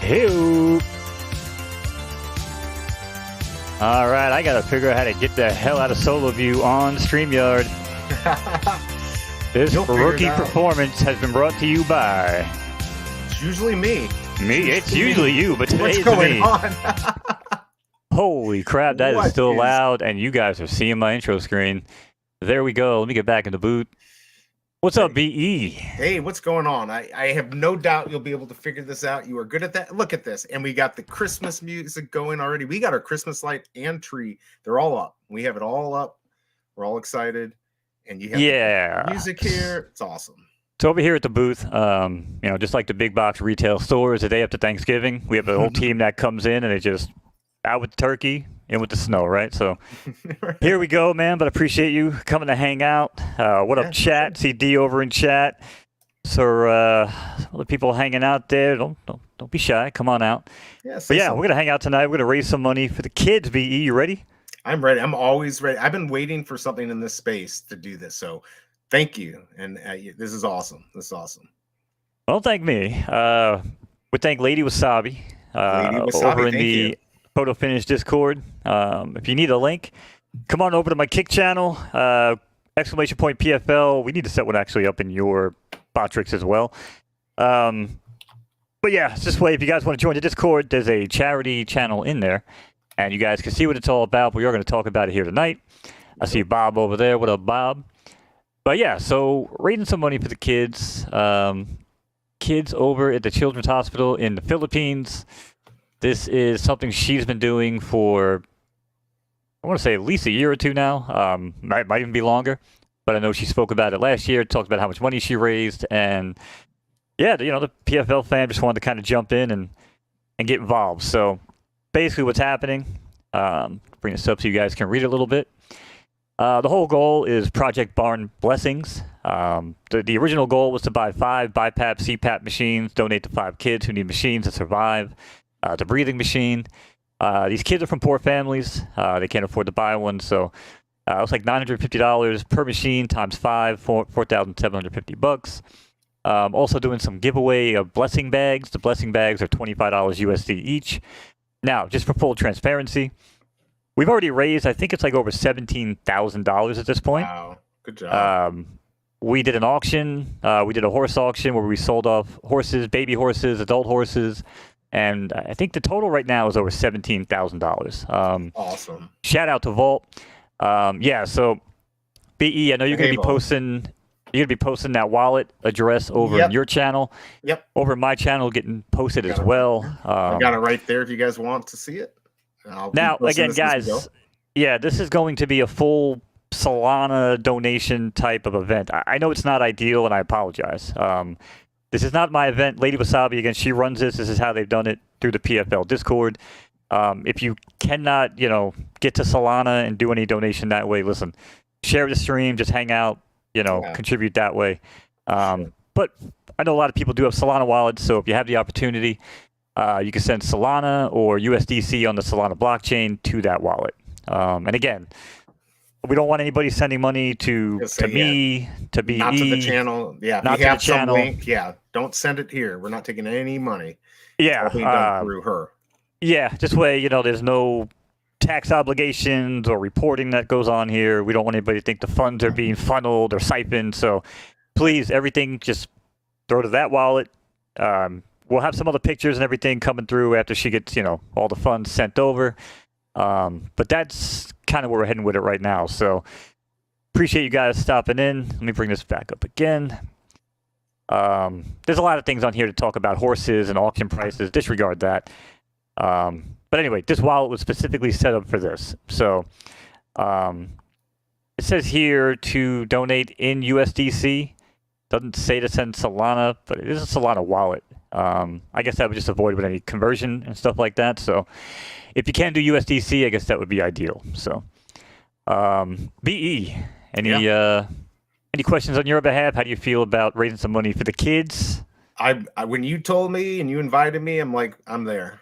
Hey. All right, I gotta figure out how to get the hell out of solo view on StreamYard. This rookie performance has been brought to you by. It's usually me. It's usually you, but today What's it's going me. on? Holy crap, that What is still is- loud, and you guys are seeing my intro screen. There we go. Let me get back in the boot. What's up, BE? Hey, what's going on? I have no doubt you'll be able to figure this out. You are good at that. Look at this. And we got the Christmas music going already. We got our Christmas light and tree. They're all up. We have it all up. We're all excited. And you have the music here. It's awesome. So over here at the booth, just like the big box retail stores, the day after Thanksgiving, we have a whole team that comes in and they just out with the turkey, in with the snow, right? So here we go, man. But I appreciate you coming to hang out. What up, chat? See D over in chat. So all the people hanging out there, don't be shy. Come on out. Yeah, we're gonna hang out tonight. We're gonna raise some money for the kids. BE, you ready? I'm ready. I'm always ready. I've been waiting for something in this space to do this. So thank you. And this is awesome. This is awesome. Don't thank me. We thank Lady Wasabi, over in the Photo Finish Discord. If you need a link, come on over to my Kick channel, !PFL. We need to set one actually up in your Botrix as well. But yeah, it's this way. If you guys want to join the Discord, there's a charity channel in there, and you guys can see what it's all about. We are going to talk about it here tonight. I see Bob over there. What up, Bob? But yeah, so raising some money for the kids. Kids over at the Children's Hospital in the Philippines. This is something she's been doing for, I want to say, at least a year or two now. Might even be longer. But I know she spoke about it last year, talked about how much money she raised. And yeah, the PFL fan just wanted to kind of jump in and get involved. So basically what's happening, bring this up so you guys can read a little bit. The whole goal is Project Barn Blessings. The original goal was to buy 5 BiPAP, CPAP machines, donate to 5 kids who need machines to survive. The breathing machine. These kids are from poor families. They can't afford to buy one, so it was like $950 per machine times 5, $4,750. Also doing some giveaway of blessing bags. The blessing bags are $25 USD each. Now, just for full transparency, we've already raised, I think it's like over $17,000 at this point. Wow, good job. We did an auction. We did a horse auction where we sold off horses, baby horses, adult horses. And I think the total right now is over $17,000. Awesome. Shout out to Vault. So BE, I know you're gonna be posting. You're gonna be posting that wallet address over in your channel. Yep. Over in my channel, getting posted as well. I got it right there if you guys want to see it. Now, again, guys, this is going to be a full Solana donation type of event. I know it's not ideal, and I apologize. This is not my event. Lady Wasabi, again, she runs this. This is how they've done it through the PFL Discord. If you cannot, get to Solana and do any donation that way, listen, share the stream, just hang out, contribute that way. But I know a lot of people do have Solana wallets, so if you have the opportunity, you can send Solana or USDC on the Solana blockchain to that wallet. And again, we don't want anybody sending money to me, to BE. Not to the channel. Yeah, not if you have to the channel. Some link, don't send it here. We're not taking any money. Yeah. It's all being done through her. Yeah, this way, there's no tax obligations or reporting that goes on here. We don't want anybody to think the funds are being funneled or siphoned. So please, everything, just throw to that wallet. We'll have some other pictures and everything coming through after she gets, all the funds sent over. But that's kind of where we're heading with it right now. So appreciate you guys stopping in. Let me bring this back up again. There's a lot of things on here to talk about horses and auction prices. Disregard that. But anyway, this wallet was specifically set up for this. So it says here to donate in USDC. Doesn't say to send Solana, but it is a Solana wallet. I guess that would just avoid with any conversion and stuff like that. So if you can do USDC, I guess that would be ideal. So BE, any questions on your behalf? How do you feel about raising some money for the kids? I when you told me and you invited me, I'm like, I'm there.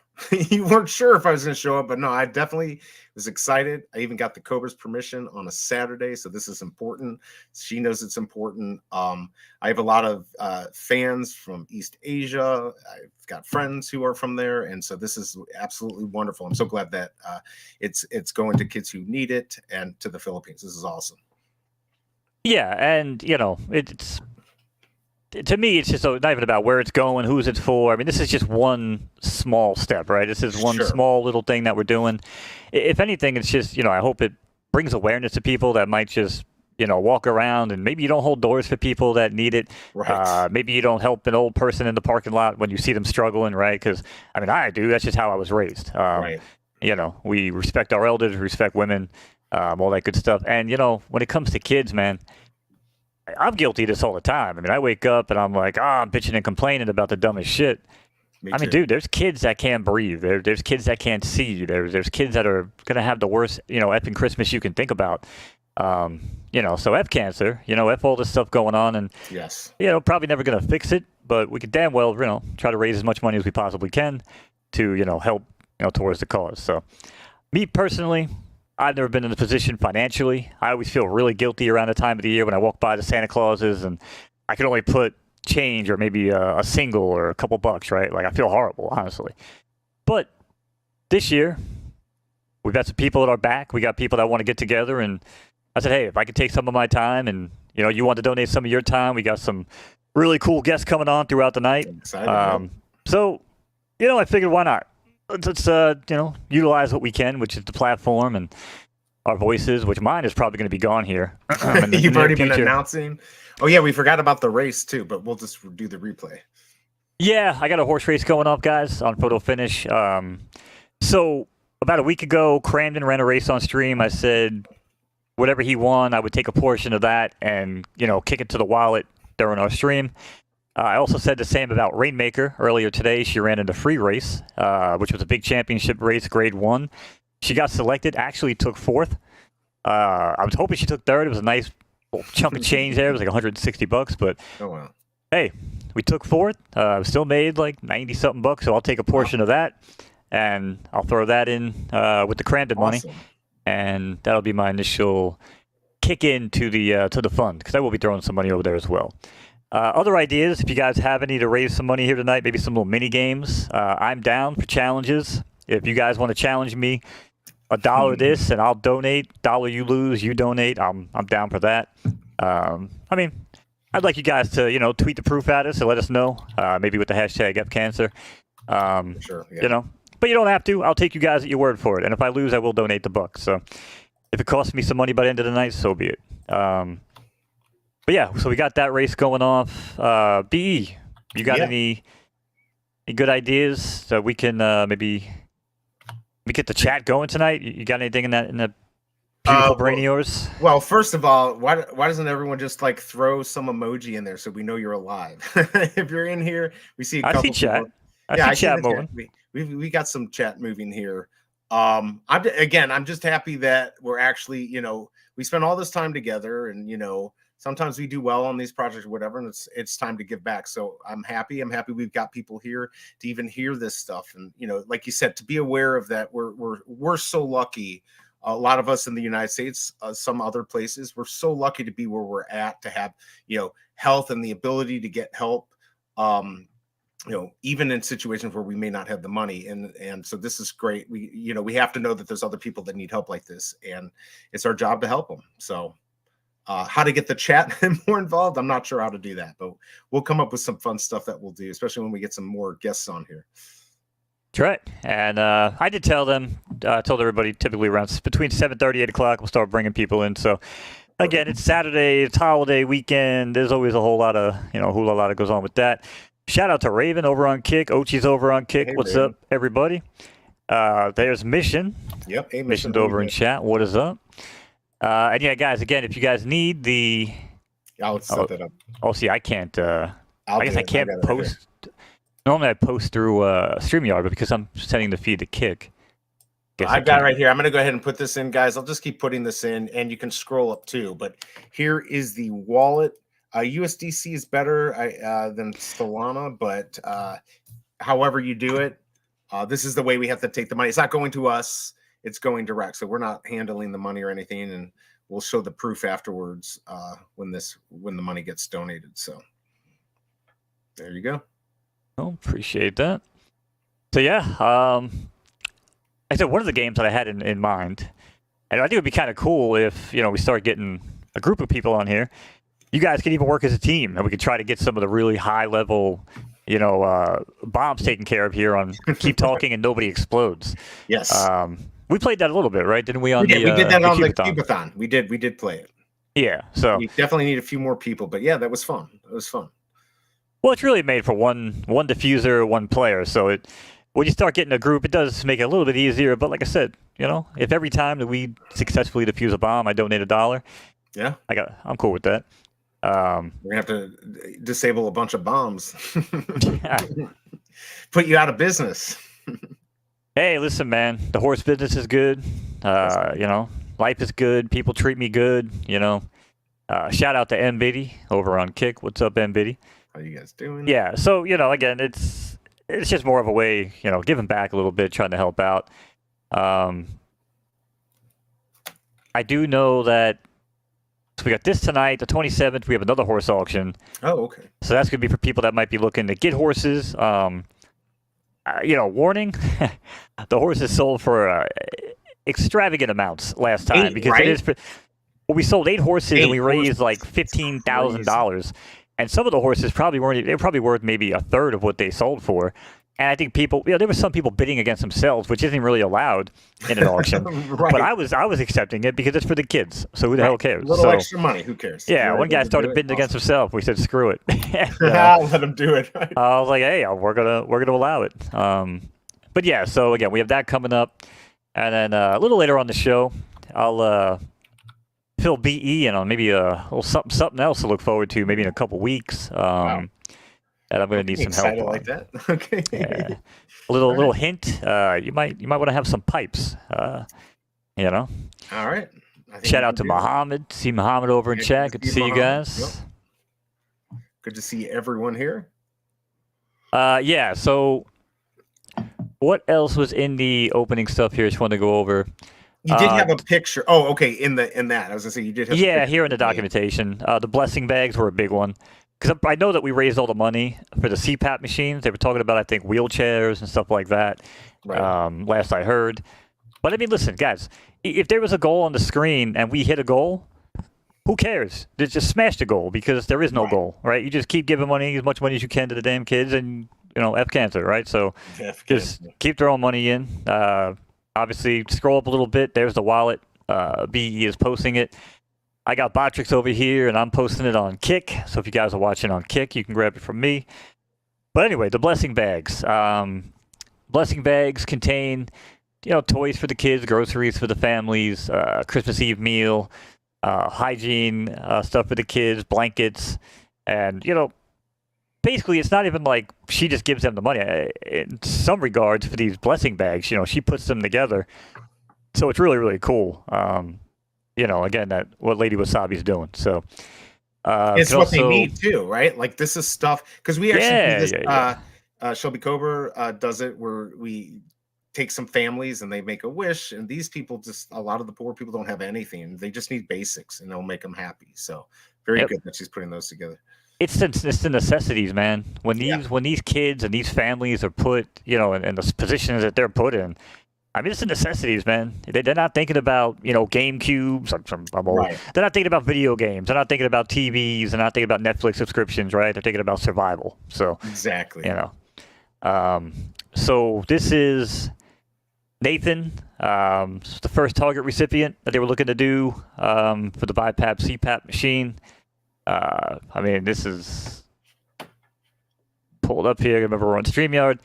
You weren't sure if I was going to show up, but no, I definitely was excited. I even got the Cobra's permission on a Saturday, so this is important. She knows it's important. I have a lot of fans from East Asia. I've got friends who are from there, and so this is absolutely wonderful. I'm so glad that it's going to kids who need it and to the Philippines. This is awesome. Yeah, and it's to me, it's just not even about where it's going, who's it for. I mean, this is just one small step, right? This is one small little thing that we're doing. If anything, it's just, I hope it brings awareness to people that might just, walk around, and maybe you don't hold doors for people that need it. Right. Maybe you don't help an old person in the parking lot when you see them struggling, right? Because, I mean, I do. That's just how I was raised. Right. We respect our elders, respect women, all that good stuff. And, when it comes to kids, man, I'm guilty of this all the time. I mean, I wake up and I'm like, I'm bitching and complaining about the dumbest shit. I mean, dude, there's kids that can't breathe. There's kids that can't see. There's kids that are gonna have the worst, effing Christmas you can think about. So F cancer, F all this stuff going on, and yes, probably never gonna fix it, but we could damn well, try to raise as much money as we possibly can to, help, towards the cause. So, me personally, I've never been in a position financially. I always feel really guilty around the time of the year when I walk by the Santa Clauses and I can only put change or maybe a single or a couple bucks, right? Like, I feel horrible, honestly. But this year, we've got some people at our back. We got people that want to get together. And I said, hey, if I could take some of my time and, you want to donate some of your time, we got some really cool guests coming on throughout the night. So, I figured, why not? Let's utilize what we can, which is the platform and our voices, which mine is probably going to be gone here. You've already been announcing. Oh yeah, we forgot about the race too, but we'll just do the replay. Yeah, I got a horse race going up, guys, on Photo Finish. So about a week ago, Cramden ran a race on stream. I said whatever he won, I would take a portion of that and kick it to the wallet during our stream. I also said the same about Rainmaker earlier today. She ran in the free race, which was a big championship race, grade 1. She got selected, actually took 4th. I was hoping she took 3rd. It was a nice chunk of change there. It was like $160, but hey, we took 4th. Still made like 90-something bucks, so I'll take a portion of that, and I'll throw that in with the Cramden money, and that'll be my initial kick in to the fund, because I will be throwing some money over there as well. Other ideas, if you guys have any to raise some money here tonight, maybe some little mini games. I'm down for challenges. If you guys want to challenge me, $1 this and I'll donate. $1 you lose, you donate. I'm down for that. I mean, I'd like you guys to tweet the proof at us and let us know. Maybe with the hashtag #FCancer. Sure. Yeah. But you don't have to. I'll take you guys at your word for it. And if I lose, I will donate the buck. So if it costs me some money by the end of the night, so be it. But yeah, so we got that race going off. BE, you got any good ideas that we can maybe get the chat going tonight? You got anything in that beautiful brain of yours? Well, first of all, why doesn't everyone just like throw some emoji in there so we know you're alive? If you're in here, we see a couple. I see chat. People. I see chat moving. We got some chat moving here. I'm just happy that we're actually, we spent all this time together, and sometimes we do well on these projects or whatever, and it's time to give back. So I'm happy we've got people here to even hear this stuff. And, like you said, to be aware of that, we're so lucky. A lot of us in the United States, some other places, we're so lucky to be where we're at, to have, health and the ability to get help, even in situations where we may not have the money. And so this is great. We have to know that there's other people that need help like this, and it's our job to help them. So how to get the chat more involved, I'm not sure how to do that, but we'll come up with some fun stuff that we'll do, especially when we get some more guests on here. That's right. And I did tell them, told everybody typically around between 7:30, 8 o'clock, we'll start bringing people in. So again, it's Saturday, it's holiday weekend. There's always a whole lot of, that goes on with that. Shout out to Raven over on Kick. Ochi's over on Kick. Hey, what's Raven. Up, everybody? There's Mission. Yep. Hey, Mission's over in chat. What is up? And yeah, guys, again, if you guys need the... I'll set that up. Oh, see, I can't... I guess I can't post... Normally I post through StreamYard, but because I'm sending the feed to Kick. I've got it right here. I'm going to go ahead and put this in, guys. I'll just keep putting this in, and you can scroll up too. But here is the wallet. USDC is better than Solana, but however you do it, This is the way we have to take the money. It's not going to us. It's going direct. So we're not handling the money or anything. And we'll show the proof afterwards when the money gets donated. So there you go. Oh, appreciate that. So yeah, I said one of the games that I had in mind, and I think it would be kind of cool if we start getting a group of people on here. You guys could even work as a team, and we could try to get some of the really high level, bombs taken care of here on Keep Talking and Nobody Explodes. Yes. We played that a little bit, right? Didn't we? We did that on the Cubathon. We did play it. Yeah. So we definitely need a few more people, but yeah, that was fun. It was fun. Well, it's really made for one diffuser, one player. So when you start getting a group, it does make it a little bit easier. But like I said, if every time that we successfully defuse a bomb, I donate $1, yeah, I'm cool with that. We're gonna have to disable a bunch of bombs. Put you out of business. Hey, listen, man. The horse business is good. Life is good. People treat me good. Shout out to M Biddy over on Kick. What's up, M Biddy? How you guys doing? Yeah. So again, it's just more of a way, giving back a little bit, trying to help out. I do know that. So we got this tonight, the 27th. We have another horse auction. Oh, okay. So that's going to be for people that might be looking to get horses. Warning, the horses sold for extravagant amounts last time because right? it is. Well, we sold 8 horses and we raised like $15,000. And some of the horses probably weren't. They were probably worth maybe a third of what they sold for. And I think people, there were some people bidding against themselves, which isn't really allowed in an auction. Right. But I was accepting it because it's for the kids. So who the hell cares? A little extra money. Who cares? Yeah, one guy started bidding against himself. We said, screw it. I'll let him do it. I was like, hey, we're gonna allow it. But yeah, so again, we have that coming up, and then a little later on the show, I'll fill BE in on maybe a little something else to look forward to, maybe in a couple weeks. Wow. That I'm going to need some help on. Like that. Okay. Yeah. A little hint. You might want to have some pipes. All right. Shout out to Muhammad. See Muhammad over in chat. Good to see you guys. Yep. Good to see everyone here. Yeah. So, what else was in the opening stuff here? I just want to go over. You did have a picture. Oh, okay. In that, I was gonna say you did have. Yeah, here in the documentation, the blessing bags were a big one. Because I know that we raised all the money for the CPAP machines. They were talking about, I think, wheelchairs and stuff like that. Right. Last I heard. But I mean, listen, guys, if there was a goal on the screen and we hit a goal, who cares? Just smash the goal because there is no goal, right? You just keep giving money, as much money as you can to the damn kids and, F cancer, right? So just keep throwing money in. Obviously, scroll up a little bit. There's the wallet. BE is posting it. I got Botrix over here, and I'm posting it on Kick. So if you guys are watching on Kick, you can grab it from me. But anyway, the blessing bags. Blessing bags contain, toys for the kids, groceries for the families, Christmas Eve meal, hygiene stuff for the kids, blankets, and basically it's not even like she just gives them the money. In some regards, for these blessing bags, she puts them together. So it's really, really cool. Again, that what Lady Wasabi's doing. So it's what they need too, right? Like this is stuff because we actually do this. Shelby Cobra does it where we take some families and they make a wish, and these people a lot of the poor people don't have anything. They just need basics, and they'll make them happy. So very good that she's putting those together. It's the necessities, man. When these kids and these families are put, in the positions that they're put in. I mean, it's the necessities, man. They're not thinking about, GameCubes. I'm old. Right. They're not thinking about video games. They're not thinking about TVs. They're not thinking about Netflix subscriptions, right? They're thinking about survival. So exactly. So this is Nathan, the first target recipient that they were looking to do for the BiPAP CPAP machine. I mean, this is pulled up here. I remember we're on StreamYard.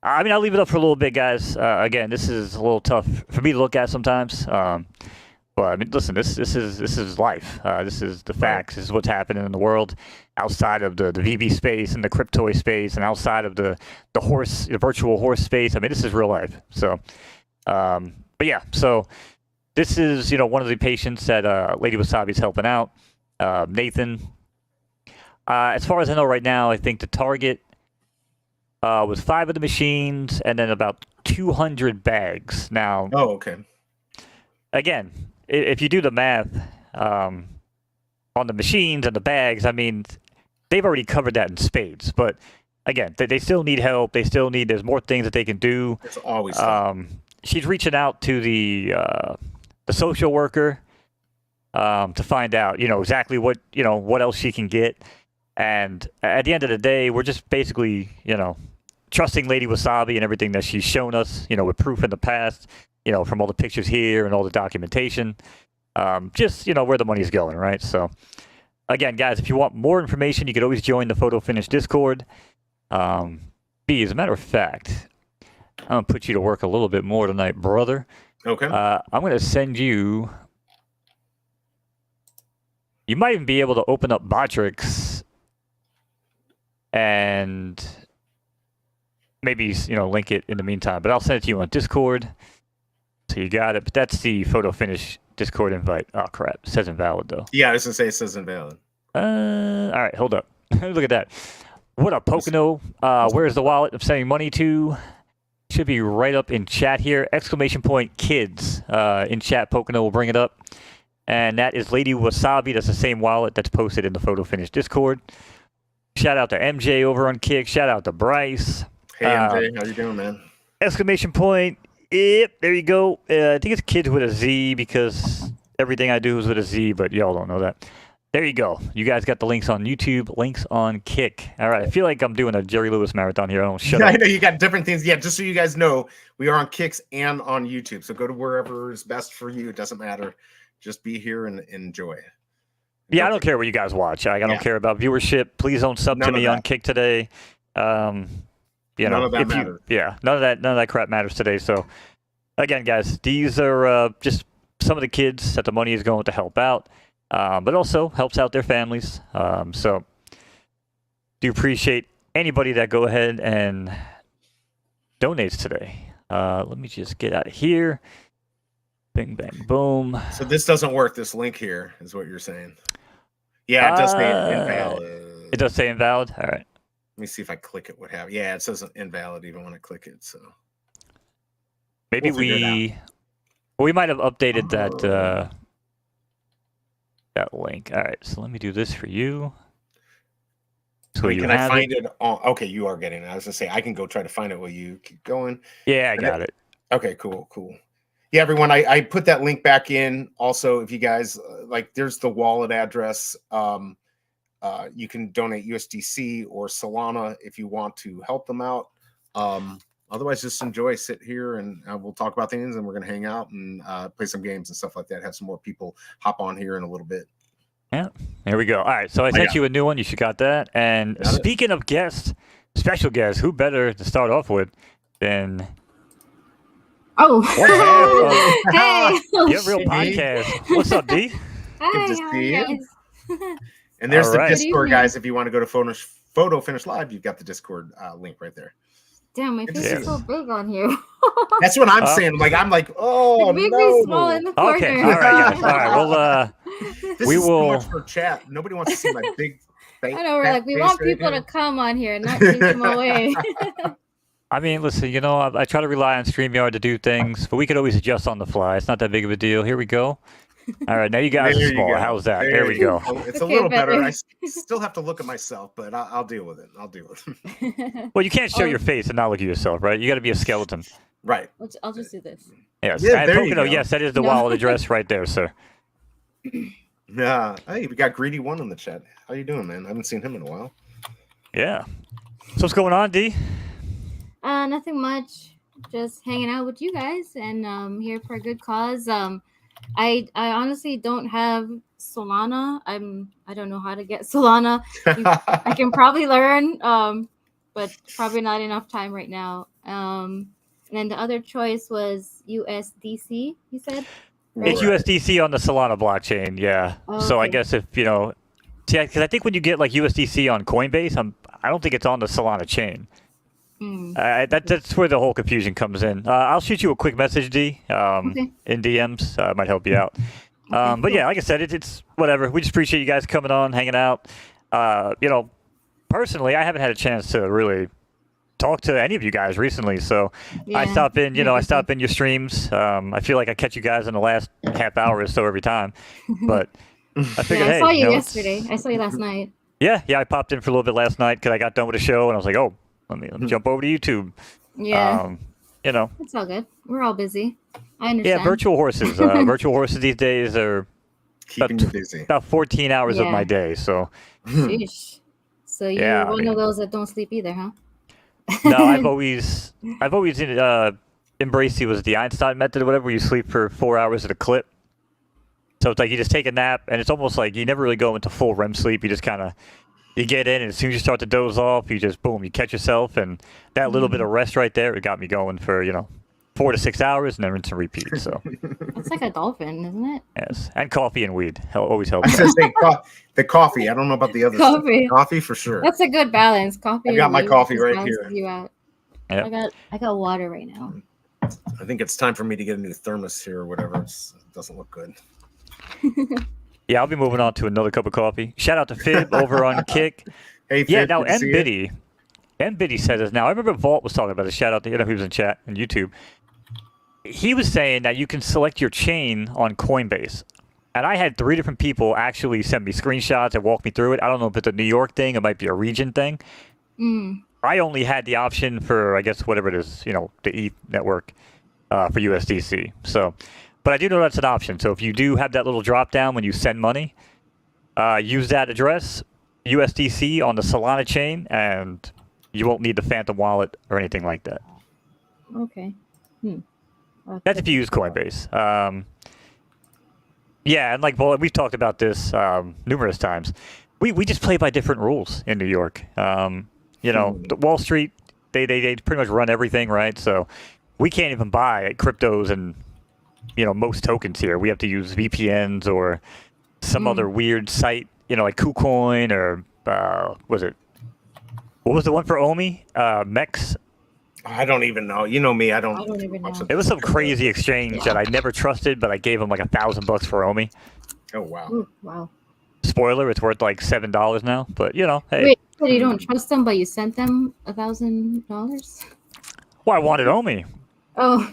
I'll leave it up for a little bit, guys. Again, this is a little tough for me to look at sometimes. But I mean, listen, this is life. This is the facts. This is what's happening in the world outside of the VB space and the cryptoid space and outside of the virtual horse space. I mean, this is real life. So, but yeah, so this is, one of the patients that Lady Wasabi's helping out. Nathan. As far as I know right now, I think the target was 5 of the machines and then about 200 bags. Now, Oh, okay. again, if you do the math on the machines and the bags, I mean, they've already covered that in spades. But again, they still need help. They still need. There's more things that they can do. It's always help. She's reaching out to the social worker to find out, exactly what else she can get. And at the end of the day, we're just basically, trusting Lady Wasabi and everything that she's shown us, with proof in the past, from all the pictures here and all the documentation, just, where the money's going, right? So, again, guys, if you want more information, you could always join the Photo Finish Discord. B, as a matter of fact, I'm going to put you to work a little bit more tonight, brother. Okay. I'm going to send you... You might even be able to open up Botrix and maybe, link it in the meantime. But I'll send it to you on Discord. So you got it. But that's the Photo Finish Discord invite. Oh, crap. It says invalid, though. Yeah, I was going to say it says invalid. All right, hold up. Look at that. What up, Pocono? Where's the wallet I'm sending money to? Should be right up in chat here. ! KIDZ. In chat, Pocono will bring it up. And that is Lady Wasabi. That's the same wallet that's posted in the Photo Finish Discord. Shout out to MJ over on Kick. Shout out to Bryce. Hey, MJ, how you doing, man? ! Yep, there you go. I think it's Kids with a Z because everything I do is with a Z, but y'all don't know that. There you go. You guys got the links on YouTube, links on Kick. All right, I feel like I'm doing a Jerry Lewis marathon here. I don't shut up. I know you got different things. Yeah, just so you guys know, we are on Kicks and on YouTube. So go to wherever is best for you. It doesn't matter. Just be here and enjoy. Yeah, I don't care what you guys watch. I don't care about viewership. Please don't sub to me on Kick today. None of that matters. None of that crap matters today. So, again, guys, these are just some of the kids that the money is going to help out, but also helps out their families. So, do appreciate anybody that go ahead and donates today. Let me just get out of here. Bing, bang, boom. So this doesn't work. This link here is what you're saying. Yeah, it does say invalid. It does say invalid? All right. Let me see if I click it. What happened? Yeah, it says invalid even when I click it. So maybe we might have updated that link. All right. So let me do this for you. So can I find it? Okay, you are getting it. I was gonna say I can go try to find it while you keep going. Yeah, I got it. Okay, cool. Yeah, everyone, I put that link back in. Also, if you guys there's the wallet address. You can donate USDC or Solana if you want to help them out. Otherwise, just sit here, and we'll talk about things, and we're going to hang out and play some games and stuff like that. Have some more people hop on here in a little bit. Yeah, there we go. All right, so I sent you a new one. You should got that. And speaking of guests, special guests, who better to start off with than... Oh, hey! You have a real podcast. What's up, D? Hi, Good to see you. guys. And there's the right. Discord, guys. If you want to go to Photo Finish Live, you've got the Discord link right there. Damn, my face is so big on here. That's what I'm saying. I'm like, oh make no. me small in the corner. Okay, all right, guys. All right, well, this we is will. Too much for chat. Nobody wants to see my big. I know we're we want people to come on here, not keep them away. I mean, listen, I try to rely on StreamYard to do things, but we could always adjust on the fly. It's not that big of a deal. Here we go. All right, now you guys are small. How's that? There we go. It's a little better. I still have to look at myself, but I'll deal with it. Well, you can't show your face and not look at yourself, right? You got to be a skeleton. Right. I'll just do this. Yes. Yeah, there you go. Yes, that is the wallet address right there, sir. Yeah. Hey, we got Greedy One in the chat. How you doing, man? I haven't seen him in a while. Yeah. So what's going on, D? Nothing much. Just hanging out with you guys and here for a good cause. I honestly don't have Solana. I don't know how to get Solana. I can probably learn, but probably not enough time right now. And then the other choice was USDC, you said? Right? It's USDC on the Solana blockchain, yeah. Oh, so I guess if, because I think when you get like USDC on Coinbase, I don't think it's on the Solana chain. That's where the whole confusion comes in. I'll shoot you a quick message, D, in DMs. Might help you out. But yeah, like I said, it's whatever. We just appreciate you guys coming on, hanging out. You know, personally, I haven't had a chance to really talk to any of you guys recently, so I Yeah. stop in. I stop in your streams. I feel like I catch you guys in the last half hour or so every time, but I figured, Yeah, I hey, saw you it's- yesterday. I saw you last night. Yeah, I popped in for a little bit last night because I got done with the show, and I was like, oh, let me jump over to YouTube. Yeah, You know, it's all good. We're all busy. I yeah, understand. virtual horses. Virtual horses these days are Keeping you busy. about 14 hours of my Yeah. day. So Sheesh. So you're Yeah, I one mean- of those that don't sleep either, huh? no, I've always embraced the Einstein method or whatever, where you sleep for 4 hours at a clip. So it's like you just take a nap, and it's almost like you never really go into full REM sleep. You just kind of you get in, and as soon as you start to doze off, you just boom, you catch yourself, and that little bit of rest right there, it got me going for 4 to 6 hours, and then rinse and repeat. So It's like a dolphin, isn't it? yes, and coffee and weed always I helps. was gonna say the coffee. I don't know about the other Coffee. stuff. Coffee for sure. That's a good balance. Coffee. I got and my weed coffee just right balances here. You out. Yep. I got water right now. I think it's time for me to get a new thermos here or whatever. It doesn't look good. Yeah, I'll be moving on to another cup of coffee. Shout out to Fib over on Kick. Hey, Fib, Yeah, now good to see you. M Biddy said this. Now I remember Vault was talking about this. Shout out to he was in chat and YouTube. He was saying that you can select your chain on Coinbase, and I had 3 different people actually send me screenshots and walk me through it. I don't know if it's a New York thing, it might be a region thing. Mm. I only had the option for I guess whatever it is, the ETH network for USDC. So, but I do know that's an option. So if you do have that little drop down when you send money, use that address USDC on the Solana chain, and you won't need the Phantom wallet or anything like that. Okay. That's if you use Coinbase. Yeah, and like we've talked about this numerous times. We just play by different rules in New York. The Wall Street, they pretty much run everything, right? So we can't even buy cryptos and most tokens here. We have to use VPNs or some other weird site, like KuCoin or what was the one for Omi? Mex. I don't even know. You know me. I don't even know. It was some crazy exchange that I never trusted, but I gave him like $1,000 for Omi. Oh wow. Ooh, wow. Spoiler, it's worth like $7 now. But hey. Wait, so you don't trust them, but you sent them $1,000? Well, I wanted Omi. Oh.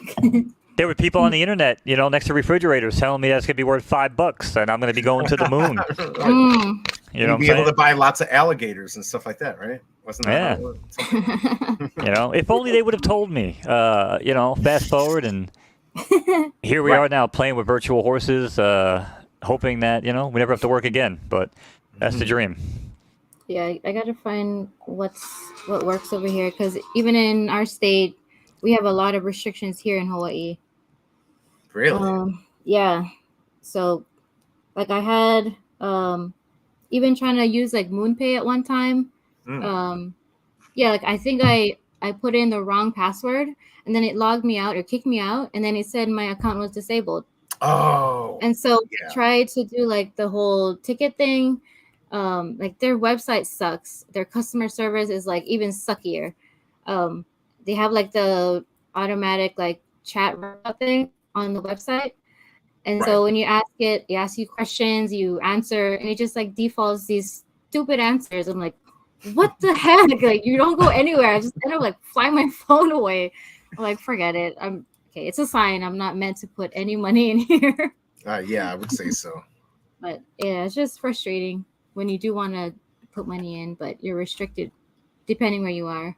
There were people on the internet, next to refrigerators telling me that's gonna be worth $5 and I'm gonna be going to the moon. Mm. You know what I'm You'd be able saying? to buy lots of alligators and stuff like that, right? Wasn't that Yeah. how it worked? If only they would have told me. Fast forward and here we are now playing with virtual horses, hoping that we never have to work again. But that's the dream. Yeah, I gotta find what works over here, because even in our state, we have a lot of restrictions here in Hawaii. Really? Yeah. So, like, I had even trying to use like MoonPay at one time. Yeah, like I think I put in the wrong password, and then it logged me out or kicked me out, and then it said my account was disabled. Oh. And so Yeah. I tried to do like the whole ticket thing. Like their website sucks. Their customer service is like even suckier. They have like the automatic like chat robot thing on the website. And so when you ask it asks you questions, you answer, and it just like defaults these stupid answers. I'm like, what the heck? Like, you don't go anywhere. I just end up like flying my phone away. I'm like, forget it. I'm okay. It's a sign I'm not meant to put any money in here. Yeah, I would say so. But yeah, it's just frustrating when you do want to put money in, but you're restricted depending where you are.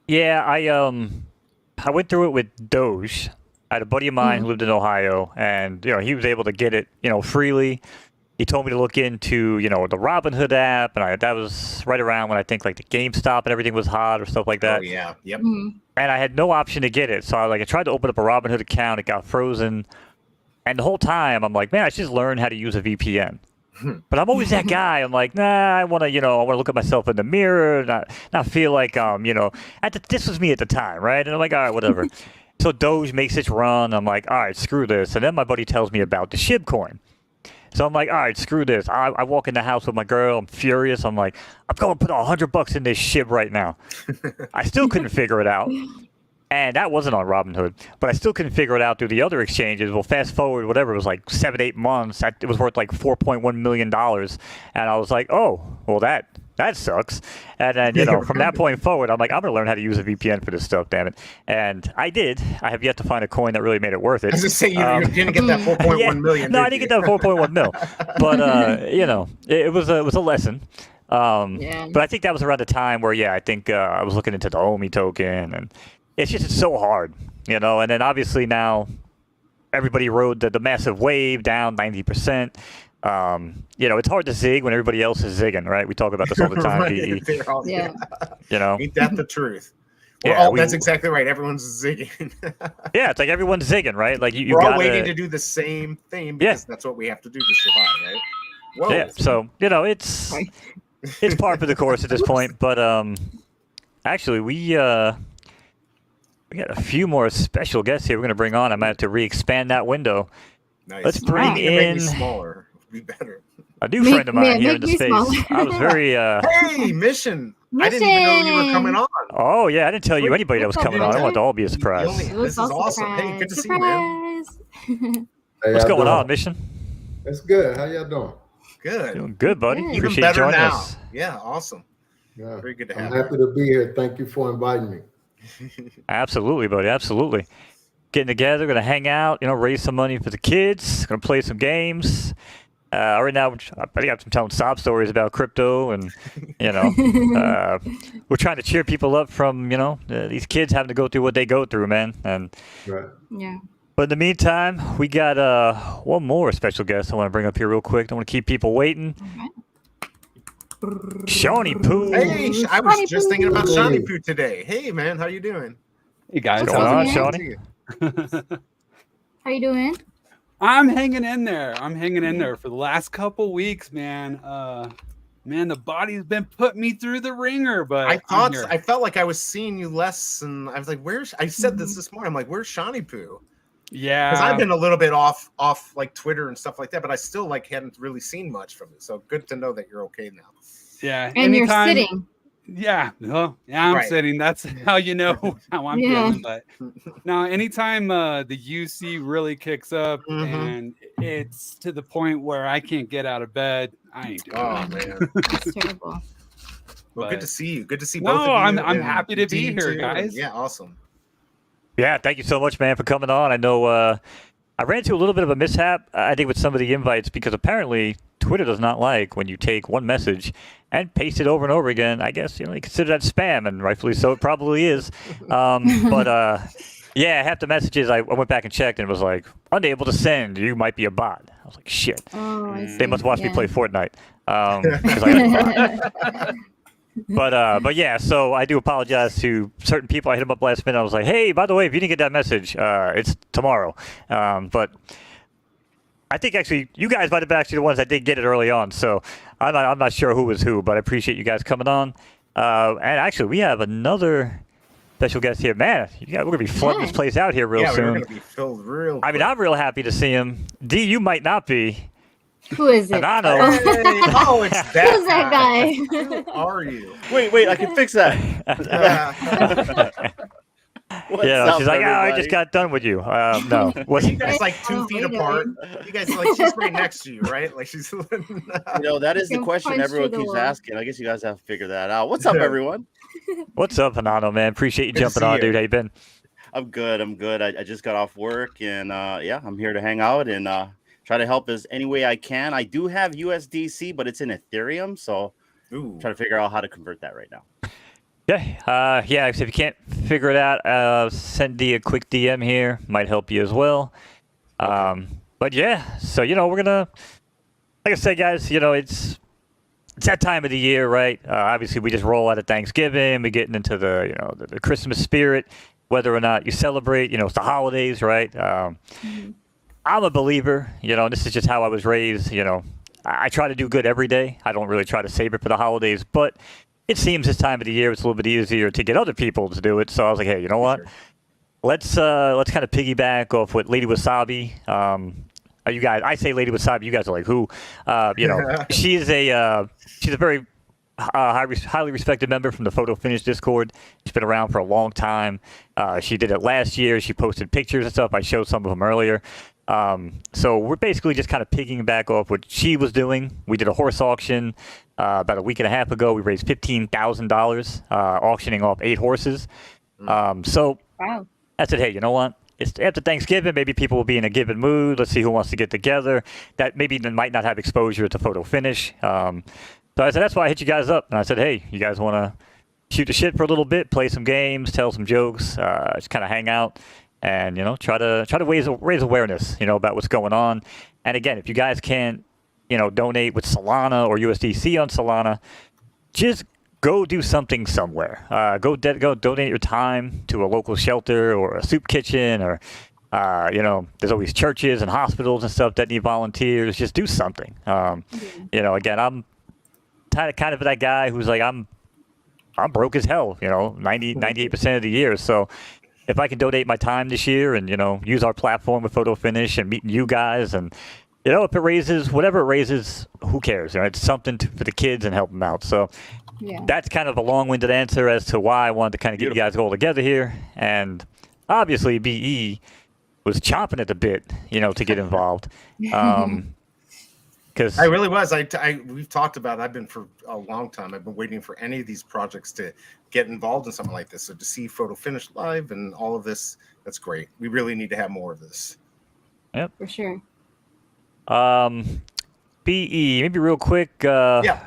Yeah, I went through it with Doge. I had a buddy of mine who lived in Ohio, and he was able to get it freely. He told me to look into the Robinhood app, and that was right around when I think like the GameStop and everything was hot or stuff like that. Oh yeah. Yep. Mhm. And I had no option to get it, so I tried to open up a Robinhood account. It got frozen, and the whole time I'm like, man, I should just learn how to use a VPN. But I'm always that guy. I'm like, nah, I want to look at myself in the mirror, not feel like this was me at the time, right? And I'm like, all right, whatever. So Doge makes its run. I'm like, all right, screw this. And then my buddy tells me about the SHIB coin. So I'm like, all right, screw this. I walk in the house with my girl. I'm furious. I'm like, I'm going to put $100 in this SHIB right now. I still couldn't figure it out. And that wasn't on Robinhood, but I still couldn't figure it out through the other exchanges. Well, fast forward, whatever, it was like 7-8 months. It was worth like $4.1 million. And I was like, oh, well, that sucks. And then, from that point forward, I'm like, I'm going to learn how to use a VPN for this stuff, damn it. And I did. I have yet to find a coin that really made it worth it. I was just saying, you didn't get that 4.1 million. No, I didn't get that 4.1 mil. But, it was a lesson. But I think that was around the time where, I think I was looking into the OMI token, and it's so hard, and then obviously now everybody rode the massive wave down 90%. It's hard to zig when everybody else is zigging, right? We talk about this all the time. Ain't that the truth? That's exactly right. Everyone's zigging. Yeah, it's like everyone's zigging, right? Like we're all waiting to do the same thing because that's what we have to do to survive, right? Whoa. Yeah, so it's par for the course at this point. But actually, we got a few more special guests here we're going to bring on. I might have to re-expand that window. Nice. Let's bring in make me smaller. Be better. A new friend of mine here in the space. I was very Hey, Mission. I didn't even know you were coming on. Oh yeah, I didn't tell you anybody that was coming on. I want it to all be a surprise. This is awesome. Hey, good to see you, man. What's going on, Mission? It's good. How y'all doing? Good. Doing good, buddy. Good. Even Appreciate better you joining now. us. Yeah, awesome. Yeah. Very good to have I'm happy to be here. Thank you for inviting me. Absolutely, buddy. Absolutely. Getting together, gonna hang out, raise some money for the kids, gonna play some games. Right now, I think I'm telling sob stories about crypto, and we're trying to cheer people up from these kids having to go through what they go through, man. And Right. Yeah. but in the meantime, we got one more special guest I want to bring up here real quick. Don't want to keep people waiting. Shawnee Poo. Hey, I was just thinking about Shawnee Poo today. Hey, man, how you doing? Hey guys, What's going on, Shawnee? How you doing? I'm hanging in there. For the last couple weeks, man. The body's been putting me through the ringer, but I felt like I was seeing you less, and I was like, I said this morning. I'm like, where's Shawnee Poo? Yeah, because I've been a little bit off like Twitter and stuff like that, but I still hadn't really seen much from it. So good to know that you're okay now. Yeah, and you're sitting. Yeah, I'm sitting. That's how you know how I'm feeling. But now, anytime the UC really kicks up and it's to the point where I can't get out of bed, I ain't doing it. Man, it's terrible. Well, good to see you. Good to see both of you. I'm happy to be here, guys. Yeah, awesome. Yeah, thank you so much, man, for coming on. I know I ran into a little bit of a mishap, I think, with some of the invites, because apparently Twitter does not like when you take one message and paste it over and over again. I guess, you consider that spam, and rightfully so, it probably is. Half the messages, I went back and checked, and it was like, unable to send, you might be a bot. I was like, shit. Oh, they must watch me play Fortnite. 'Cause I am a bot. But yeah, so I do apologize to certain people. I hit them up last minute. I was like, hey, by the way, if you didn't get that message, it's tomorrow. But I think actually you guys might have been actually the ones that did get it early on. So I'm not sure who was who, but I appreciate you guys coming on. And actually, we have another special guest here. Man, we're going to be flooding this place out here real soon. We're going to be filled real quick. I mean, I'm real happy to see him. D, you might not be. Who is it? And I know. Hey, it's that Who's that guy? Who are you? Wait, I can fix that. She's like, I just got done with you. No. You guys like 2 feet apart. You guys she's right next to you, right? Like she's. That is the question everyone keeps asking. I guess you guys have to figure that out. What's up, everyone? What's up, Hanano, man? Appreciate you jumping on, dude. How you been? I'm good. I just got off work, and I'm here to hang out and try to help as any way I can. I do have USDC, but it's in Ethereum, so trying to figure out how to convert that right now. Yeah. If you can't figure it out, send D a quick DM here. Might help you as well. But yeah, so we're gonna, like I said, guys. It's that time of the year, right? Obviously, we just roll out of Thanksgiving. We're getting into the Christmas spirit. Whether or not you celebrate, it's the holidays, right? I'm a believer, and this is just how I was raised. I try to do good every day. I don't really try to save it for the holidays, but it seems this time of the year it's a little bit easier to get other people to do it. So I was like, hey, you know what? Let's kind of piggyback off what Lady Wasabi. You guys, I say Lady Wasabi. You guys are like, who? She's a very highly respected member from the Photo Finish Discord. She's been around for a long time. She did it last year. She posted pictures and stuff. I showed some of them earlier. So we're basically just kind of picking back off what she was doing. We did a horse auction about a week and a half ago. We raised $15,000 auctioning off 8 horses. So Wow. I said, hey, you know what? It's after Thanksgiving. Maybe people will be in a given mood. Let's see who wants to get together. That maybe might not have exposure to Photo Finish. So I said, that's why I hit you guys up. And I said, hey, you guys want to shoot the shit for a little bit, play some games, tell some jokes, just kind of hang out, and try to raise awareness, about what's going on. And again, if you guys can't, donate with Solana or USDC on Solana, just go do something somewhere. Go donate your time to a local shelter or a soup kitchen, or there's always churches and hospitals and stuff that need volunteers. Just do something. Again, I'm kind of that guy who's like, I'm broke as hell, 98% of the year. So if I can donate my time this year and, use our platform with Photo Finish and meeting you guys, and, if it raises, whatever it raises, who cares? It's something for the kids and help them out. So that's kind of a long-winded answer as to why I wanted to kind of get you guys all together here. And obviously BE was chomping at the bit, to get involved. Because I really was. We've talked about. I've been for a long time. I've been waiting for any of these projects to get involved in something like this. So to see Photo Finish live and all of this, that's great. We really need to have more of this. Yep, For sure. BE, maybe real quick. Yeah.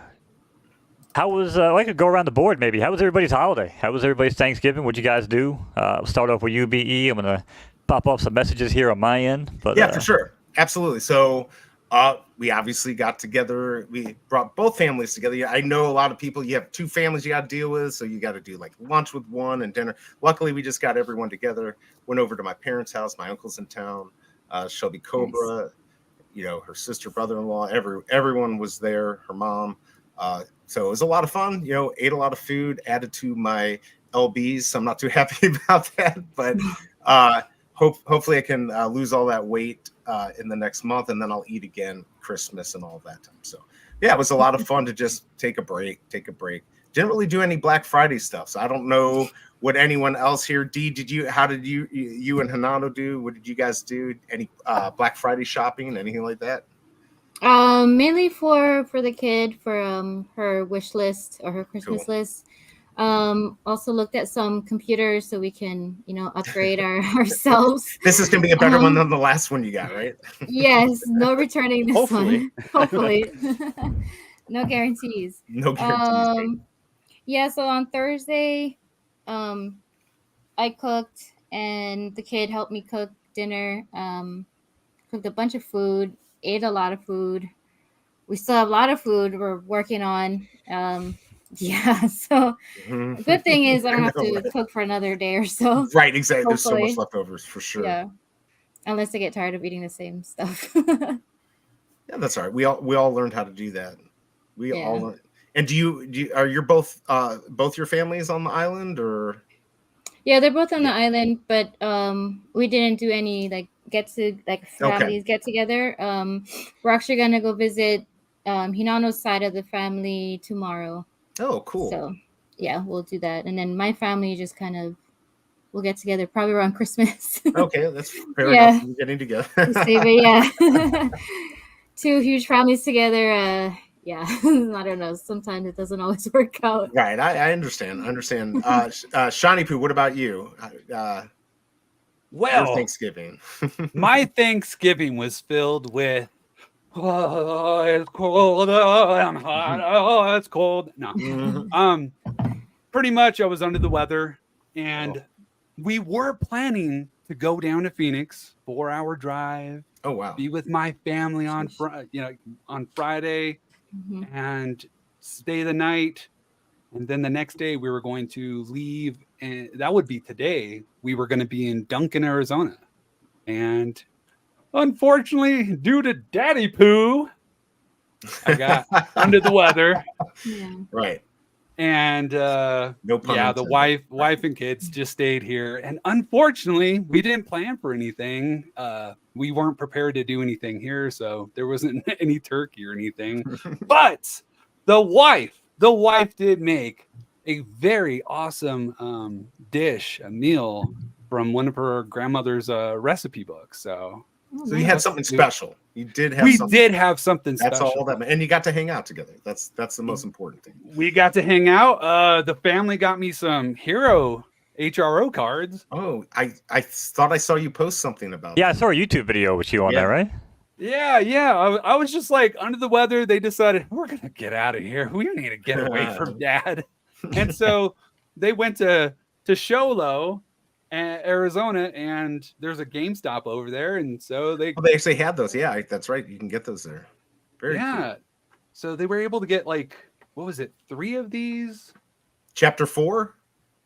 How was? I could go around the board. Maybe. How was everybody's holiday? How was everybody's Thanksgiving? What'd you guys do? We'll start off with you, BE. I'm gonna pop off some messages here on my end. But yeah, for sure, absolutely. So. We obviously got together. We brought both families together. I know a lot of people, you have 2 families you got to deal with. So you got to do like lunch with one and dinner. Luckily, we just got everyone together, went over to my parents' house. My uncle's in town, Shelby Cobra, her sister, brother-in-law, everyone was there, her mom. So it was a lot of fun, ate a lot of food, added to my LBs. So I'm not too happy about that, but hopefully I can lose all that weight in the next month, and then I'll eat again Christmas and all that time. So yeah, it was a lot of fun to just take a break. Didn't really do any Black Friday stuff. So I don't know what anyone else here. Dee, how did you and Hanano do? What did you guys do? Any Black Friday shopping, anything like that? Mainly for the kid, for her wish list or her Christmas list. Also looked at some computers so we can, upgrade ourselves. This is gonna be a better one than the last one you got, right? Yes, no returning this Hopefully. one. Hopefully. No guarantees. No guarantees. Yeah, so on Thursday, I cooked and the kid helped me cook dinner. Cooked a bunch of food, ate a lot of food. We still have a lot of food we're working on. Yeah, so the good thing is I don't have to cook for another day or so. Right, exactly. Hopefully. There's so much leftovers for sure. Yeah, unless I get tired of eating the same stuff. Yeah, that's all right. We all learned how to do that. We all learned. And do you are you both your families on the island, or? Yeah, they're both on the island, but we didn't do any families get together. We're actually gonna go visit Hinano's side of the family tomorrow. Oh, cool. So yeah, we'll do that. And then my family just we'll get together probably around Christmas. Okay, that's fair enough. We're getting together. Yeah. 2 huge families together. Yeah, I don't know. Sometimes it doesn't always work out. Right. I understand. Shani Poo, what about you? Well, your Thanksgiving. my Thanksgiving was filled with oh, it's cold, oh, I'm hot, oh, it's cold. No. Pretty much I was under the weather, and we were planning to go down to Phoenix, 4-hour drive. Oh wow. Be with my family on Friday and stay the night. And then the next day we were going to leave, and that would be today. We were going to be in Duncan, Arizona. And unfortunately, due to daddy poo, I got under the weather. Yeah. Right. And no pun yeah, intended. the wife and kids just stayed here. And unfortunately, we didn't plan for anything. We weren't prepared to do anything here, so there wasn't any turkey or anything. But the wife the wife did make a very awesome dish, a meal from one of her grandmother's recipe books. So you had something special. You did have. We did have something That's special. all that, and you got to hang out together. That's the most important thing. We got to hang out. The family got me some Hero HRO cards. Oh, I thought I saw you post something about. Yeah, I saw a YouTube video with you on there, right? Yeah. I was just like under the weather. They decided we're gonna get out of here. We need to get away from Dad, and so they went to Sholo, Arizona, and there's a GameStop over there, and so they actually had those. Yeah, that's right. You can get those there. Very cool. So they were able to get like, what was it, 3 of these? Chapter 4.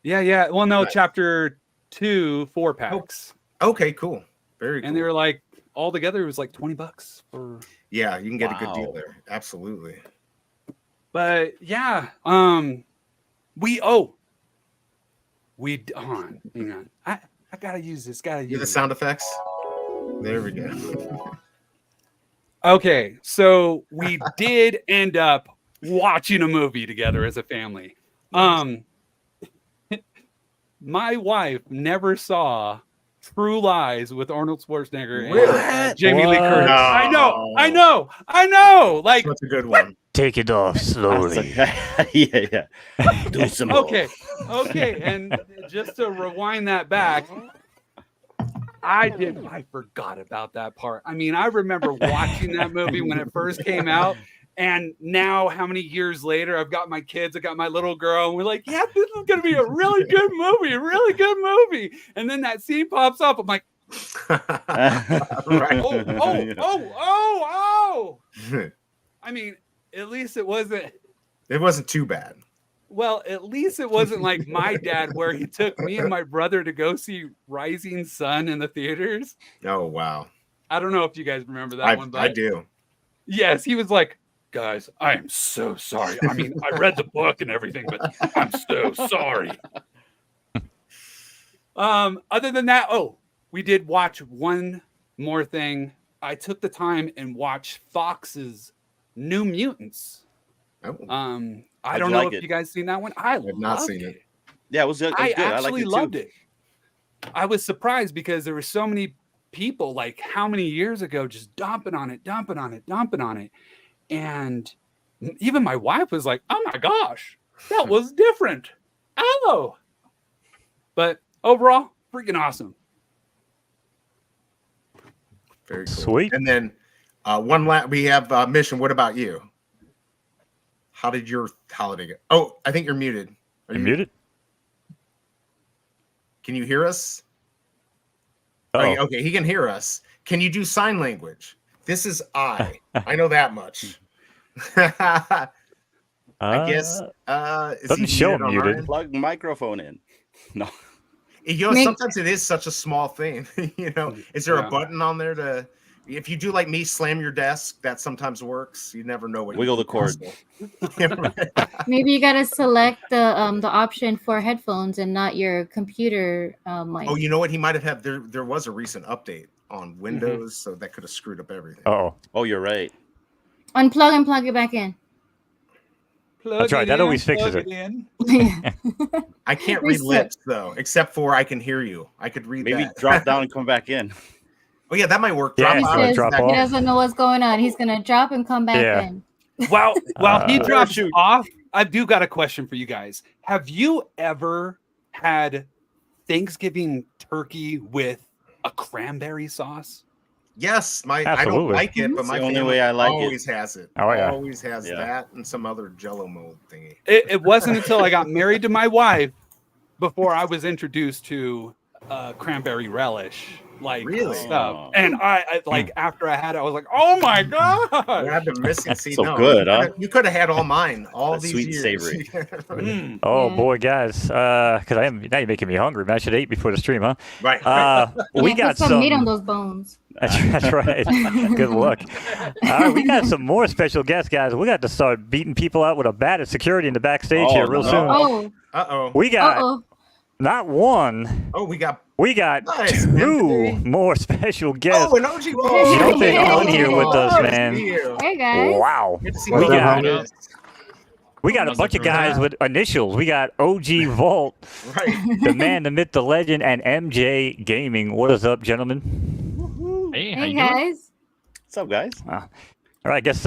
Yeah. Well, no, chapter 2, 4 packs. Oh. Okay, cool. Very cool. And they were like, all together, it was like $20 for. Yeah, you can get a good deal there. Absolutely. But yeah, hang on. I gotta use this. The sound effects. There we go. Okay, so we did end up watching a movie together as a family. My wife never saw True Lies with Arnold Schwarzenegger and Jamie Lee Curtis. No. I know. Like, that's a good one. Take it off slowly. Yeah. Do some more. Okay. And just to rewind that back, I forgot about that part. I mean, I remember watching that movie when it first came out. And now, how many years later, I've got my kids, I got my little girl, and we're like, yeah, this is going to be a really good movie, And then that scene pops up. I'm like, right. Oh. I mean, at least it wasn't too bad. Well, at least it wasn't like my dad, where he took me and my brother to go see Rising Sun in the theaters. Oh, wow. I don't know if you guys remember that one, but I do. Yes, he was like, guys, I am so sorry. I mean, I read the book and everything, but I'm so sorry. Other than that, we did watch one more thing. I took the time and watched Fox's New Mutants. I don't know if you guys seen that one. I have not seen it. Yeah, it was good. I actually loved it. I was surprised because there were so many people, like how many years ago, just dumping on it. And even my wife was like, oh my gosh, that was different. Oh. But overall, freaking awesome. Very cool. Sweet. And then we have Mission. What about you? How did your holiday go? Oh, I think you're muted. Are you muted? Can you hear us? Oh, okay, he can hear us. Can you do sign language? This is I know that much. I guess doesn't show him muted. Plug microphone in. No. Sometimes it is such a small thing. Is there a button on there to? If you do like me, slam your desk, that sometimes works. You never know what. Wiggle the cord. Maybe you gotta select the option for headphones and not your computer mic. Oh, you know what? He might have had. There was a recent update on Windows, so that could have screwed up everything. Oh, you're right. Unplug and plug it back in. That's right. That always fixes it. I can't read lips though, except for I can hear you. I could read. Maybe that. drop down and come back in. Oh yeah, that might work. Yeah, he doesn't know what's going on. He's gonna drop and come back in. While he drops off, I do got a question for you guys. Have you ever had Thanksgiving turkey with a cranberry sauce? Yes, I don't like it, but my only way I like always has it. Oh yeah, always has that and some other Jello mold thingy. It wasn't until I got married to my wife before I was introduced to cranberry relish. Like stuff, and I after I had it, I was like, "Oh my god!" I've been missing. Good, huh? You could have had all mine, all these sweet years. Savory. Oh boy, guys, because now you're making me hungry. Man, I should have ate before the stream, huh? Right. We got some meat on those bones. That's right. Good luck. We got some more special guests, guys. We got to start beating people out with a bat at security in the backstage here real soon. Oh. We got not one. Oh, we got nice, 2 more special guests. Oh, an OG. You don't think on here with us, man. Hey guys. Wow. Good to see We got We got a bunch of guys with initials. We got OG Vault, Right. the man, the myth, the legend, and MJ Gaming. What is up, gentlemen? Hey, how Hey you doing? guys. What's up, guys? All right, I guess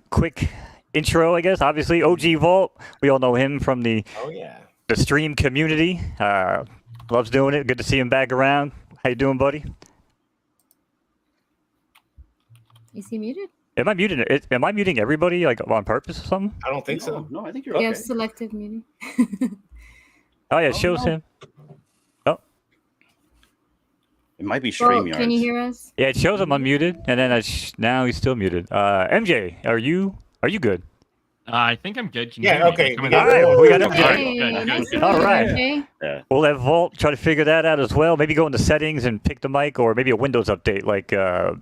quick intro, I guess. Obviously, OG Vault. We all know him from the Oh yeah. stream community. Loves doing it. Good to see him back around. How you doing, buddy? Is he muted? Am I muting it? Am I muting everybody like on purpose or something? I don't think so. No, I think you're You okay. have selective muting. Oh yeah, it shows him. Oh It might be Well, StreamYard. can you hear us? yeah, it shows him unmuted, and then now he's still muted. MJ, are you good? I think I'm good. Can you Yeah, hear me? okay, Coming we up? got it. We got All MJ. right, Hey, good, nice good, to good. All meet you, right. MJ. We'll let Vault try to figure that out as well. Maybe go into settings and pick the mic, or maybe a Windows update, like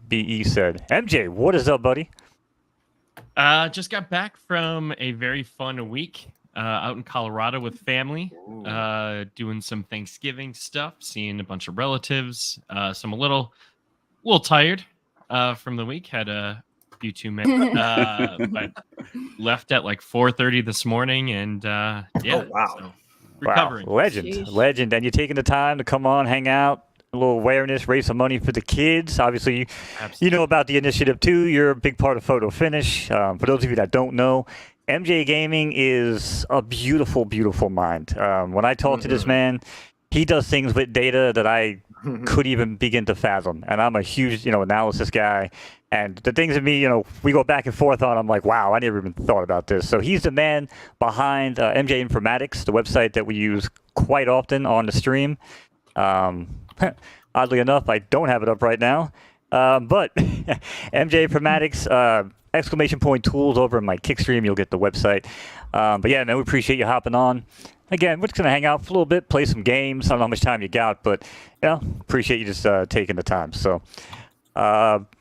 BE said. MJ, what is up, buddy? Just got back from a very fun week out in Colorado with family, doing some Thanksgiving stuff, seeing a bunch of relatives. So I'm a little tired from the week. Had a few too many, but left at like 4:30 this morning, and yeah, Oh, wow. so recovering. Wow, legend, Sheesh. legend. And you're taking the time to come on, hang out, a little awareness, raise some money for the kids. Obviously, you Absolutely. know about the initiative too. You're a big part of Photo Finish. For those of you that don't know, MJ Gaming is a beautiful, beautiful mind. When I talk to this man, he does things with data that I could even begin to fathom. And I'm a huge, analysis guy. And the things that me, we go back and forth on, I'm like, wow, I never even thought about this. So he's the man behind MJ Informatics, the website that we use quite often on the stream. Oddly enough, I don't have it up right now. But MJ Informatics, exclamation point tools over in my Kick stream, you'll get the website. But yeah, man, we appreciate you hopping on. Again, we're just going to hang out for a little bit, play some games. I don't know how much time you got, but, appreciate you just taking the time. So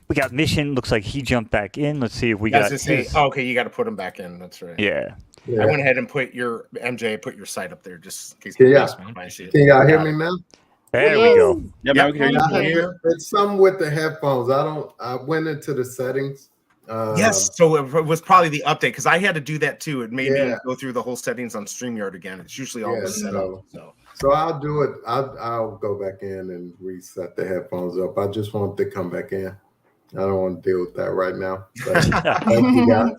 we got Mission. Looks like he jumped back in. Let's see if we got his... okay, you got to put him back in. That's right. Yeah. I went ahead and put your site up there just in case. Yeah. I see it. Can y'all hear me now? There we go. Yeah, man, we can hear you. Yeah. Yeah. It's something with the headphones. I went into the settings. Yes, so it was probably the update because I had to do that too. It made me Yeah. go through the whole settings on StreamYard again. It's usually all Yeah, set up. So So I'll do it. I'll go back in and reset the headphones up. I just want to come back in. I don't want to deal with that right now. But thank you guys.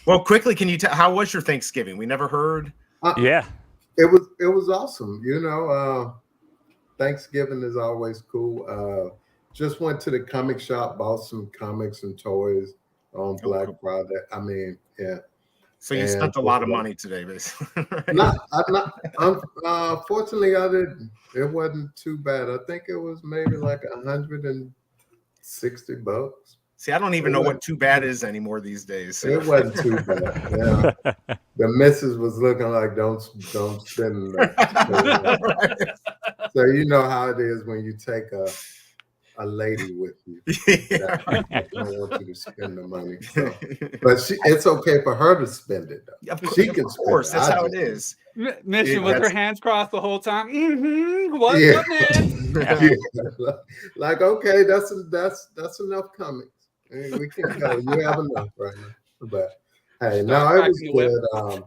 well, quickly, can you tell how was your Thanksgiving? We never heard. Yeah. It was awesome. Thanksgiving is always cool. Just went to the comic shop, bought some comiks and toys on Black Friday. I mean, yeah. So you And- spent a lot of money today, basically. Fortunately, I didn't. It wasn't too bad. I think it was maybe like $160. See, I don't even know what too bad is anymore these days. So. It wasn't too bad. Yeah. The missus was looking like, don't spend that. So you know how it is when you take a lady with you. Yeah. I don't want you to spend the money. So. But it's okay for her to spend it, though. Of course, She can spend course, it. that's I how it just- is. Mission with her that's- hands crossed the whole time. What's Yeah. up, man? Yeah. Like, okay, that's enough comics. We can go. You have enough right now. But hey, no, it was cracking the whip. good.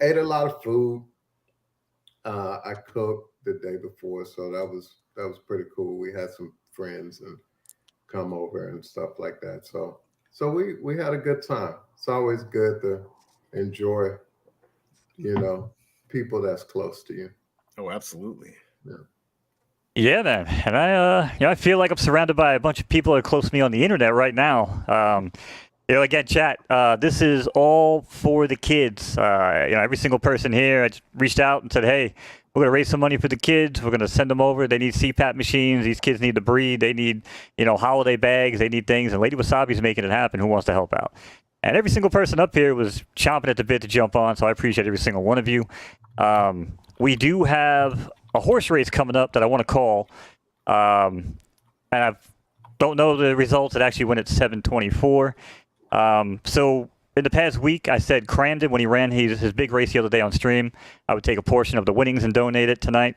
Ate a lot of food. I cooked the day before, so that was pretty cool. We had some friends and come over and stuff like that. So we had a good time. It's always good to enjoy, people that's close to you. Oh, absolutely. Yeah, man. And I feel like I'm surrounded by a bunch of people that are close to me on the internet right now. Again, chat, this is all for the kids. Every single person here, I just reached out and said, hey, we're going to raise some money for the kids. We're going to send them over. They need CPAP machines. These kids need to breathe. They need, holiday bags. They need things. And Lady Wasabi's making it happen. Who wants to help out? And every single person up here was chomping at the bit to jump on. So I appreciate every single one of you. We do have a horse race coming up that I want to call. And I don't know the results. It actually went at 7:24. So in the past week, I said Cramden, when he ran his big race the other day on stream, I would take a portion of the winnings and donate it tonight.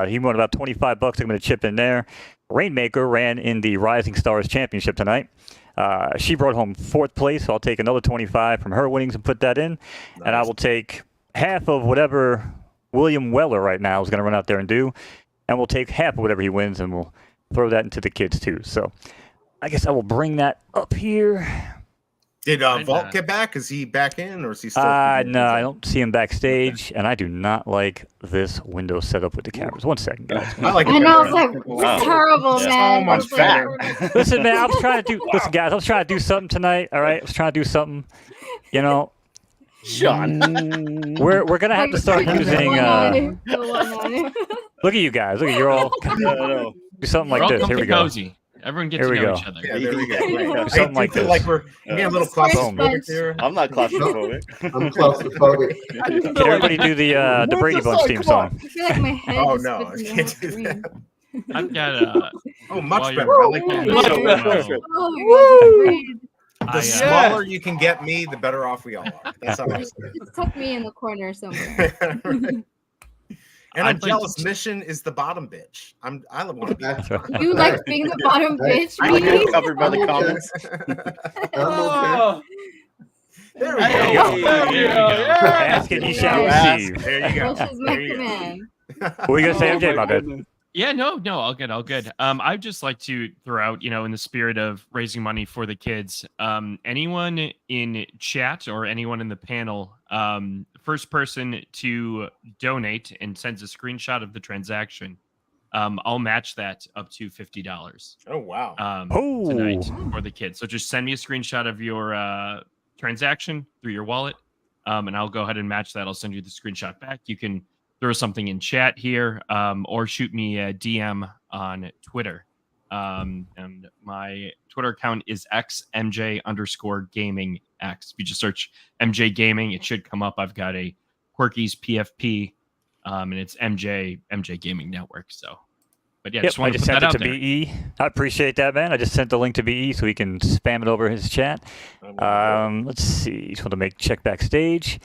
He won about $25. I'm going to chip in there. Rainmaker ran in the Rising Stars Championship tonight. She brought home 4th place, so I'll take another 25 from her winnings and put that in. Nice. And I will take half of whatever William Weller right now is going to run out there and do. And we'll take half of whatever he wins, and we'll throw that into the kids too. So I guess I will bring that up here. Did Vault get back? Is he back in, or is he still? No, I don't see him backstage, and I do not like this window setup with the cameras. 1 second, guys. I like. I know, it's like Wow. terrible, Yeah. man. So much It's like- fat. Listen, man, I was trying to do. Listen, guys, I was trying to do something tonight. All right, I was trying to do something. You know, Sean. we're gonna have to start Like, using. one eye, the one eye. Look at you guys. Look at you're all No. do something like Welcome this. Here to we go. Cozy. Everyone gets Here to we know go. each other. Yeah, there we go. Right. Something like feel this. like we're getting a little claustrophobic here. I'm not claustrophobic. I'm claustrophobic. Can everybody do the Brady Bunch theme song? I feel like my head Oh just no, I fits in the can't whole do screen. that. I've got Oh, much while better. you're- I like that. Much So, better. Oh my god, breathe. The I, smaller you can get me, the better off we all are. That's how I say Just tuck me in the corner somewhere. it. And I'd I'm like jealous. to- Mission is the bottom bitch. I want to be. That's You like being the bottom bitch, I really? get covered by the I'm okay. comments. I'm okay. There we There go. you go. There you go. Ask and you shall Yes. receive. There you go. Which is my There you go. command. What were you gonna say, MJ? My bad. Yeah, no, all good, all good. I'd just like to throw out, in the spirit of raising money for the kids, anyone in chat or anyone in the panel, first person to donate and sends a screenshot of the transaction, I'll match that up to $50. Oh wow. Tonight for the kids. So just send me a screenshot of your transaction through your wallet, and I'll go ahead and match that. I'll send you the screenshot back. You can throw something in chat here, or shoot me a DM on Twitter. And my Twitter account is xmj_gamingx. If you just search MJ Gaming, it should come up. I've got a Quirky's PFP, and it's MJ Gaming Network. So, but yeah, Yep, just I want to just put sent that it out to there. BE. I appreciate that, man. I just sent the link to BE so he can spam it over his chat. Let's see. Just want to check backstage.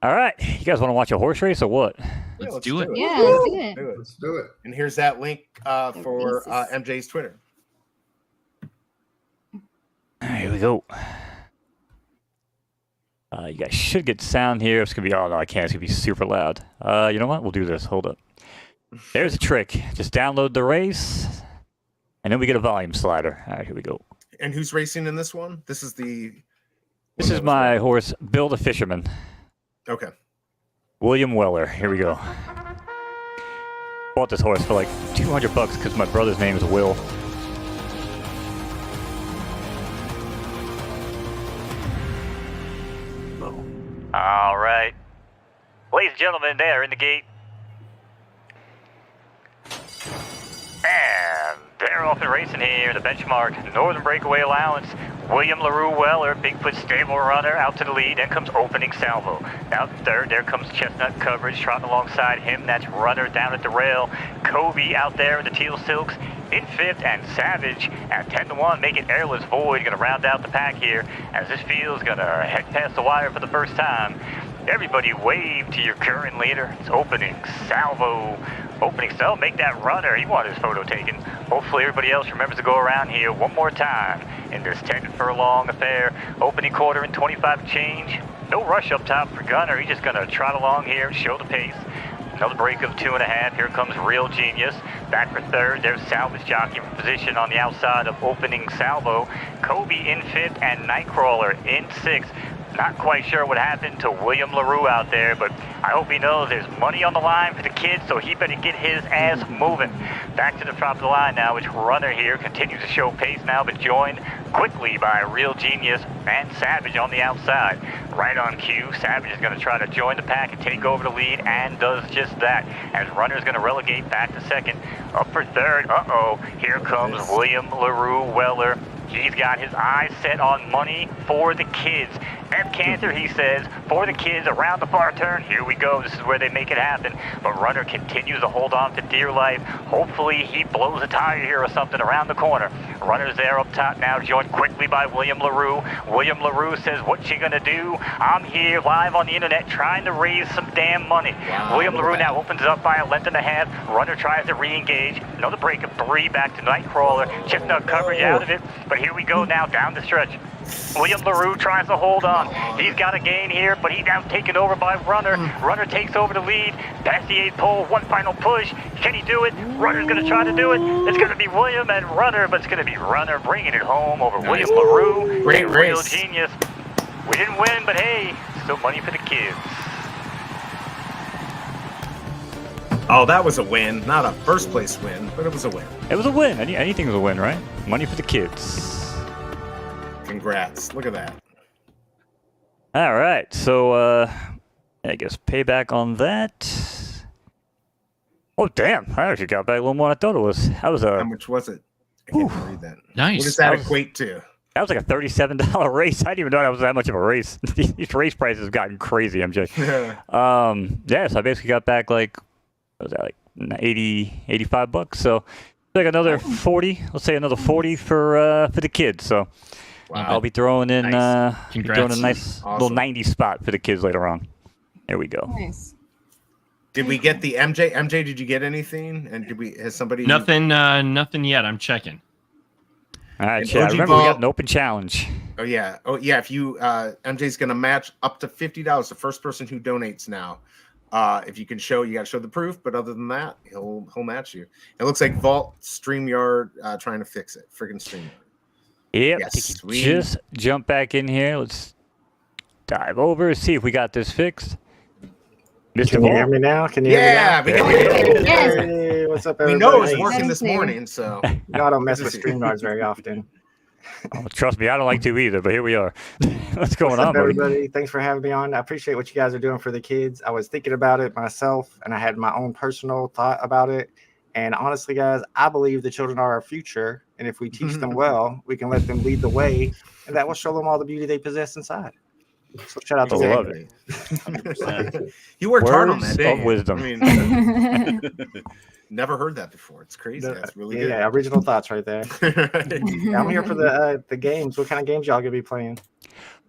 All right, you guys want to watch a horse race or what? Let's do it. Yeah, let's do it. Let's do it. And here's that link for races. MJ's Twitter. Here we go. You guys should get sound here. It's gonna be. Oh no, I can't. It's gonna be super loud. You know what? We'll do this. Hold up. There's a trick. Just download the race, and then we get a volume slider. All right, here we go. And who's racing in this one? This is the. This is my horse, Bill the Fisherman. Okay. William Weller. Here we go. Bought this horse for like $200 because my brother's name is Will. All right. Ladies and gentlemen, they are in the gate. And they're off and racing here. The benchmark Northern Breakaway Allowance. William LaRue Weller, Bigfoot stable runner, out to the lead. Then comes Opening Salvo. Out in third, there comes Chestnut Coverage. Trotting alongside him, that's Runner down at the rail. Kobe out there in the teal silks. In fifth, and Savage at 10-1, making Airless Void. Going to round out the pack here as this field's going to head past the wire for the first time. Everybody wave to your current leader. It's Opening Salvo. Opening Salvo, make that runner. He wanted his photo taken. Hopefully everybody else remembers to go around here one more time in this 10-furlong affair. Opening quarter and 25 change. No rush up top for Gunner. He's just going to trot along here and show the pace. Another break of 2.5. Here comes Real Genius. Back for third. There's Salvage Jockey in position on the outside of Opening Salvo. Kobe in fifth and Nightcrawler in sixth. Not quite sure what happened to William LaRue out there, but I hope he knows there's money on the line for the kids, so he better get his ass moving. Back to the top of the line now, which Runner here continues to show pace now, but joined quickly by Real Genius and Savage on the outside. Right on cue, Savage is going to try to join the pack and take over the lead, and does just that, as Runner's going to relegate back to second. Up for third, here comes William LaRue Weller. He's got his eyes set on money for the kids. F. Cantor, he says, for the kids around the far turn. Here we go. This is where they make it happen. But Runner continues to hold on to dear life. Hopefully he blows a tire here or something around the corner. Runner's there up top now, joined quickly by William LaRue. William LaRue says, what you gonna do? I'm here live on the internet trying to raise some damn money. Wow, William LaRue now opens it up by a length and a half. Runner tries to re-engage. Another break of 3 back to Nightcrawler. Chestnut Coverage out of it, but here we go now down the stretch. William LaRue tries to hold on. He's got a gain here, but he's now taken over by Runner. Runner takes over the lead. Past the 8th pole, one final push. Can he do it? Runner's going to try to do it. It's going to be William and Runner, but it's going to be Runner bringing it home over William LaRue. Great Real race. genius. We didn't win, but hey, still money for the kids. Oh, that was a win. Not a first place win, but it was a win. It was a win. Anything was a win, right? Money for the kids. Congrats. Look at that. All right, so I guess payback on that. Oh damn! I actually got back a little more than I thought it was. That was How a much was it? I can't read that. Nice. What does that That was- equate to? that was like a $37 race. I didn't even know that was that much of a race. These race prices have gotten crazy, MJ. Yeah, so I basically got back like what was that, like 85 bucks. So like another 40. Let's say another 40 for the kids. So Wow. I'll be throwing in Nice. Congrats. throwing a nice little Awesome. 90 spot for the kids later on. There we go. Nice. Did we get the MJ? MJ, did you get anything? And has somebody Nothing. Nothing yet. I'm checking. All right, And Chad. OG Remember we Ball- got an open challenge. Oh yeah. If you MJ's gonna match up to $50. The first person who donates now. If you can show, you gotta show the proof, but other than that, he'll match you. It looks like Vault StreamYard trying to fix it. Friggin' StreamYard. Yep. Yes, I think we- you just jump back in here. Let's dive over, see if we got this fixed. Mr. Can you hear Ball. me now? Can you hear me now? Yeah, we can hear you. Yes. Hey, what's up, We everybody? know it's Hey, working That this is clear. morning, so You know I don't mess Good with to see you. StreamYards very often. Oh, trust me, I don't like to either, but here we are. What's going What's on, up, buddy? everybody? Thanks for having me on. I appreciate what you guys are doing for the kids. I was thinking about it myself, and I had my own personal thought about it. And honestly, guys, I believe the children are our future. And if we teach them well, we can let them lead the way, and that will show them all the beauty they possess inside. So shout out to I them. love it. 100%. You worked hard on Words that day. of wisdom. I mean, never heard that before. It's crazy. That's really good. Yeah, original thoughts right there. Yeah, I'm here for the games. What kind of games y'all gonna be playing?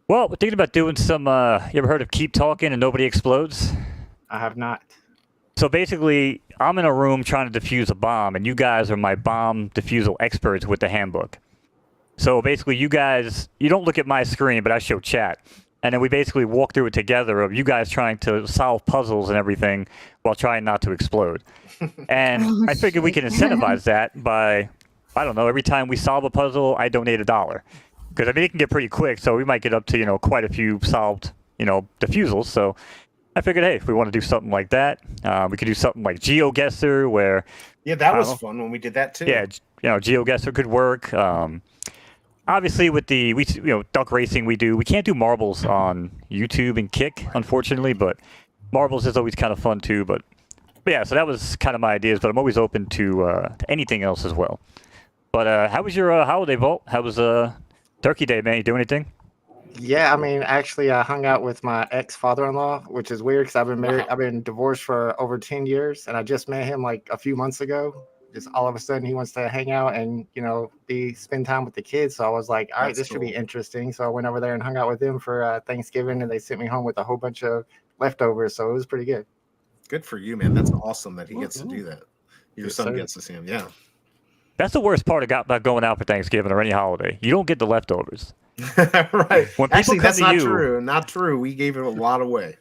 Well, we're thinking about doing some. You ever heard of Keep Talking and Nobody Explodes? I have not. So basically, I'm in a room trying to defuse a bomb, and you guys are my bomb defusal experts with the handbook. So basically, you guys, you don't look at my screen, but I show chat. And then we basically walk through it together of you guys trying to solve puzzles and everything while trying not to explode. And Oh, I figured we can shit. incentivize that by, I don't know, every time we solve a puzzle, I donate $1. Because I mean, it can get pretty quick, so we might get up to, quite a few solved, defusals. So I figured, hey, if we want to do something like that, we could do something like GeoGuessr, where, Yeah, that I was don't fun when we did that too. yeah, GeoGuessr could work. Obviously, with the duck racing we can't do marbles on YouTube and Kick, unfortunately, but marbles is always kind of fun too. But yeah, so that was kind of my ideas, but I'm always open to anything else as well. But how was your holiday, Vault? How was Turkey Day, man? You do anything? Yeah, I mean, actually, I hung out with my ex-father-in-law, which is weird because I've been married, I've been divorced for over 10 years, and I just met him like a few months ago. Just all of a sudden, he wants to hang out and spend time with the kids. So I was like, all right, That's this should be cool. interesting. So I went over there and hung out with them for Thanksgiving, and they sent me home with a whole bunch of leftovers. So it was pretty good. Good for you, man. That's awesome that he gets to do that. Your Yes, son sir. gets to see him. Yeah. That's the worst part about going out for Thanksgiving or any holiday. You don't get the leftovers. Right. When people Actually, come that's to not you- true. Not true. We gave it a lot away.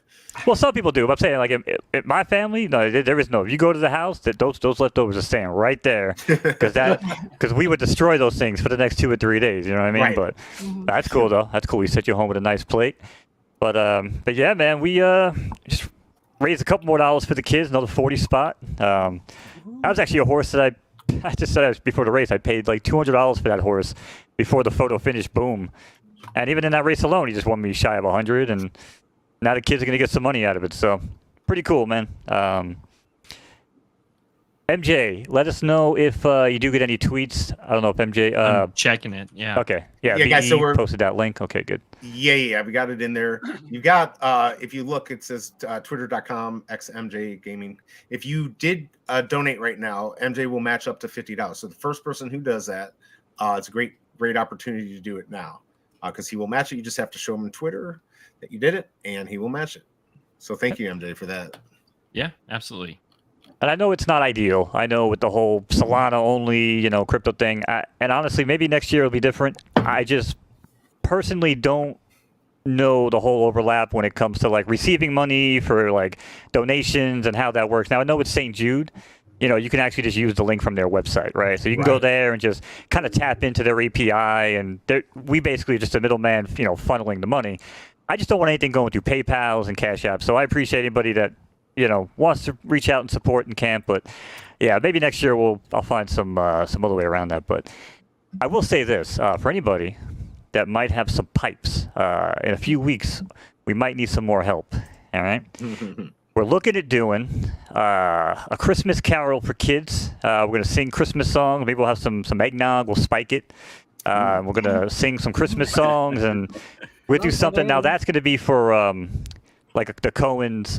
Well, some people do. But I'm saying, like, in my family, no, there is no. If you go to the house, those leftovers are staying right there because we would destroy those things for the next 2 or 3 days. You know what I mean? Right. But Mhm. that's cool, though. That's cool. We set you home with a nice plate. But yeah, man, we just raised a couple more dollars for the kids. Another 40 spot. That was actually a horse that I just said before the race. I paid like $200 for that horse before the photo finished. Boom. And even in that race alone, he just won me shy of 100, and now the kids are gonna get some money out of it. So pretty cool, man. MJ, let us know if you do get any tweets. I don't know if MJ. I'm checking it. Yeah. Okay, yeah, Yeah, guys, so VE we're- posted that link. Okay, good. Yeah, we got it in there. You've got, if you look, it says twitter.com xMJ Gaming. If you did donate right now, MJ will match up to $50. So the first person who does that, it's a great opportunity to do it now because he will match it. You just have to show him on Twitter that you did it, and he will match it. So thank you, MJ, for that. Yeah. Absolutely. and I know it's not ideal. I know with the whole Solana only, crypto thing. And honestly, maybe next year it'll be different. I just personally don't know the whole overlap when it comes to like receiving money for like donations and how that works. Now I know with St. Jude, you can actually just use the link from their website, right? So you can go there and just kind of tap into their API, and we basically just a middleman, funneling the money. I just don't want anything going through PayPal's and Cash App. So I appreciate anybody that wants to reach out and support and can't. But yeah, maybe next year I'll find some other way around that. But I will say this for anybody that might have some pipes in a few weeks, we might need some more help. All right. We're looking at doing a Christmas carol for kids. We're going to sing Christmas songs. Maybe we'll have some eggnog. We'll spike it. We're going to sing some Christmas songs, and we'll do something. Now, that's going to be for like the Cohen's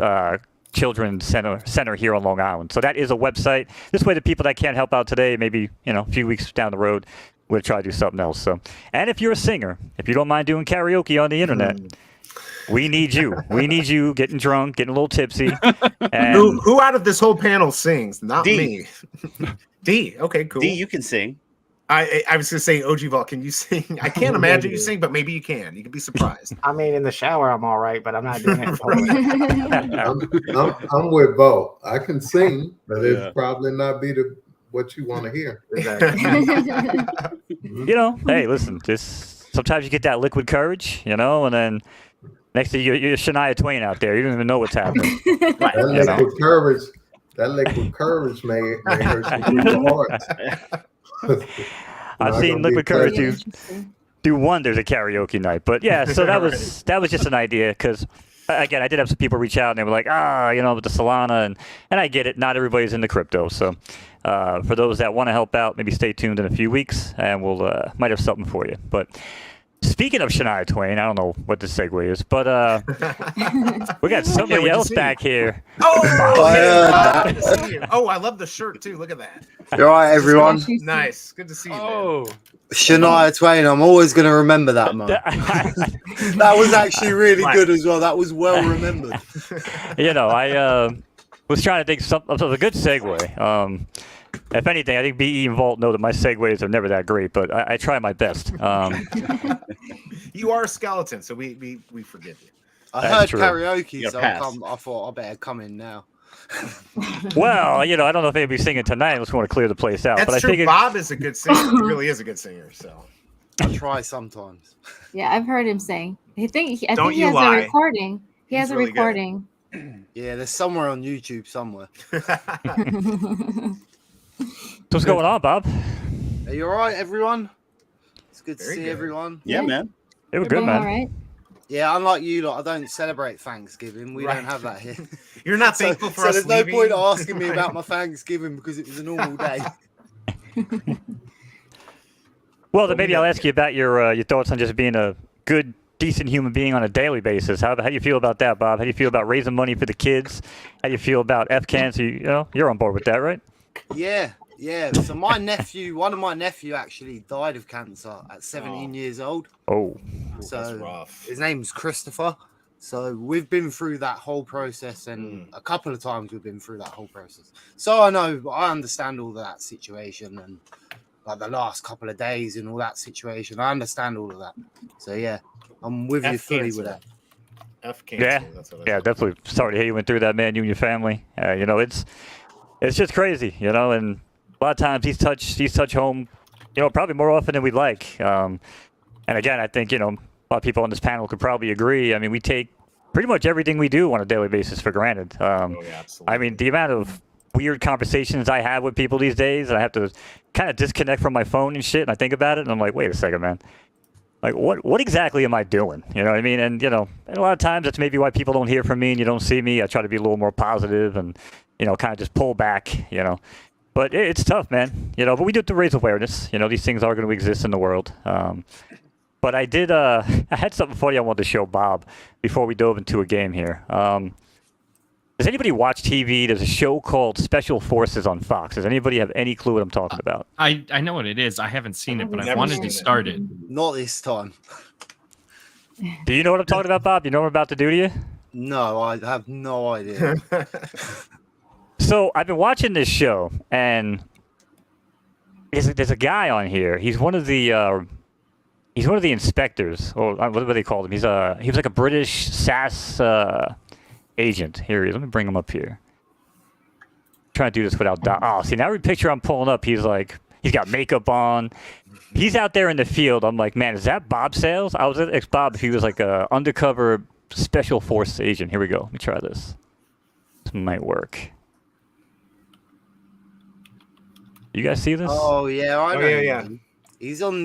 Children's Center here on Long Island. So that is a website. This way, the people that can't help out today, maybe, a few weeks down the road, we'll try to do something else. So, and if you're a singer, if you don't mind doing karaoke on the internet, we need you. We need you getting drunk, getting a little tipsy. And who out of this whole panel sings? Not me. D. Okay, cool. D, you can sing. I was going to say, OG Vault, can you sing? I can't imagine you sing, but maybe you can. You can be surprised. I mean, in the shower, I'm all right, but I'm not doing it for it. I'm with Bo. I can sing, but it's probably not be what you want to hear. Hey, listen, just sometimes you get that liquid courage, and then next thing you're Shania Twain out there. You don't even know what's happening. That liquid courage may hurt some people's hearts. I've seen liquid courage do wonders at karaoke night. But yeah, so that was just an idea because, again, I did have some people reach out and they were like, with the Solana, and I get it. Not everybody's into crypto. So for those that want to help out, maybe stay tuned in a few weeks and we'll might have something for you. But speaking of Shania Twain, I don't know what the segue is, but we got somebody else back here. I love the shirt too. Look at that. You're right, everyone. Nice. Good to see you. Man. Shania Twain. I'm always going to remember that, man. That was actually really good as well. That was well remembered. I was trying to think of a good segue. If anything, I think BE and Vault know that my segues are never that great, but I try my best. You are a skeleton, so we forgive you. I heard karaoke, so I thought I better come in now. Well, I don't know if anybody's singing tonight. I just want to clear the place out. That's but true. I figured Bob is a good singer. He really is a good singer. So I try sometimes. Yeah, I've heard him sing. I think he has lie. a recording. He has a really recording. Yeah, there's somewhere on YouTube somewhere. What's going on, Bob? Are you all right, everyone? It's good to Very see good. everyone. Yeah, man. They were good, man. All right. Yeah, unlike you lot, I don't celebrate Thanksgiving. We don't have that here. You're not thankful for us. So there's no point asking me about my Thanksgiving because it was a normal day. Well, then maybe I'll ask you about your thoughts on just being a good, decent human being on a daily basis. How do you feel about that, Bob? How do you feel about raising money for the kids? How do you feel about FCAN? You're on board with that, right? Yeah. So one of my nephew actually died of cancer at 17 years old. Oh. So that's rough. His name's Christopher. So we've been through that whole process, and a couple of times we've been through that whole process. So I understand all that situation, and like the last couple of days and all that situation. I understand all of that. So yeah, I'm with you fully with that. Yeah, definitely. Sorry to hear you went through that, man. You and your family. It's just crazy, and a lot of times these touch home, probably more often than we'd like. And again, I think a lot of people on this panel could probably agree. I mean, we take pretty much everything we do on a daily basis for granted. I mean, the amount of weird conversations I have with people these days, I have to kind of disconnect from my phone and shit, and I think about it, and I'm like, wait a second, man. Like, what exactly am I doing? You know what I mean? And, and a lot of times that's maybe why people don't hear from me and you don't see me. I try to be a little more positive and, kind of just pull back, But it's tough, man. But we do have to raise awareness. These things are going to exist in the world. But I did, I had something funny I wanted to show Bob before we dove into a game here. Does anybody watch TV? There's a show called Special Forces on Fox. Does anybody have any clue what I'm talking about? I know what it is. I haven't seen it, but I wanted to start it. Not this time. Do you know what I'm talking about, Bob? You know what I'm about to do to you? No, I have no idea. So I've been watching this show, and there's a guy on here. He's one of the inspectors, or what do they call him? He was like a British SAS agent. Here he is. Let me bring him up here. Trying to do this without see, now every picture I'm pulling up, he's got makeup on. He's out there in the field. I'm like, man, is that Bob Sales? I was at Bob if he was like a undercover special force agent. Here we go. Let me try this. This might work. You guys see this? Oh yeah, I know. Yeah. He's on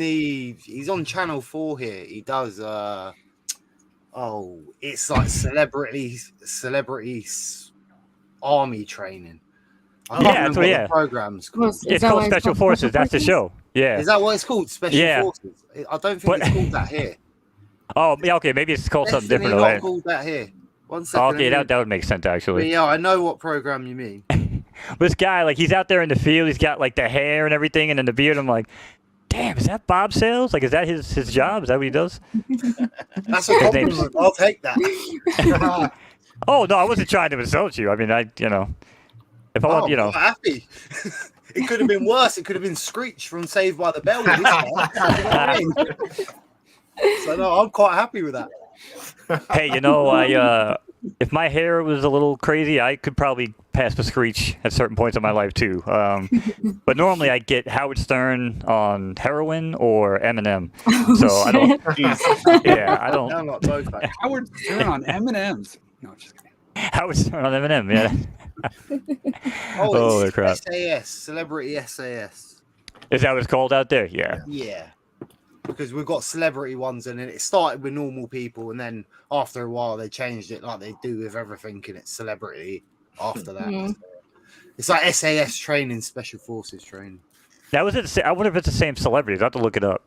Channel 4 here. He does it's like celebrities army training. I can't remember what the program's called. It's called Special Forces. That's the show. Yeah. Is that what it's called? Special Forces? I don't think it's called that here. Oh, yeah, okay. Maybe it's called something different. Not called that here. 1 second. Okay, that would make sense, actually. But yeah, I know what program you mean. This guy, like, he's out there in the field. He's got, like, the hair and everything, and then the beard. I'm like, damn, is that Bob Sales? Like, is that his job? Is that what he does? That's a compliment. I'll take that. Oh, no, I wasn't trying to insult you. I mean, if I want, I'm happy. It could have been worse. It could have been Screech from Saved by the Bell. So, no, I'm quite happy with that. Hey, if my hair was a little crazy, I could probably pass for Screech at certain points in my life too. But normally I get Howard Stern on heroin or Eminem. So I don't. Yeah, I don't. I'm not both. Howard Stern on M&Ms. No, just kidding. Howard Stern on Eminem. Yeah. Holy crap! SAS, Celebrity SAS. Is that what it's called out there? Yeah. Yeah. Because we've got celebrity ones, and then it started with normal people, and then after a while they changed it like they do with everything, and it's celebrity after that. Mm-hmm. It's like SAS training, Special Forces training. That was it. I wonder if it's the same celebrities. I have to look it up.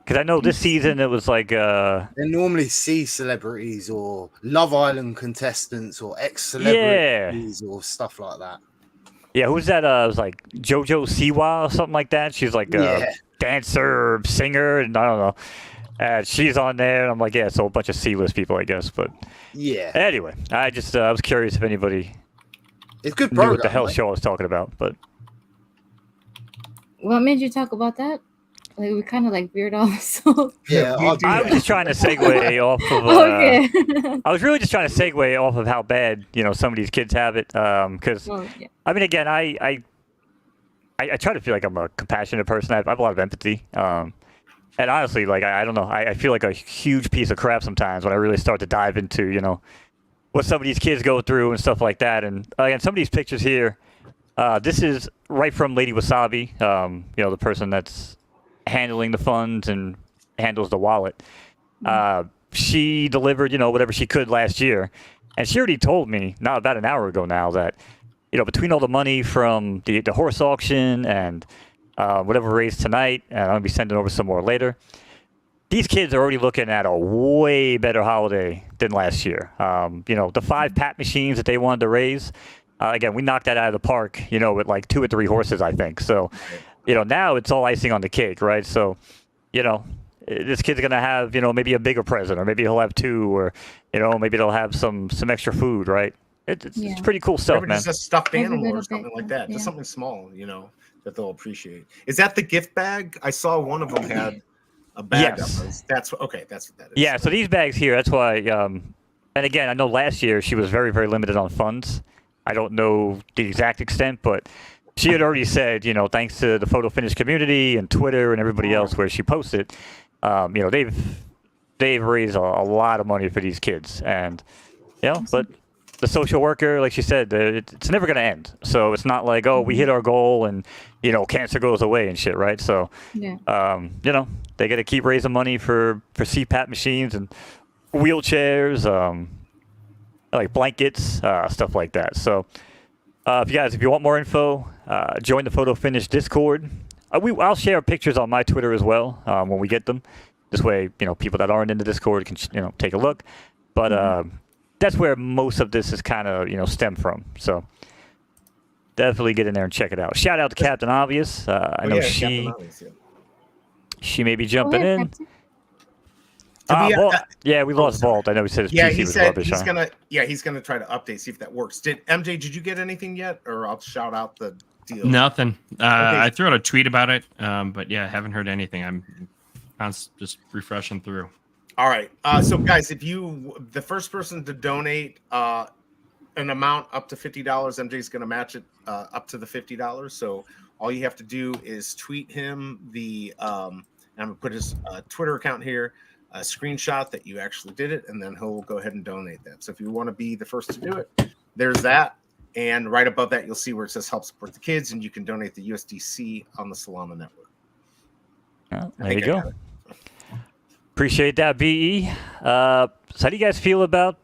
Because I know this season it was like they normally see celebrities or Love Island contestants or ex-celebrities or stuff like that. Yeah, who's that? It was like JoJo Siwa or something like that. She's like a dancer, singer, and I don't know. And she's on there, and I'm like, yeah, so a bunch of C-list people, I guess. But yeah. Anyway, I was curious if anybody it's good knew program, what the hell show I was talking about. But what made you talk about that? Like, we kind of like veered off. So yeah, I was just trying to segue off of. Okay. I was really just trying to segue off of how bad some of these kids have it. Because I mean, again, I try to feel like I'm a compassionate person. I have a lot of empathy. And honestly, like I don't know, I feel like a huge piece of crap sometimes when I really start to dive into what some of these kids go through and stuff like that. And again, some of these pictures here, this is right from Lady Wasabi. The person that's handling the funds and handles the wallet. She delivered, whatever she could last year. And she already told me, not about an hour ago now, that, between all the money from the horse auction and whatever raised tonight, and I'm going to be sending over some more later, these kids are already looking at a way better holiday than last year. The 5 pat machines that they wanted to raise, again, we knocked that out of the park, with like 2 or 3 horses, I think. So, now it's all icing on the cake, right? So, this kid's going to have, maybe a bigger present, or maybe he'll have 2, or, maybe they'll have some extra food, right? It's pretty cool stuff, man. Just a stuffed animal or something like that. Just something small, that they'll appreciate. Is that the gift bag? I saw one of them had a bag. Yes. That's what that is. Yeah, so these bags here, that's why, and again, I know last year she was very, very limited on funds. I don't know the exact extent, but she had already said, thanks to the photo finish community and Twitter and everybody else where she posted, they've raised a lot of money for these kids. And, but the social worker, like she said, it's never going to end. So it's not like, oh, we hit our goal and, cancer goes away and shit, right? So, they got to keep raising money for CPAP machines and wheelchairs, like blankets, stuff like that. So if you want more info, join the Photo Finish Discord. I'll share pictures on my Twitter as well when we get them. This way, people that aren't in the Discord can take a look. But that's where most of this is kind of stemmed from. So definitely get in there and check it out. Shout out to Captain Obvious. I know she may be jumping in. Yeah, we lost Vault. I know he said his yeah, PC he was said rubbish. he's gonna try to update, see if that works. Did you get anything yet, or I'll shout out the deal? Nothing. I threw out a tweet about it, but yeah, haven't heard anything. I'm just refreshing through. All right. So guys, if the first person to donate an amount up to $50, MJ's gonna match it up to the $50. So all you have to do is tweet him I'm gonna put his Twitter account here. A screenshot that you actually did it, and then he'll go ahead and donate that. So if you want to be the first to do it, there's that. And right above that, you'll see where it says help support the kids, and you can donate the USDC on the Solana network. Oh, there you go. Appreciate that, BE. So how do you guys feel about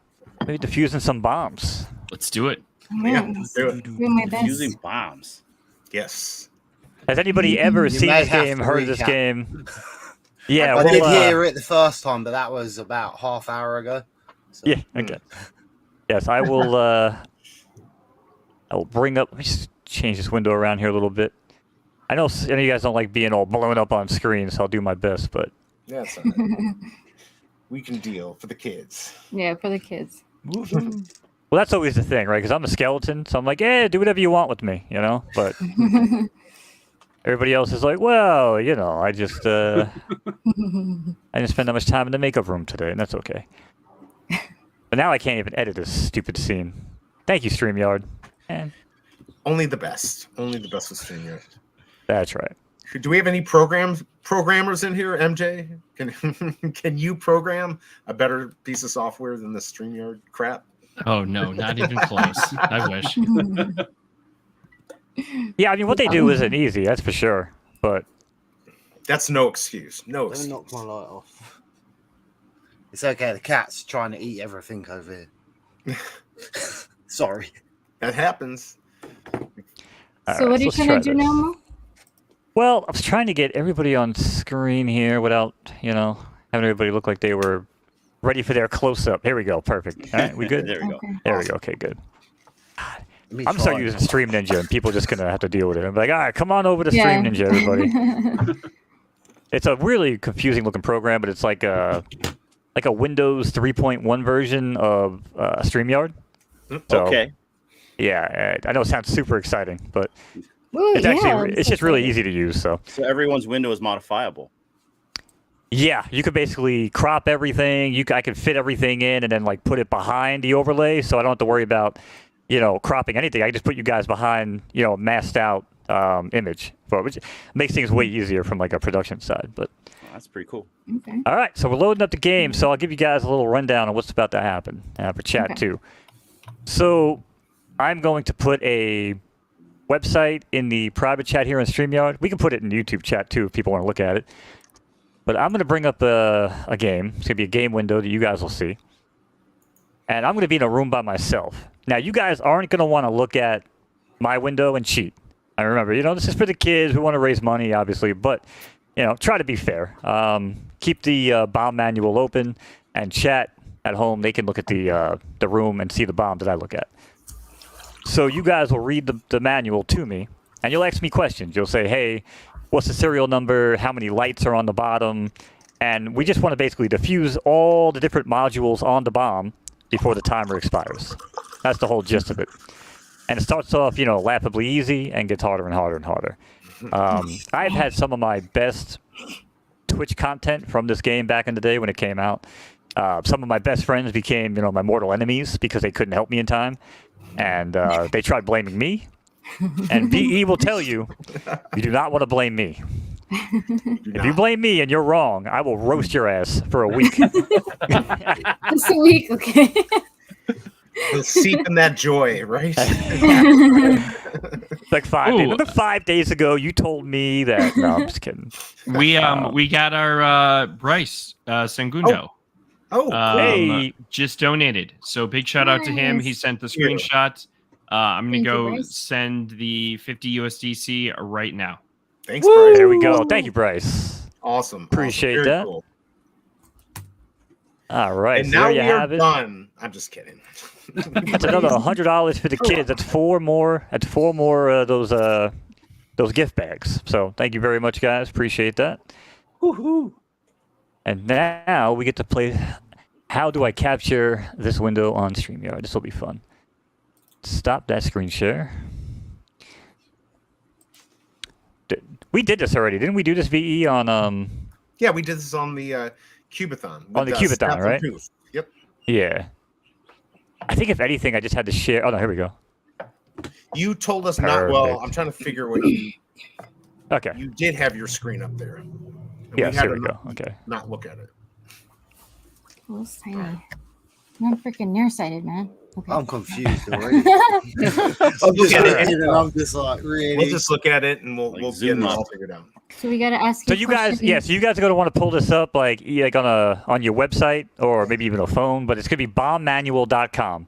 maybe defusing some bombs? Let's do it. Yeah, let's do it. Do my best. Using bombs. Yes. Has anybody ever You seen may this have game, to heard of this recap. game? Yeah, I well, did hear it the first time, but that was about half hour ago. So. Yeah, okay. Yes, I will bring up, let me just change this window around here a little bit. I know you guys don't like being all blown up on screen, so I'll do my best, but That's all right. We can deal for the kids. Yeah, for the kids. well, that's always the thing, right? Because I'm a skeleton, so I'm like, yeah, do whatever you want with me, you know? But everybody else is like, well, you know, I just I didn't spend that much time in the makeup room today, and that's okay. But now I can't even edit this stupid scene. Thank you, StreamYard. And Only the best. Only the best with StreamYard. that's right. Do we have any programmers in here, MJ? Can you program a better piece of software than the StreamYard crap? Oh no, not even close. I wish. Yeah, I mean, what they do isn't easy, that's for sure. But That's no excuse. No Let me excuse. knock my light off. It's okay. The cat's trying to eat everything over here. Sorry. That happens. So what are you let's trying try to do this. now, Mo? Well, I was trying to get everybody on screen here without, you know, having everybody look like they were ready for their close-up. Here we go. Perfect. All right, we good? There we go. Okay. There we go. Okay, good. Let me I'm try. starting using Stream Ninja, and people are just gonna have to deal with it. I'm like, all right, come on over to Yeah. Stream Ninja, everybody. It's a really confusing-looking program, but it's like a Windows 3.1 version of StreamYard. So, Okay. Yeah, I know it sounds super exciting, but Ooh, it's yeah, actually I'm it's so just really excited. easy to use. So So everyone's window is modifiable. yeah, you could basically crop everything. I could fit everything in and then like put it behind the overlay, so I don't have to worry about, you know, cropping anything. I just put you guys behind, you know, masked out image, which makes things way easier from like a production side. But Oh, that's pretty cool. Okay. all right, so we're loading up the game. So I'll give you guys a little rundown on what's about to happen for chat Okay. too. So I'm going to put a website in the private chat here on StreamYard. We can put it in YouTube chat too if people want to look at it. But I'm going to bring up a game. It's going to be a game window that you guys will see. And I'm going to be in a room by myself. Now, you guys aren't going to want to look at my window and cheat. I remember, you know, this is for the kids. We want to raise money, obviously. But, you know, try to be fair. Keep the bomb manual open, and chat at home, they can look at the room and see the bomb that I look at. So you guys will read the manual to me, and you'll ask me questions. You'll say, hey, what's the serial number? How many lights are on the bottom? And we just want to basically defuse all the different modules on the bomb before the timer expires. That's the whole gist of it. And it starts off, you know, laughably easy and gets harder and harder and harder. I've had some of my best Twitch content from this game back in the day when it came out. Some of my best friends became, you know, my mortal enemies because they couldn't help me in time. And they tried blaming me. And BE will tell you, you do not want to blame me. If you blame me and you're wrong, I will roast your ass for a week. Just a week, okay. You'll seep in that joy, right? Like 5 days. Ooh. Remember 5 days ago, you told me that. No, I'm just kidding. We got our Bryce Sangundo. Oh, cool. Hey. Just donated. So big shout out to him. He Nice. sent the screenshot. I'm gonna Thank you, go Bryce. send the 50 USDC right now. Thanks, Bryce. There we go. Thank you, Bryce. Awesome. Appreciate Very that. cool. All right. And so now there we you are have it. done. I'm just kidding. That's another $100 for the kids. That's four more. That's four more those gift bags. So thank you very much, guys. Appreciate that. Woohoo! And now we get to play. How do I capture this window on StreamYard? This will be fun. Stop that screen share. We did this already, didn't we? Do this VE on Yeah, we did this on the Cubathon. On the Cubathon, Snap and right? Poof. Yep. Yeah. I think if anything, I just had to share. Oh no, here we go. You told us not. Well, Perfect. I'm trying to figure what you. Okay. You did have your screen up there. And Yes, had here we to go. Okay. Not look at it. Oh, it's tiny. I'm freaking nearsighted, man. Okay. I'm confused already. I'm just Look at it. looking and I'm just like, really? We'll just look at it and we'll get zoom it up. all figured out. So we gotta ask. So you guys, yeah, so you guys are gonna want to pull this up like on your website or maybe even a phone, but it's gonna be bombmanual.com.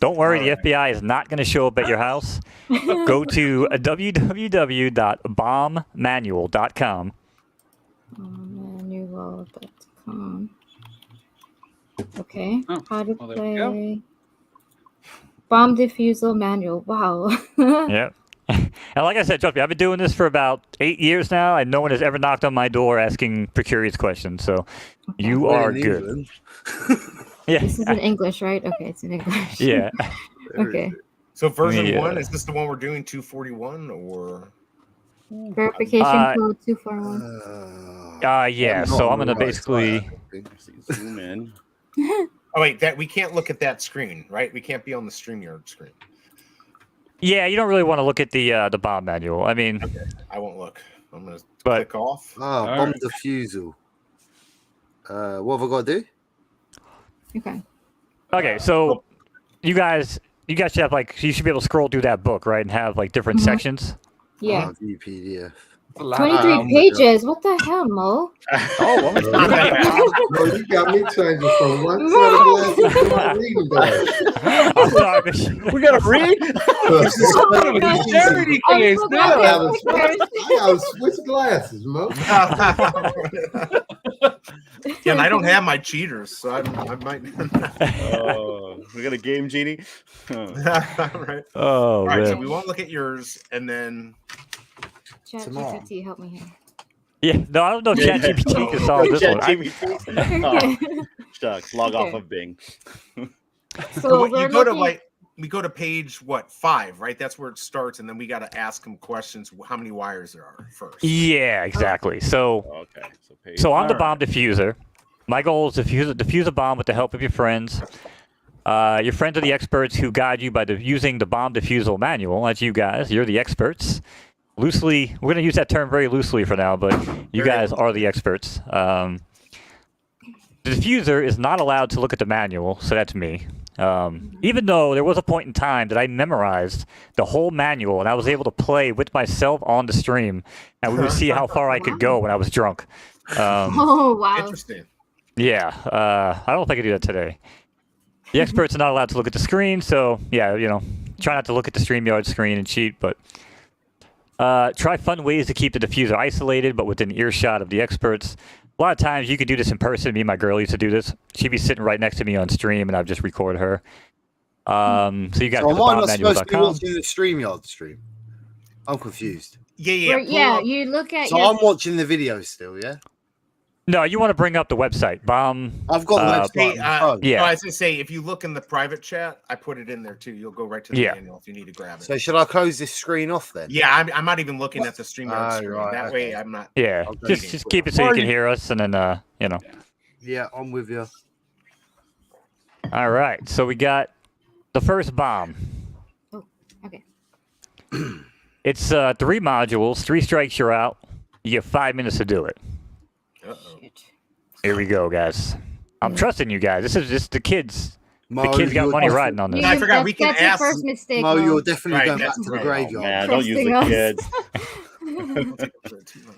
Don't worry, the FBI is not gonna show up at your house. Go to www.bombmanual.com. Manual.com. Okay. Oh, How to well, there we go. play bomb defusal manual. Wow. Yep. And like I said, trust me, I've been doing this for about 8 years now, and no one has ever knocked on my door asking precarious questions. So you We're are in good. England. Yeah. This is in English, right? Okay, it's in English. Yeah. Okay. So version Yeah. 1, is this the one we're doing 241 or? Verification code 241. Yeah. So I'm gonna basically. Zoom in. Oh wait, that we can't look at that screen, right? We can't be on the StreamYard screen. Yeah, you don't really want to look at the bomb manual. I mean, Okay, I won't look. I'm gonna But- click off. Oh, bomb defusal. What have I got to do? Okay. okay. So you guys should have you should be able to scroll through that book, right, and have like different Mhm. sections. Yeah. Oh, view PDF. 23 pages. What the hell, Mo? Oh, well, No, you got me changing from one set of glasses to my reading glasses. I'm sorry. We gotta read. Oh, man. Charity I'm case so now. glad I we gotta picked switch, yours. I gotta switch glasses, Mo. Yeah, and I don't have my cheaters, so I might. Oh, we got a game genie. Right. Oh All right, so man. we won't look at yours, and then ChatGPT, help me here. Yeah. No, I don't know if ChatGPT can solve this one. ChatGPT. Oh, shucks. Log off Okay. of Bing. So what, we're you go to looking- we go to page 5, right? That's where it starts, and then we got to ask them questions. How many wires there are first? Yeah, exactly. So Okay. So page. So I'm the All bomb diffuser. My goal is to defuse a bomb with the help of your friends. Your friends are the experts who guide you by using the bomb defusal manual. That's you guys. You're the experts. Loosely, we're going to use that term very loosely for now, but you guys are the experts. The diffuser is not allowed to look at the manual, so that's me. Even though there was a point in time that I memorized the whole manual and I was able to play with myself on the stream, and we would see how far I could go when I was drunk. Oh, wow. Interesting. Yeah, I don't know if I could do that today. The experts are not allowed to look at the screen, so yeah, try not to look at the StreamYard screen and cheat, but try fun ways to keep the diffuser isolated, but within earshot of the experts. A lot of times you could do this in person. Me and my girl used to do this. She'd be sitting right next to me on stream, and I'd just record her. So you guys So go to am I not supposed to be bombmanual.com. watching the StreamYard stream? I'm confused. Yeah. Yeah, you look at So your I'm watching the video still, yeah? No, you want to bring up the website. Bomb. I've got the website. Hey, on my phone. Yeah. No, I was gonna say, if you look in the private chat, I put it in there too. You'll go right to the Yeah. manual if you need to grab it. So should I close this screen off then? Yeah, I'm not even looking at the StreamYard Oh, screen. right, That okay. way, I'm not. Yeah, Okay. just keep it so you can hear us, and then Yeah, I'm with you. All right, so we got the first bomb. Oh, okay. It's 3 modules. 3 strikes, you're out. You get 5 minutes to do it. Uh-oh. Shoot. Here we go, guys. I'm trusting you guys. This is just the kids. Mo, The kids got you're money defi- riding on this. I forgot we can that's your ask- first mistake. Mo, Mo. you're definitely Right, going back that's to the right. graveyard. Man, don't use the Trusting us.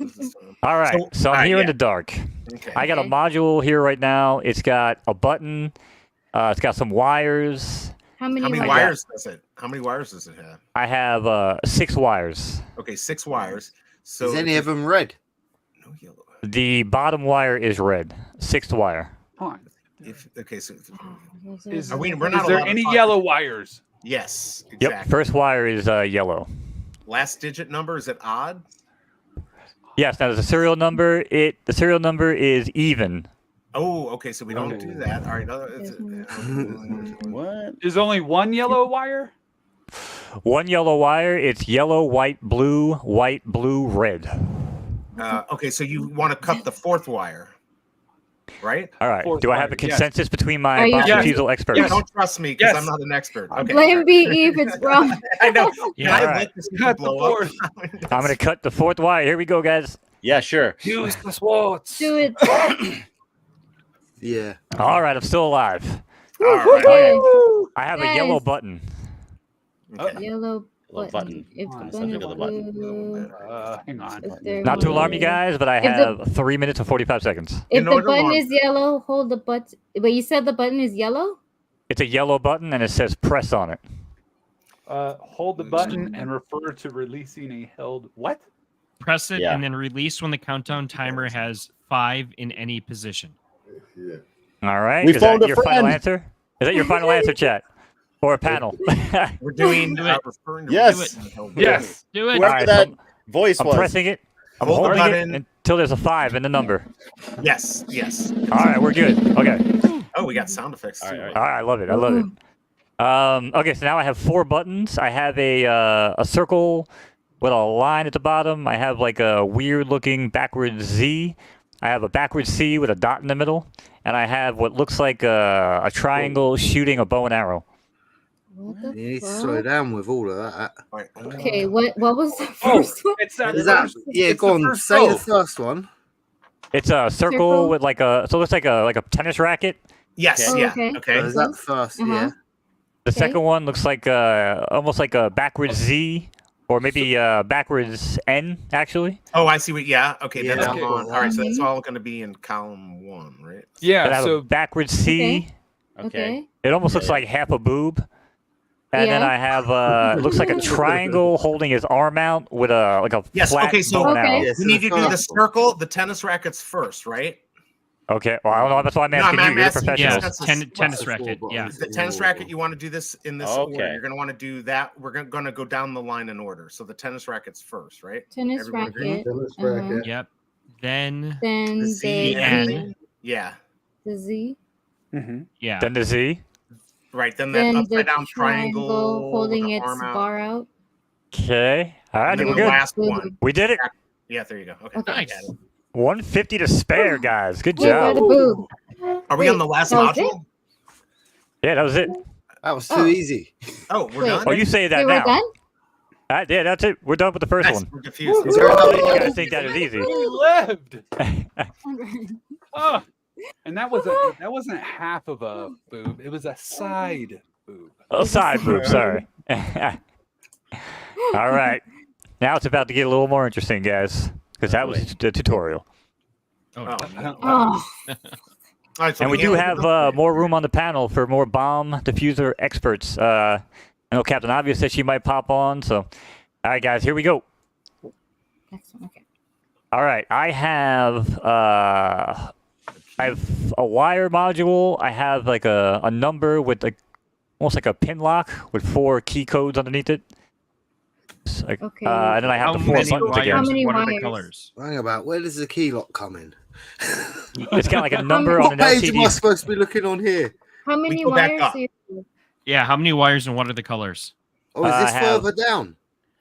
kids. All right, so I'm here in yeah. the dark. Okay. I got a Okay. module here right now. It's got a button. It's got some wires. How many, How many wires? wires does it? How many wires does it have? I have 6 wires. Okay, 6 wires. So Is any of them red? no yellow. The bottom wire is red. 6th wire. Fine. Okay, so Is, Are we- we're not is there allowed to any talk- yellow wires? yes, Yep, exactly. first wire is yellow. Last digit number, is it odd? Yes. Now there's a serial number. The serial number is even. Oh, okay. So we don't do that. All right. What? There's only one yellow wire. One yellow wire. It's yellow, white, blue, red. Okay. So you want to cut the fourth wire, right? All right. Fourth Do I have wire, a consensus between my Are you bomb sure? refusal experts? You don't trust me because Yes. I'm not an expert. Okay. Blame BE if it's wrong. I know. Yeah. Can I All right. let this Cut the blow up? I'm gonna cut the fourth wire. Here we go, guys. Yeah, sure. Use the swords. Do it. Yeah. All right. I'm still alive. All right. Okay. I have a Guys. yellow button. Okay. Yellow Little button. button. If On the button subject of the button. blue, Hang on. if they're Not to alarm you blue. guys, but I If the- have 3 minutes and 45 seconds. If In the order button to- is yellow, hold the button. But you said the button is yellow? It's a yellow button and it says press on it. Hold the button and refer to releasing a held what? Press it Yeah. and then release when the countdown timer has 5 in any position. Yeah. All right. We Is phoned that a your final friend. answer? Is that your final answer, chat? Or a panel? We're doing Do it. referring to Yes. Yes. Do it. Whoever Alright, that so voice I'm was. pressing it. I'm Hold the holding it button. until there's a 5 in the number. Yes. Yes. All right, we're good. Okay. Oh, we got sound effects too. All right, All right, I love it. I love it. Okay, so now I have 4 buttons. I have a circle with a line at the bottom. I have like a weird looking backwards Z. I have a backwards C with a dot in the middle, and I have what looks like a triangle shooting a bow and arrow. What the You need to fuck? slow down with all of that. All right. Okay, what was the Oh, first one? it's that. Is that? first- Yeah, it's go the on. first Say the row. first one. It's a circle Circle? with like a so it looks like a tennis racket. Yes. Okay. Yeah. Okay. Okay. Is that the first? Uh-huh. Yeah. The Okay. second one looks like almost like a backwards Z, or maybe backwards N actually. Oh, I see what. Yeah. Okay. Yeah, That's okay. on. All right. So that's Mhm. all going to be in column 1, right? Then I Yeah. have a So backwards C. Okay. Okay. It almost looks Yeah. like half a boob. And then Yeah. I have it looks like a triangle holding his arm out with a like a Yes, flat okay, so- bow and Okay. arrow. Yes, You need to do the first one. circle, the tennis rackets first, right? Okay. Well, I don't know. That's why I'm No, asking I'm you. You're the asking you. professionals. Yeah, That's a tennis four racket. Yeah. buttons. The tennis racket, you want to do this in this order. Okay. You're going to want to do that. We're going to go down the line in order. So the tennis rackets first, right? Tennis Everyone agree? racket. Tennis Uh-huh. racket. Yep. Then Then The the Z and- and yeah, the Z. yeah. Then the Z. right. Then that Then the upside down triangle holding with the its arm out. bar out. Okay. All right. And then We're the good. last one. We did it. Yeah, there you go. Okay. Okay. Nice. Got it. 150 to spare, guys. Good Wait, where job. the boob? Are we on the last that was it? module? Yeah, that was it. That was too Oh. easy. Oh, we're Wait. done. Oh, you say that Wait, we're now. done? Yeah, that's it. We're done with the first Nice. one. We're confused. Is there another You one? guys think that is easy? We lived. Oh, and that wasn't half of a boob. It was a side boob. A side boob, sorry. All right. Now it's about to get a little more interesting, guys, because that was the tutorial. Oh, Oh. Oh, All right, so And we do can't have open more room on the panel for more bomb diffuser experts. I know Captain Obvious said she might pop on, so all right, guys, here we go. next one. Okay. All right, I have a wire module. I have like a number with like almost like a pin lock with 4 key codes underneath it. Like, Okay. and then I have How the 4 many buttons wires? again. How many What are the wires? colors? Hang about. Where does the key lock come in? It's got like a number on What an page am I LCD. supposed to be looking on here? How many go back wires up. do you Yeah. How many wires and what are the colors? Oh, is I this have- further down?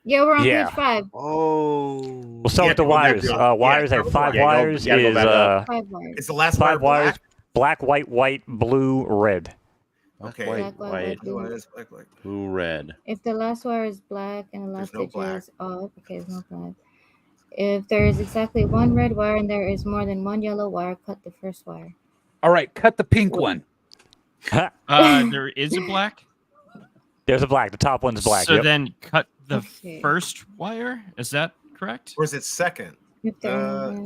Yeah, we're on Yeah. page 5. Oh. We'll start Yeah, with the go back wires. up. Wires, Yeah, I have 5 yeah, go- wires. yeah, go Is back up. 5 wires. Is the last 5 wire wires. Black, white, blue, red. Okay. White, Black, white, white, blue. Black. blue, red. If the last wire is black and the last no digit black. is off, okay, there's no black. If there is exactly 1 red wire and there is more than 1 yellow wire, cut the first wire. All right, cut the pink one. There is a black. There's a black. The top one's black. So Yep. then cut the Okay. first wire. Is that correct? Or is it second? If there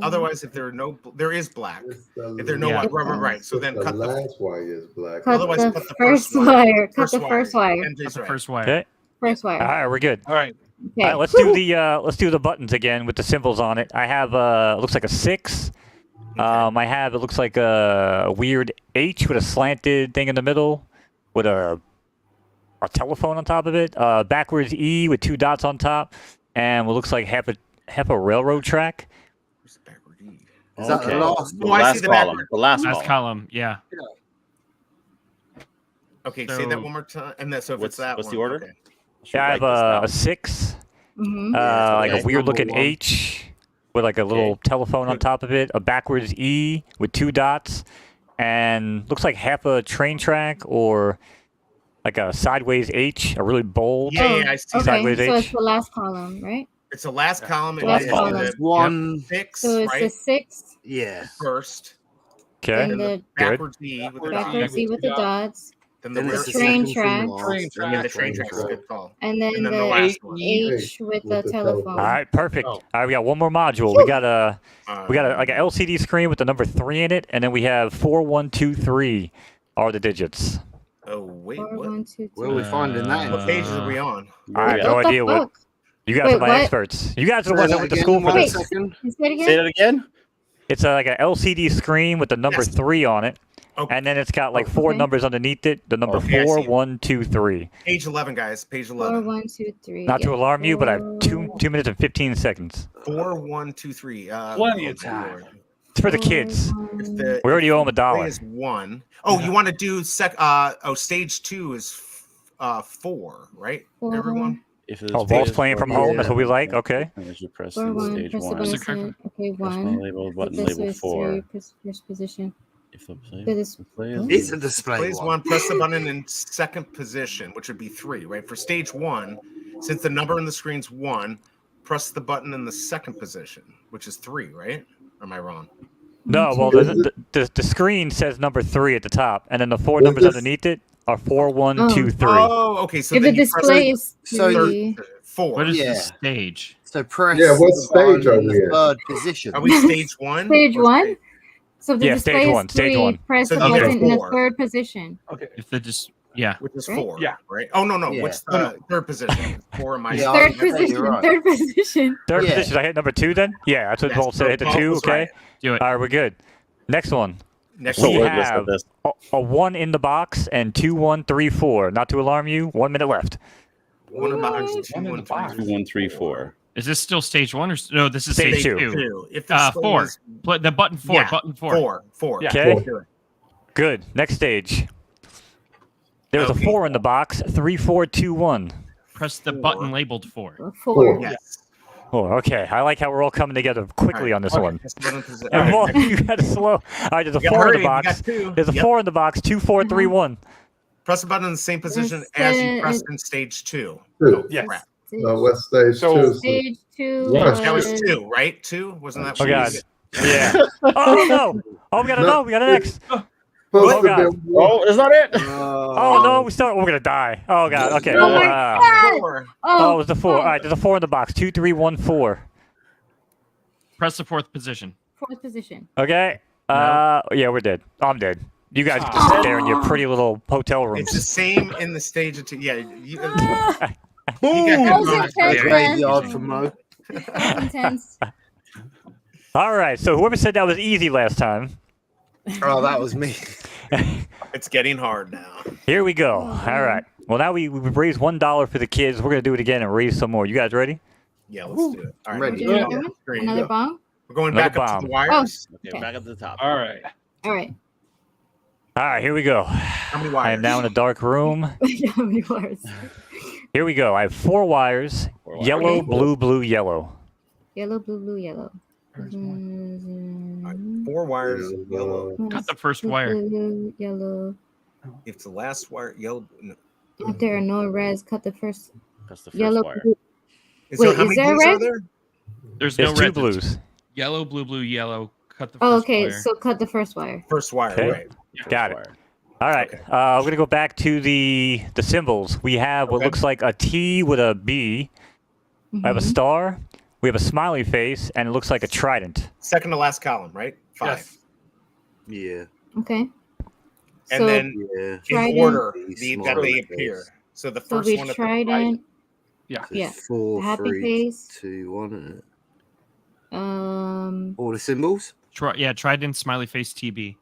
Otherwise, if there are no, there is black. It's the If there are no Yeah. right. So then the cut the last wire is black. cut otherwise, the cut the first first wire. wire. Cut the first wire. MJ's Cut the right. first wire. Okay. First All wire. right, we're good. All right. Okay. All right, let's do the buttons again with the symbols on it. I have looks like a 6. I have it looks like a weird H with a slanted thing in the middle, with a telephone on top of it. Backwards E with 2 dots on top, and what looks like half a railroad track. Where's the backward E? Is that the last? Oh, I see the column. backward. The last Last column. column. Yeah. Okay, say that So- one more time. And then so if What's it's that what's one, the order? okay. Should Yeah, I write have this down. a 6, Mm-hmm. Yeah, like a that's weird looking number one. H with like a little telephone on top of it, a backwards E with 2 dots, and looks like half a train track or like a sideways H, a really bold. Yeah, I see. Okay, Sideways so H. it's the last column, right? It's the last column. The And last then column. the One. 6, So it's the right? 6, Yeah. First. Okay. then Then the the backwards E with the backwards E. E with the dots, Then Then the it's the the train second from track. last, Train then and the the train track is a good call. and then And then the the last one. H with the telephone. All right, perfect. Oh. All right, we got one more module. We got a like an Um, LCD screen with the number 3 in it, and then we have 4, 1, 2, 3 are the digits. Oh wait, 4, what? 1, 2, Where are we finding that? What page are we on? I have Yeah. no What the idea what. fuck? You guys Wait, are my what? experts. You guys are the Say ones that that went to again, school for one Wait. this. second. Can you say it Say again? that again. It's like an LCD screen with the number Yes. 3 on it, Okay. and then it's got like Oh, 4 okay. numbers underneath it. The number Okay, I 4, see it. 1, 2, 3. Page 11, guys. Page 4, 11. 1, 2, 3. Not to yeah. alarm you, but I have 2 4, minutes and 15 seconds. 4, 1, 2, 3. Plenty of oh, time. Lord. It's for the 4, kids. 1, If the, We already if owe 'em a dollar. display is 1. Oh, you want to do stage 2 is 4, right? 4, Everyone? If the Oh, display Vault's is playing from one, home. That's what we like. Okay. and as you press 4, in 1, stage press the 1, button. Is it correct? Okay, press my 1. label If button this label was 4. 3, press first position. If the display, The dis- display is It's a display Plays one. 1, press the button in second position, which would be 3, right? For stage 1, since the number on the screen's 1, press the button in the second position, which is 3, right? Or am I wrong? No, well, the screen says number 3 at the top, and then the 4 numbers this- underneath it are 4, 1, Oh. 2, 3. Oh, okay. So If the then you press display is so- 3, 4. What is Yeah. the stage? So press Yeah, what the button stage are in we the in? third position. Are we stage 1? Stage or 1? So if the Yeah, display stage is 1, stage 3, 1. press So the you get button in the 4. third position. Okay. If the yeah. Which is Right? 4. Yeah. Right? Oh, no. Yeah. What's the third position? 4 in my Yeah, Third I think position. you're right. Third position. Third Yeah. position. I hit number 2 then? Yeah, that's what Yes, Vault said. Hit the Vault 2, was okay? right. Do it. All right, we're good. Next one. Next We so one. wordless have- with this. A 1 in the box and 2, 1, 3, 4. Not to alarm you, 1 minute left. 1 in the box, What? 2, One in 1, the box. 3, 2, 1, 3, 4. Is this still stage 1 or no? This is Stage stage two. 2. If the display 4. is The button 4. Yeah, Button 4. 4. Yeah. Okay. Do it. Good. Next stage. There's Okay. a 4 in the box. 3, 4, 2, 1. Press the 4. button labeled 4. 4. Yes. Oh, okay. I like how we're all coming together quickly All on this Okay, one. press the button in position. And All right, Vault, you got to slow. All right, there's a you gotta 4 in hurry, the box. You got 2. There's a Yep. 4 in the box. 2, 4, 3, 1. Press the button in the same position as you pressed in stage 2. Two. Oh, Yes. crap. What stage So- 2? Stage 2. Right. That was 2, right? 2? Wasn't that Oh, what God. you Yeah. Oh, no. Oh, we got to No. know. We got an X. Supposed Oh, to God. be one. Oh, is that it? Oh, no. We're going to die. Oh, God. Okay. Oh, my Uh, God. 4. Oh, it Oh, was the 4. All right, there's a 4 in the box. 2, 3, 1, 4. Press the 4th position. fourth position. Okay. Yeah, we're dead. I'm dead. You guys can just sit there in your pretty little hotel rooms. It's the same in the stage of 2. Yeah. You Boom! got That was good intense, vibes. man. Graveyard for Mo. Intense. All right. So whoever said that was easy last time, Oh, that was me. It's getting hard now. here we go. All right. Well, now we've raised $1 for the kids. We're gonna do it again and raise some more. You guys ready? Yeah, let's do it. All right. Ready. We're let's doing go. another one? Another bomb? We're going Another back up to bomb. the wires. Okay, back up to the top. All right. All right. All right. Here we go. How many I wires? am now in a dark room. How many wires? Here we go. I have 4 wires. 4 wires. Yellow, Okay. blue, blue, yellow. Yellow, blue, blue, yellow. All right, 4 wires. Yellow. Got the first wire. Blue, yellow. If it's the last wire, yellow. No. If there are no reds, cut the first That's the first yellow. wire. Blue. Is Wait, there, how is many there a blues are red? there? There's There's no 2 red. blues. Yellow, blue, blue, yellow. Cut the first Oh, okay. wire. So cut the first wire. First wire, Okay. right. Got it. Wire. All right. Okay. We're gonna go back to the symbols. We have what Okay. looks like a T with a B. I have a Mhm. star. We have a smiley face, and it looks like a trident. Second to last column, right? 5. Yes. Yeah. Okay. And So- then Yeah. in Trident. order Small that they face. appear. So the So first we one at the trident. Yeah. So Yeah. it's 4, The happy 3, face. 2, 1, isn't it? Um, All the symbols? Trident, smiley face, TB.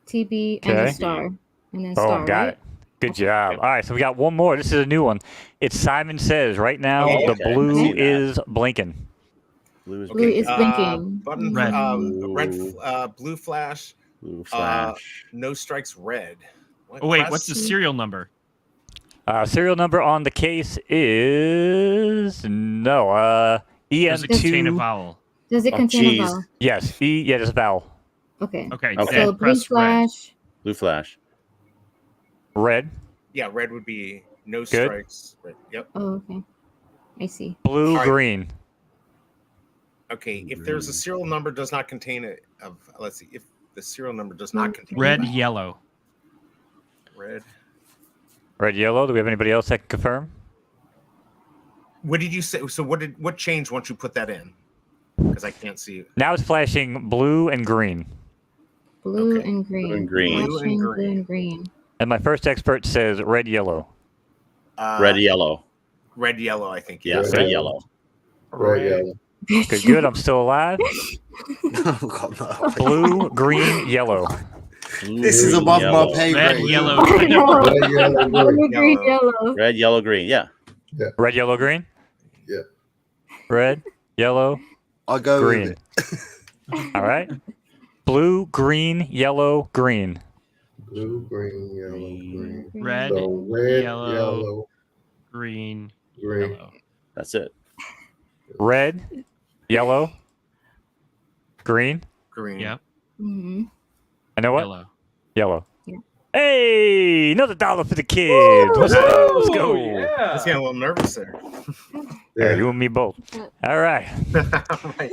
TB and Okay. a star, and then Oh, star. got right? it. Good job. All right, so we got one more. This is a new one. It's Simon Says. Right now, Oh, the okay. blue I see that. is blinking. Blue is Blue is blinking. blinking. Button Red. blue flash. Blue flash. No strikes red. What Oh wait, press? what's the serial number? Serial number on the case is Does it contain a EM2. vowel? Does it Oh, contain a geez. vowel? Yes, E. Yeah, there's a vowel. Okay. Okay, Okay. then So blue press red. flash. Blue flash. Red, Yeah, red would be no Good. strikes. Red. Yep. Oh, okay. I see. blue, All right. green. Okay. If there's a serial number does not contain it of let's see if the serial number does not contain a Red, vowel. yellow. Red. Red, yellow. Do we have anybody else that can confirm? What did you say? So what changed once you put that in? Because I can't see it. Now it's flashing blue and green. Blue Okay. and green. Blue and green. Blue and Flashing blue green. and green. And my first expert says red, yellow. Red, yellow. Red, yellow. I think. Yeah, Red, red, yellow. yellow. Red, yellow. Good, good. I'm still alive. Oh, God, no. Blue, green, yellow. This is Blue, above yellow. my pay Red, grade. yellow. Red, yellow, green. Blue, green, Yellow. yellow. Red, yellow, green. Yeah. Red, yellow, green. Yeah. Red, yellow, I go green. with it. All right. Blue, green, yellow, green. Blue, green, yellow, green. Red, So red, yellow, yellow, green, green. yellow. That's it. Red, yellow, green. Green. Yep. Mm-hmm. I know what? Yellow. Yellow. Yeah. Hey, another $1 for the kids. What's up? Let's go. I was getting a little nervous there. Yeah, you and me both. All right. Right.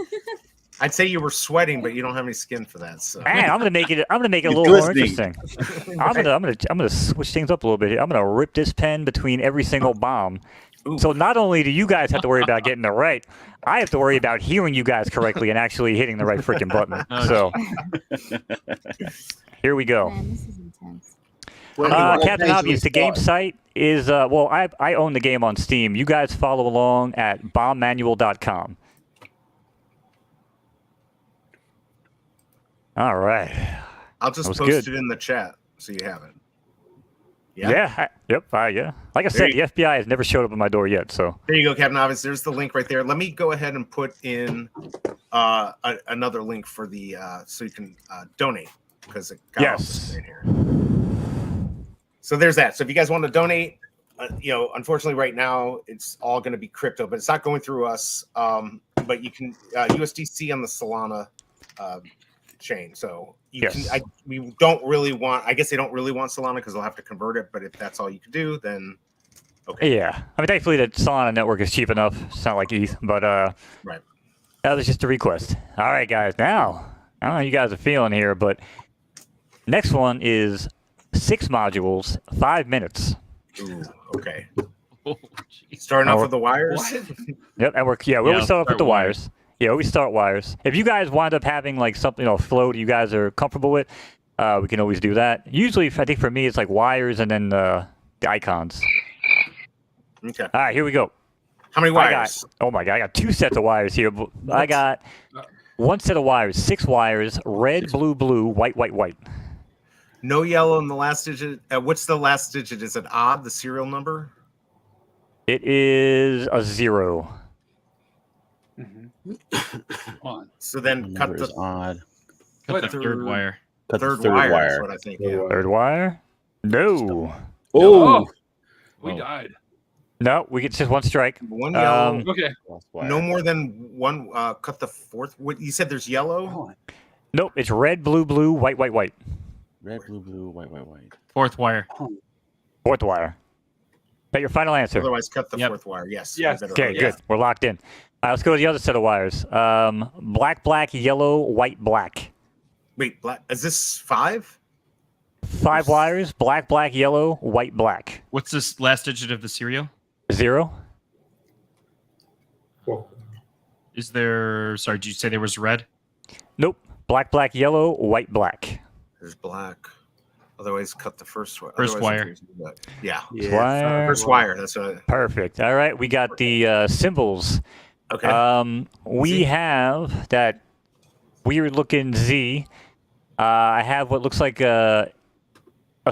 I'd say you were sweating, but you don't have any skin for that. So Man, I'm gonna make it a It's little more glistening. interesting. I'm gonna switch things up a little bit here. I'm gonna rip this pen between every single bomb. Ooh. So not only do you guys have to worry about getting it right, I have to worry about hearing you guys correctly and actually hitting the right freaking button. Oh, So here we go. Man, this is intense. Captain Obvious, the game site is well, I own the game on Steam. You guys follow along at bombmanual.com. All right. I'll just was post good. it in the chat so you have it. Yeah. Like I said, the FBI has never showed up at my door yet. So There you go, Captain Obvious. There's the link right there. Let me go ahead and put in another link for the so you can donate because it got off the yes. screen here. So there's that. So if you guys want to donate, unfortunately right now it's all going to be crypto, but it's not going through us. But you can USDC on the Solana chain. So you can. We don't really want. I guess they don't really want Solana because they'll have to convert it. But if that's all you can do, then okay. Yeah. I mean, thankfully the Solana network is cheap enough. It's not like ETH, but Right. that was just a request. All right, guys. Now I don't know how you guys are feeling here, but next one is 6 modules, 5 minutes. Ooh, okay. Oh, jeez. Starting off Oh, with the wires. Yep, and we Yeah, always start off with start the wires. wires. Yeah, we start wires. If you guys wind up having like something, float you guys are comfortable with, we can always do that. Usually, I think for me, it's like wires and then the icons. Okay. All right, here we go. How many I wires? got 2 sets of wires here. I got 1 set of wires, 6 wires, red, blue, blue, white, white, white. No yellow in the last digit. What's the last digit? Is it odd? The serial number? It is a 0. Come on. So then cut Number the is odd. Cut the third wire. Cut third the third wire. Is wire. what I think. Third Yeah. wire. Third wire? No. Oh, We Oh. died. No, we get just 1 strike. One yellow. Okay. lost wire. No more than one. Cut the fourth. What you said? There's yellow. Hold on. Nope, it's red, blue, blue, white, white, white. Red, blue, blue, white, white, white. Fourth wire. 4th wire. Is that your final answer? Otherwise, cut the Yep. fourth wire. Yes. Yes. we better Okay, go. good. We're locked in. Let's go to the other set of wires. Black, black, yellow, white, black. Wait, black. Is this 5? 5 wires, black, black, yellow, white, black. What's this last digit of the serial? 0. Well, Is there? Sorry, did you say there was red? Nope. Black, black, yellow, white, black. There's black. Otherwise, cut the first wire. First wire. Yeah. Wire. First wire. That's what. Perfect. All right, we got the symbols. Okay. We Z. have that weird looking Z. I have what looks like a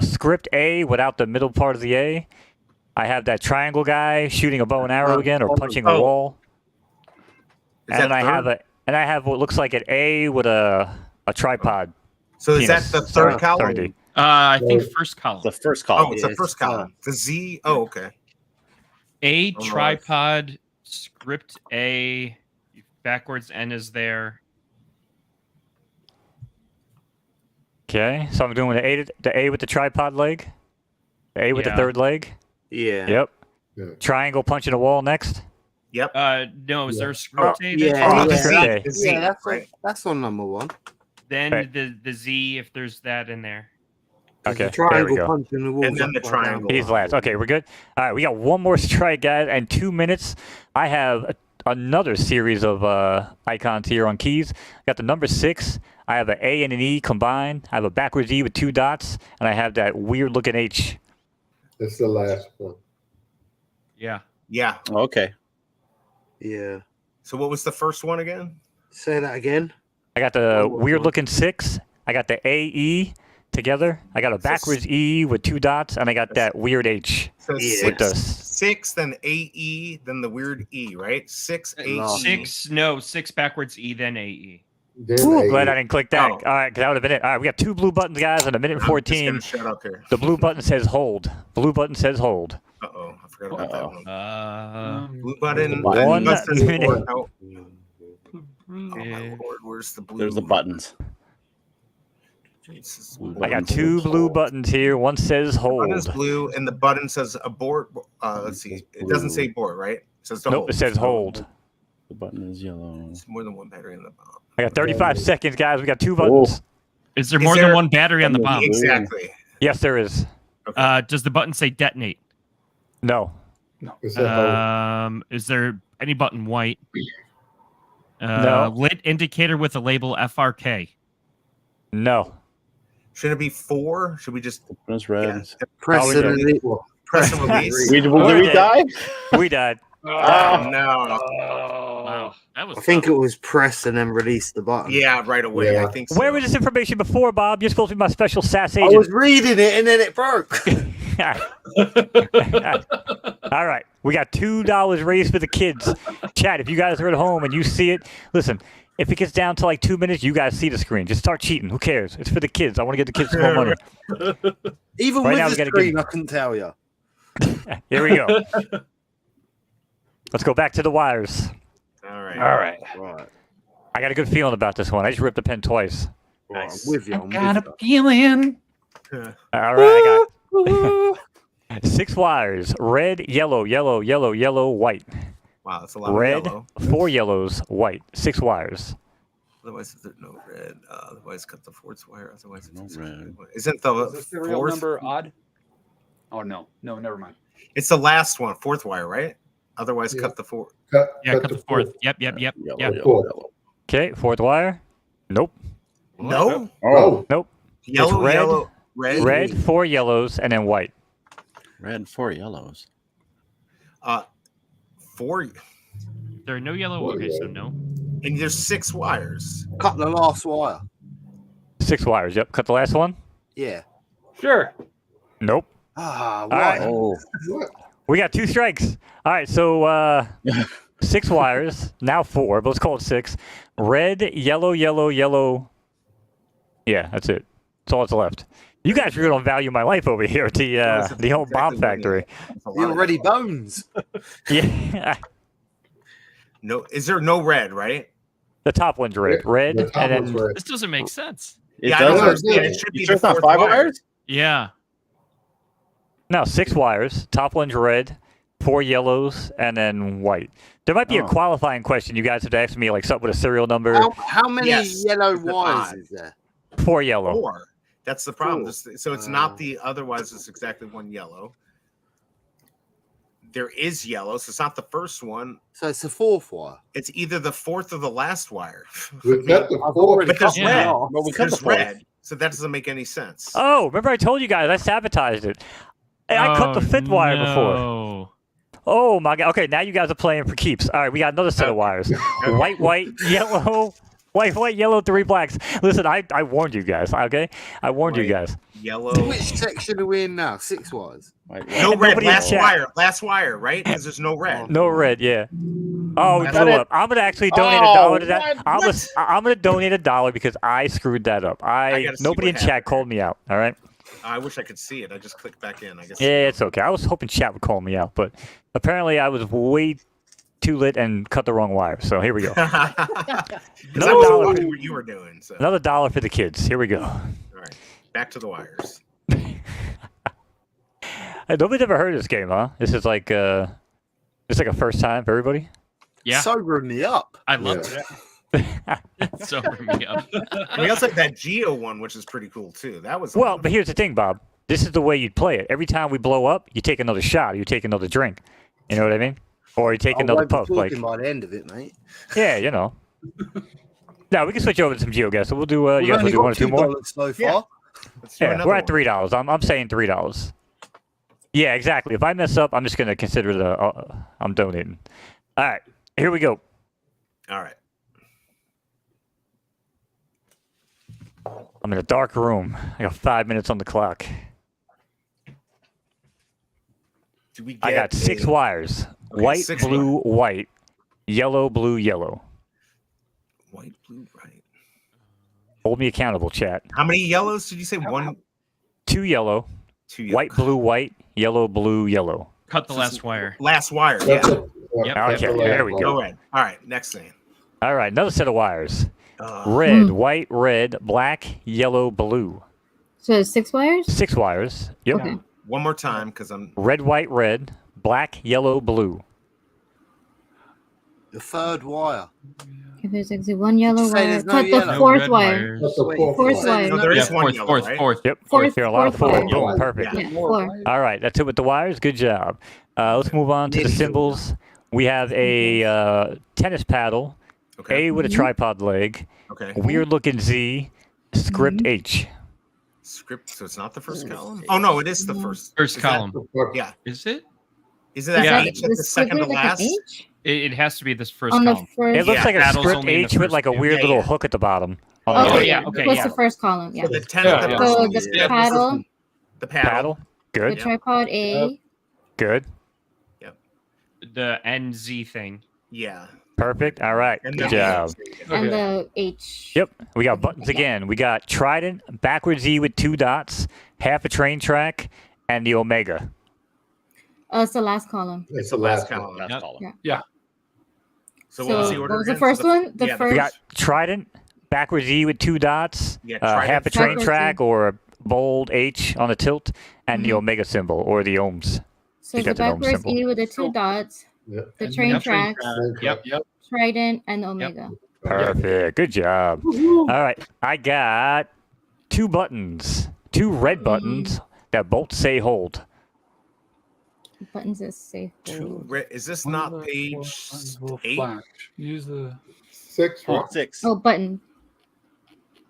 script A without the middle part of the A. I have that triangle guy shooting a bow and arrow again or punching a Oh. wall. Is that I third? have what looks like an A with a tripod. So is that penis. the third Sorry, column? D. I think first column. The first column. Oh, it's Yeah, the first it's column. The Z. Oh, okay. A Oh, no, tripod, script A, backwards N is there. Okay, so I'm doing the A with the tripod leg. The A with the Yeah. third leg. Yeah. Yep. Yeah. Triangle punching a wall next. Yep. No, is Yeah. there a script A? Yeah, there? Oh, the yeah. Z. Okay. The Z, Yeah, right? that's on number one. Then Right. the Z, if there's that in there. There's Okay, a there we triangle go. punching the wall. And then the triangle. He's last. Okay, we're good. All right, we got one more strike, guys, and 2 minutes. I have another series of icons here on keys. Got the number 6. I have an A and an E combined. I have a backwards E with 2 dots, and I have that weird-looking H. It's the last one. Yeah. Yeah. Okay. Yeah. So what was the first one again? Say that again. I got the weird-looking 6. I got the AE together. I got a backwards E with 2 dots, and I got that weird H. So Yeah. With the six, then AE, then the weird E, right? 6 AE. No. Six backwards E, then AE. Then Ooh, A. glad I didn't click that. Oh. All right, because that would have been it. All right, we got 2 blue buttons, guys, and a minute and I'm just 14. gonna shut up here. The blue button says hold. Blue button says hold. Uh-oh, I forgot about that one. Blue button. One button says minute. board. Oh, oh my Yeah. lord, where's the blue? There's the buttons. Jesus. I got 2 blue buttons here. One says The button is hold. blue, and the button says abort. Let's see. It doesn't say board, right? It says to Nope, hold. it says hold. The button is yellow. It's more than one battery in the bomb. I got 35 seconds, guys. We got 2 buttons. Is there Is more there- than one battery on the bomb? Exactly. Yes, there is. Does the button say detonate? No. It's a hold. Is there any button white? No. Lit indicator with the label FRK. No. Should it be 4? Should we just It's red. Press Oh, we it did. and it- press and release? Did we die? We died. Oh, no. Wow, that was. I think it tough. was press and then release the button. Yeah, right away. Yeah. I think so. Where was this information before, Bob? You're supposed to be my special SAS I agent. was reading it and then it broke. All right. We got $2 raised for the kids. Chat, if you guys are at home and you see it, listen, if it gets down to like 2 minutes, you guys see the screen. Just start cheating. Who cares? It's for the kids. I want to get the kids some more money. Even Right now, we with gotta the screen, give- I couldn't tell you. Here we go. Let's go back to the wires. All right. Right. I got a good feeling about this one. I just ripped the pen twice. Right, Nice. I'm with you. I'm Got with a you. feeling. All right. I got 6 wires. Red, yellow, yellow, yellow, yellow, white. Wow, that's a lot Red, of yellow. 4 yellows, white. 6 wires. Otherwise, there's no red. Otherwise, cut the fourth wire. Otherwise, No it's red. Isn't the Is the serial fourth? number odd? Oh no, never mind. It's the last one, fourth wire, right? Otherwise, Yeah. cut the fourth. Yeah, cut the fourth. Yep. Yellow, Yep. yellow, Fourth. yellow. Okay, 4th wire. Nope. No, Oh, Nope. yellow, red, yellow, red, Red, 4 yellows, and then white. red, 4 yellows. 4, There are no yellow. Okay, so no. and there's 6 wires. Cut the last wire. 6 wires. Yep. Cut the last one. Yeah. Sure. Nope. Ah, right. why? Oh, What? We got 2 strikes. All right, so 6 wires. Now 4, but let's call it 6. Red, yellow, yellow, yellow. Yeah, that's it. That's all that's left. You guys really don't value my life over here at the old bomb factory. That's a lot You're of already yellow. bones. Yeah. No, is there no red, right? The top one's red. Red, The top and one's then red. This doesn't make sense. it Yeah, I don't does. understand. It should be You sure the it's not fourth 5 wire. wires? Yeah. no 6 wires. Top one's red, 4 yellows, and then white. There might be a Oh. qualifying question. You guys have to ask me like something with a serial number. How many Yes, yellow it's wires odd. is there? 4 yellow. 4. That's the problem. Cool. So it's not the otherwise. It's exactly 1 yellow. There is yellow, so it's not the first one. So it's the fourth wire. It's either the fourth or the last wire. We cut the I've fourth. already But there's Yeah. red. off. Well, we cut the There's fourth. red, so that doesn't make any sense. Oh, remember I told you guys I sabotaged it. Hey, I cut the 5th wire before. No. Oh my god. Okay, now you guys are playing for keeps. All right, we got another set of wires. White, white, yellow, white, yellow, 3 blacks. Listen, I warned you guys, okay? I warned you Right. guys. Yellow. Which section are we in now? 6 wires. Right, No And red. nobody in Last chat. wire. Last wire, right? Because there's no red. No red, yeah. Oh, we That's blew it. up. I'm gonna actually donate $1 to that. what? I'm gonna donate $1 because I screwed that up. gotta see Nobody what in chat happened called me out. All right. I wish I could see it. I just clicked back in. I guess. Yeah, it's okay. I was hoping chat would call me out, but apparently I was way too lit and cut the wrong wire. So here we go. I Another was dollar. watching what you were doing. So. Another $1 for the kids. Here we go. All right, back to the wires. Hey, nobody's ever heard of this game, huh? This is like it's like a first time for everybody. Yeah, Sobering me up. I love it. Sober me up. We also have that Geo one, which is pretty cool too. That was Well, but here's the thing, Bob. This is the way you'd play it. Every time we blow up, you take another shot. Or you take another drink. You know what I mean? Or you take I another won't be puff. Like, talking by the end of it, mate. yeah, you know. Now we can switch over to some GeoGuess. So we'll do. You We've guys will only do got one or two more. $2 so Yeah. far. Let's do Yeah, another we're at one. $3. I'm saying $3. Yeah, exactly. If I mess up, I'm just gonna consider I'm donating. All right, here we go. All right. I'm in a dark room. I got 5 minutes on the clock. Do we I got 6 a- wires: Okay, white, 6 blue, white, yellow, blue, yellow. White, blue, right. Hold me accountable, chat. How many yellows did you say? 1, 2 yellow, 2 yellow. white, blue, white, yellow, blue, yellow. Cut the last wire. Last wire. That's Yeah. it. Yep. That's Okay, the there last we one. go. Go ahead. All right. Next thing. All right, another set of wires: Uh, red, white, red, black, yellow, blue. So 6 wires? 6 wires. Yep. Okay. One more time, because I'm. Red, white, red, black, yellow, blue. The third wire. If there's actually 1 yellow Say wire, there's no cut the yellow. No 4th red wire. wires. That's the fourth Fourth one. wire. No, there is Yeah, one fourth, yellow, fourth, right? fourth. Yep. Fourth- Here, a lot of fourth four. wire. Boom, perfect. Yeah, 4. All right, that's it with the wires. Good job. Let's move on to the Nearly symbols. We have a tennis paddle, Okay. A with a tripod leg, Okay. weird looking Z, script H. Script. So it's not the first column. Oh no, it is the first. First Is that- column. Yeah. Is it? Is it that Yeah. H at the second to like an last? H? It has to be this first On the column. first. It looks Yeah, like a paddle's script only in the H with first like a two. weird Yeah, little yeah. hook at the bottom. On Okay, the Oh, yeah, okay, What's yeah. the first column? Yeah. So the 10 Yeah, at the yeah. first So one the is paddle, the paddle. paddle. the Good, tripod A, good, The NZ thing. Yeah. perfect. All right, And good the job. and the H. Yep, we got buttons again. We got trident, backwards Z with 2 dots, half a train track, and the omega. It's the last column. It's the last column. Last Yep. column. So what was the So order? what was the again? first So one? The yeah, first. We got trident, backwards Z with 2 dots, Yeah, trident, half a train backwards track Z. or a bold H on the tilt, and the Mhm. omega symbol or the ohms. So you the got the gnome backwards symbol. E with the 2 dots, Yep. the train tracks, Yep. trident, and the omega. Perfect. Good job. All right. I got 2 buttons, 2 red buttons that both say hold. Buttons that say Two hold. red. Is this not page 8? Use the 6, right? 6. Oh, button.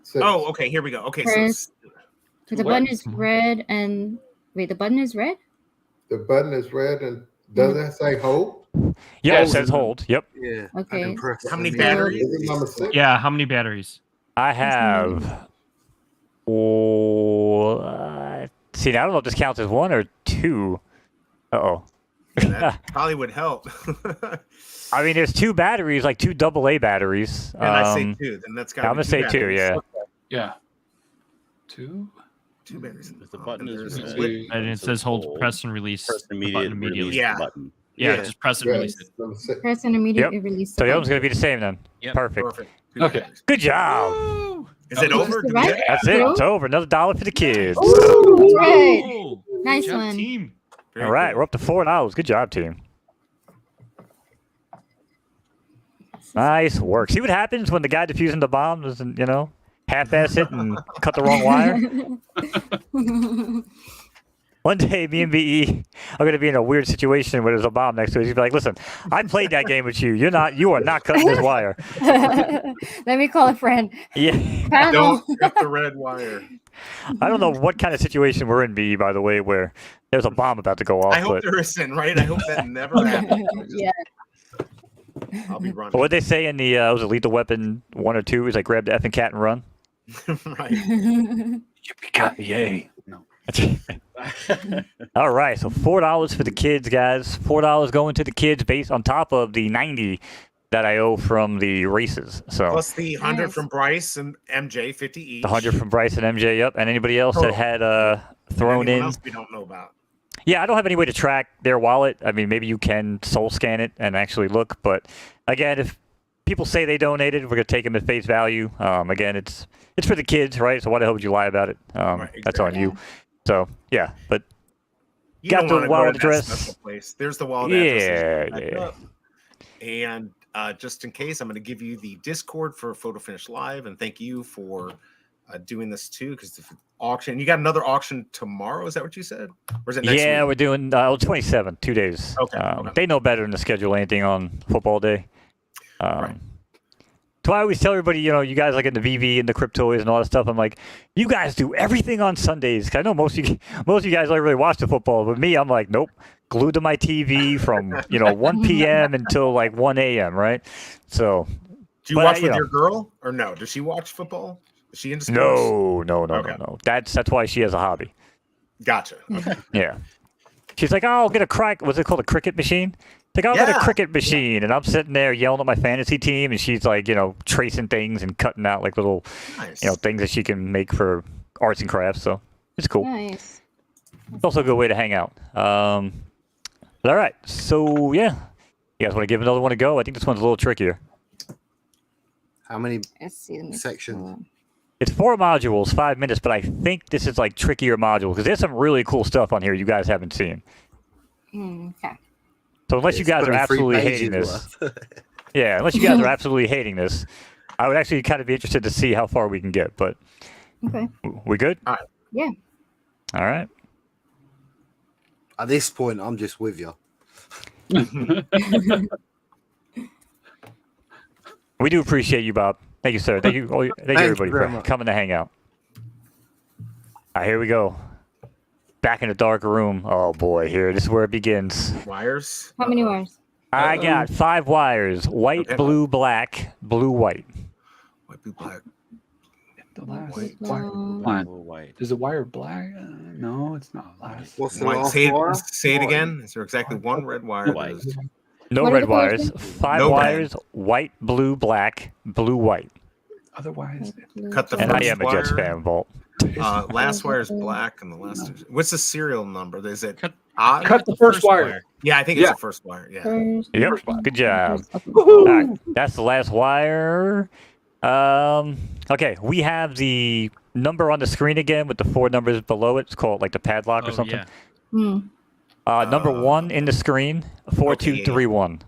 6. Oh, okay. Here we go. Okay, so First- it's- The button is red and wait, the button is red? The button is red and does it say hold? Yeah, it Hold. says hold. Yep. Yeah. Okay. And press how many the- batteries? Is it number 6? Yeah, how many batteries? I have. Oh, see, I don't know if this counts as 1 or 2. Uh-oh. That probably would help. I mean, there's 2 batteries, like 2 AA batteries. And I say 2, then that's got. I'm gonna say 2. Yeah. yeah. 2. 2 batteries. The button is There's red. with- And it says hold, press and release. Press the button immediate immediately. release Yeah. the button. Yeah, Yeah. just press and Yes, release it. number 6. Press and immediately release. So the the ohms button. gonna be the same then. Yep. Perfect. Perfect. Okay. batteries. Good job. Is it Oh, over? is Do it we- right? That's it. Cool. It's over. Another $1 for the kids. Ooh, right. Oh, Nice good job, one. team. Very All right, cool. we're up to $4. Good job, team. Nice work. See what happens when the guy defusing the bomb doesn't, half-ass it and cut the wrong wire? One day, me and BE are going to be in a weird situation where there's a bomb next to us. He's be like, "Listen, I played that game with you. You are not cutting this wire." Let me call a friend. Yeah, Panel. Don't cut the red wire. I don't know what kind of situation we're in, BE, by the way, where there's a bomb about to go off. I hope But there isn't, right? I hope that never happens. Yeah. I'll be running. what they say in the was it Lethal Weapon 1 or 2 is like grab the effing cat and run. Right. Yippee-ki-yay. All right, so $4 for the kids, guys. $4 going to the kids based on top of the 90 that I owe from the races. So Plus the 100 Nice. from Bryce and MJ, 50 each. the 100 from Bryce and MJ, yep, and anybody else that had thrown Anyone in. else we don't know about. Yeah, I don't have any way to track their wallet. I mean, maybe you can soul scan it and actually look, but again, if people say they donated, we're gonna take them at face value. Again, it's for the kids, right? So why the hell would you lie about it? Right, That's on you. So yeah, but You got don't the wanna go wallet to that address. special place. There's the wallet Yeah, address. And just in case, I'm going to give you the Discord for Photo Finish Live, and thank you for doing this too. Because the auction, you got another auction tomorrow. Is that what you said? Or is it next yeah, week? we're doing 27, 2 days. Okay. They know better than to schedule anything on football day. Right. So I always tell everybody, you guys like in the VV and the cryptoids and all that stuff. I'm like, you guys do everything on Sundays. 'Cause I know most of you guys don't really watch the football, but me, I'm like, nope, glued to my TV from 1 p.m. until like 1 a.m. Right? So. Do you watch with your girl or no? Does she watch football? Is she into sports? No. That's why she has a hobby. Gotcha. Okay. Yeah. She's like, oh, I'll get what's it called, a cricket machine? Like, I'll get a cricket machine, and I'm sitting there yelling at my fantasy team, and she's like, tracing things and cutting out like little, Nice. things that she can make for arts and crafts. So it's cool. Nice. It's also a good way to hang out. All right, so yeah, you guys want to give another one a go? I think this one's a little trickier. How many Let's see. Let me sections? It's 4 modules, 5 minutes, but I think this is like trickier modules because there's some really cool stuff on here you guys haven't seen. Okay. So unless you guys are 23 absolutely pages hating this, worth. yeah, unless you guys are absolutely hating this, I would actually kind of be interested to see how far we can get. But Okay. we good? Yeah. All right. At this point, I'm just with you. We do appreciate you, Bob. Thank you, sir. Thank you, thank you Thank you everybody very for much. coming to hang out. All right, here we go. Back in the dark room. Oh boy, here. This is where it begins. Wires. How many wires? I got 5 wires: white, Okay. blue, black, blue, white. White, blue, black. The last White, wire. blue. Black. White. Is the wire black? No, it's not last. What's the White. last Say wire? it again. Is there exactly one red wire? White. There's- No What are red the colors wires. again? 5 No red. wires: white, blue, black, blue, white. Otherwise, Cut the And I first am a Jets wire. fan, Vault. Last wire is black, and the last. What's the serial number? Is it Cut- odd? cut the first wire. Yeah, I think it's Yeah. the first wire. Yeah. First, Yep. First one. Good job. first, okay. All right, that's the last wire. Okay, we have the number on the screen again with the 4 numbers below it. It's called like the padlock or something. Yeah. Number 1 in the screen, 4231.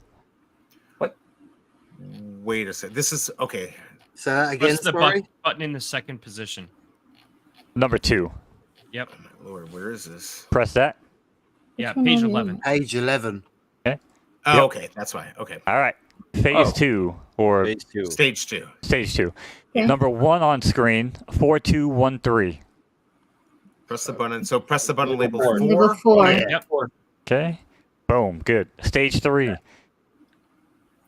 Wait a second. This is okay. Say that again, Press the sorry. button in the second position. Number 2. Yep. My Lord, where is this? Press that. Yeah, Which one page are you 11. Page 11. Oh, Yep. okay, that's why. Okay, All right. Phase 2 or Phase 2. stage 2. stage 2. Okay. Number 1 on screen, 4213. Press the button. So press the button Label label four. 4. Label 4. Yeah. Yep. Okay. Boom. Good. Stage 3.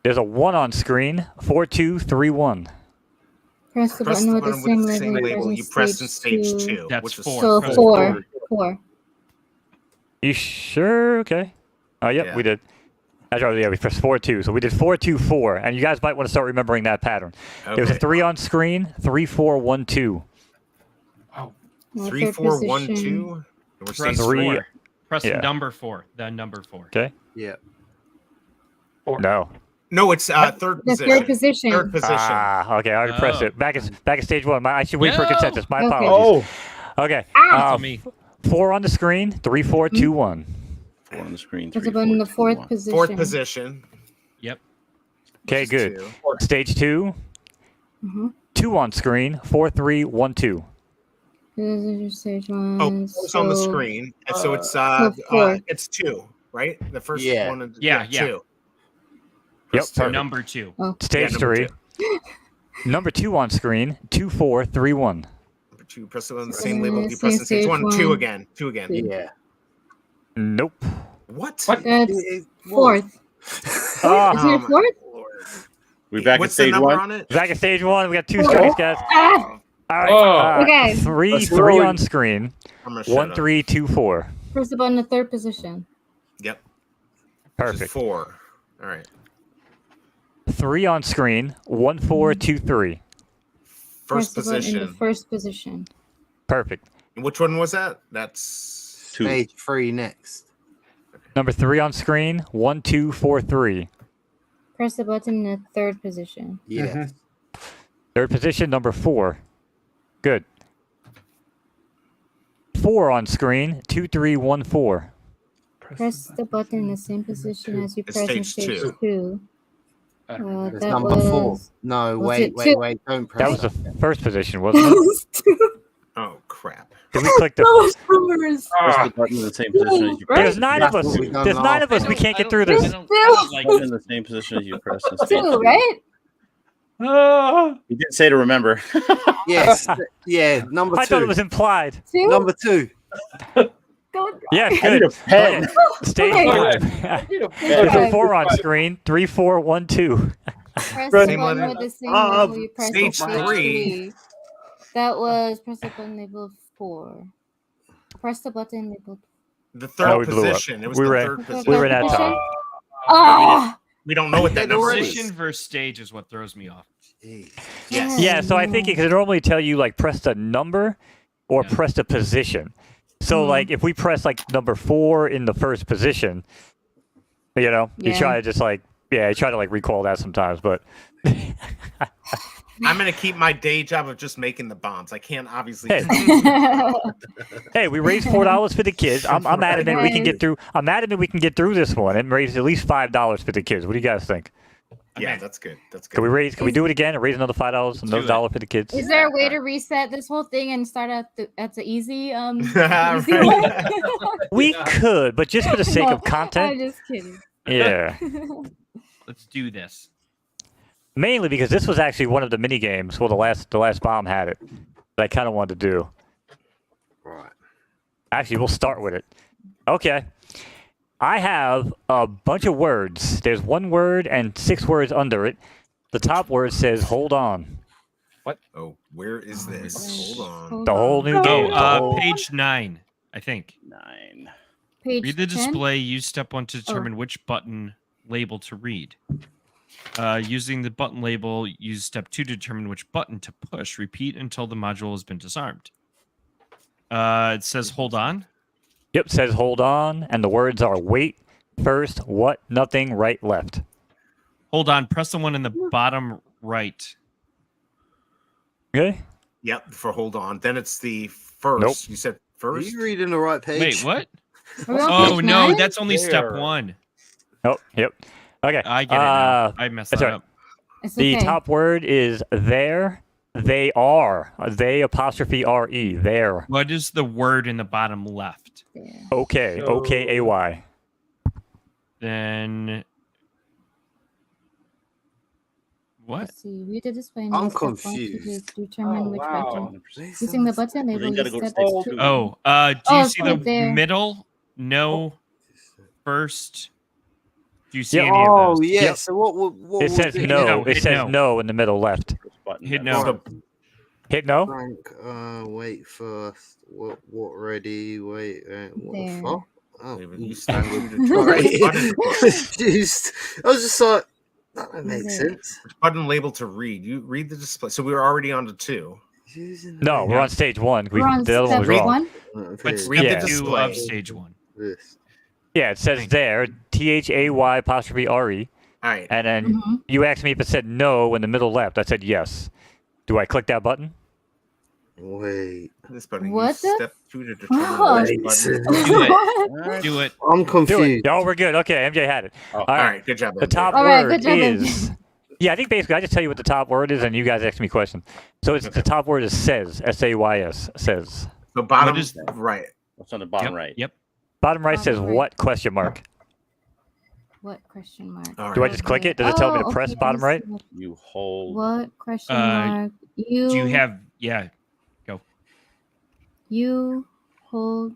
There's a 1 on screen, 4231. Press the Press button the with the button same with the same label label you pressed in stage 2. That's which is 4. So Press 4. 4. You sure? Okay. Oh, yep, Yeah. we did. That's right. Yeah, we pressed 4-2. So we did 4-2-4, and you guys might want to start remembering that pattern. There was a Okay. 3 on screen, 3-4-1-2. oh, 3, 4, 1, 2. We're Press stage 3. 4. Press Yeah. number 4. The number 4. Okay. Yeah. No. No, it's third The position. third position. Third position. Ah, okay. I already pressed Oh. it. Back at stage 1. I should wait for No. consensus. My Okay. apologies. Okay. Ah! To me. 4 on the screen, 3-4-2-1. 4 on the screen. Press 3, the button in the 4, 2, fourth 1. position. Fourth position. Yep. Okay, which is good. 2. Stage 2, Mm-hmm. 2 on screen, 4-3-1-2. Stage 1. Oh, it's on the screen. And so it's So 4. it's 2, right? The first Yeah. one. Yeah. 2. Yep, Press two. perfect. Number 2. Stage Yeah, number 3, number 2 on screen, 2-4-3-1. Number 2. Press the one the same label. You Same press in stage stage 1. 1. 2 again. 2 again. Yeah. Nope. What? What? That's It- fourth. Oh, Isn't it fourth? Lord. We back What's at the stage number 1. on it? back at stage 1. We got 2 strikes, guys. Ah! All right. Oh. Okay. Three Let's roll. on screen. I'm gonna shut 1, up. 3, 2, 4. Press the button in the third position. Yep. Which is Perfect. 4. All right. 3 on screen. 1, 4, 2, 3. Press First the button in the position. first position. Perfect. And which one was that? That's 2. Stage 3 next. Number 3 on screen. 1, 2, 4, 3. Press the button in the third position. Yes. Third position. Number 4. Good. 4 on screen. 2, 3, 1, 4. Press the button in the same position as you It's press in stage stage 2. 2. That's That number 4. was... No, was wait, it wait, two? wait. Don't That press was the it. first position, wasn't it? Oh crap! Did we click the? numbers. Press the button in the same position as you press. There's 9 of That's us. what we done There's 9 of us. last We time. can't get I through don't- this. I don't like Put it in the same position as you press. in stage 2, 2. right? You did say to remember. Yes. Yeah, number 2. I thought it was implied. 2? Number 2. Go. Yeah, I need good. a pen. Stage Okay. 4. Okay. 4 on screen. 3, 4, 1, 2. Press Press the same button letter. with the same Of label you pressed in stage stage 3. 3. That was press the button labeled 4. Press the button labeled. The Oh, third we blew up. position. It was We the were- third Okay, position. We were in that position. time. Oh! We don't know what that number Position is. versus stage is what throws me off. Jeez. Yes. Yeah, so I think it could normally tell you like press the number or Yeah. press the position. So like if we press like number 4 in the first position, you know, you Yeah. try to just like I try to like recall that sometimes, but I'm gonna keep my day job of just making the bombs. I can't obviously. Hey. Hey, we raised $4 for the kids. I'm adamant we can get through. I'm adamant we can get through this one and raise at least $5 for the kids. What do you guys think? Yeah, that's good. That's good. Can we raise? Can we do it again and raise another $5, another do it. dollar for the kids? Is there a way to reset this whole thing and start at the easy easy Right. one? We could, but just for the sake of I'm content, just kidding. yeah. Let's do this. Mainly because this was actually one of the mini games. Well, the last bomb had it. That I kind of wanted to do. Right. Actually, we'll start with it. Okay. I have a bunch of words. There's 1 word and 6 words under it. The top word says "Hold on." Oh, where is this? Hold on. The whole new game. Page 9, I think. 9. Page Read the 10? display. Use step 1 to determine which button label to read. Using the button label, use step 2 to determine which button to push. Repeat until the module has been disarmed. It says hold on. Yep, says "Hold on," and the words are "Wait," "First," "What," "Nothing," "Right," "Left." Hold on. Press the one in the bottom right. Okay. Yep. For hold on. Then it's the first. Nope. You said Are first. you reading the right page? Wait, what? Are we on Oh, page no. 9? That's only step There. 1. Oh, yep. Okay. I get it now. I messed that's that right. up. It's The okay. top word is "there." They are. They apostrophe R-E. There. What is the word in the bottom left? There. Okay. So- OKAY. Then what? Let's see. Read the display. and I'm use step 1 confused. To determine Oh, which wow. button. Using the button Well, label, then you gotta use go to step stage 2. 2. Oh, do Oh, you it's see the right there. middle? No. First. Do you see Yeah, any of Oh, those? yeah. Yep. So what It says would no. No, It hit says no. no in the middle left. First button. Hit That's- no. Hit no. Frank, wait first. What ready? Wait, what There. the fuck? Oh, Wait, but you you stand stand with with the right. button. Confused. I was just like, that don't make There. sense. Which button label to read? You read the display. So we were already on to 2. Using No, we're Yeah. on stage 1. We're on The other one step was wrong. 1. But Read step the 2 display. of stage 1. This. Yeah, it says there. THAY apostrophe RE. All right. And then Mhm. you asked me if it said no in the middle left. I said yes. Do I click that button? Wait. This button. What Use the- step 2 to determine Oh. which Wait. button. Do it. What? Do it. I'm Do it. confused. Oh, we're good. Okay, MJ had it. Oh, All All right. right. Good job. The MJ. top All right, word good job, is. Yeah, I think basically I just tell you what the top word is, and you guys ask me questions. So it's the top word is says. SAYS says. The bottom What is- right. What's on the bottom Yep. right? Yep. Bottom right says Bottom right. what question mark. What question mark? All Do I right. just click it? Does it tell me to press okay, bottom right? You hold. What question Uh, mark? You. Do you have? Yeah. You hold.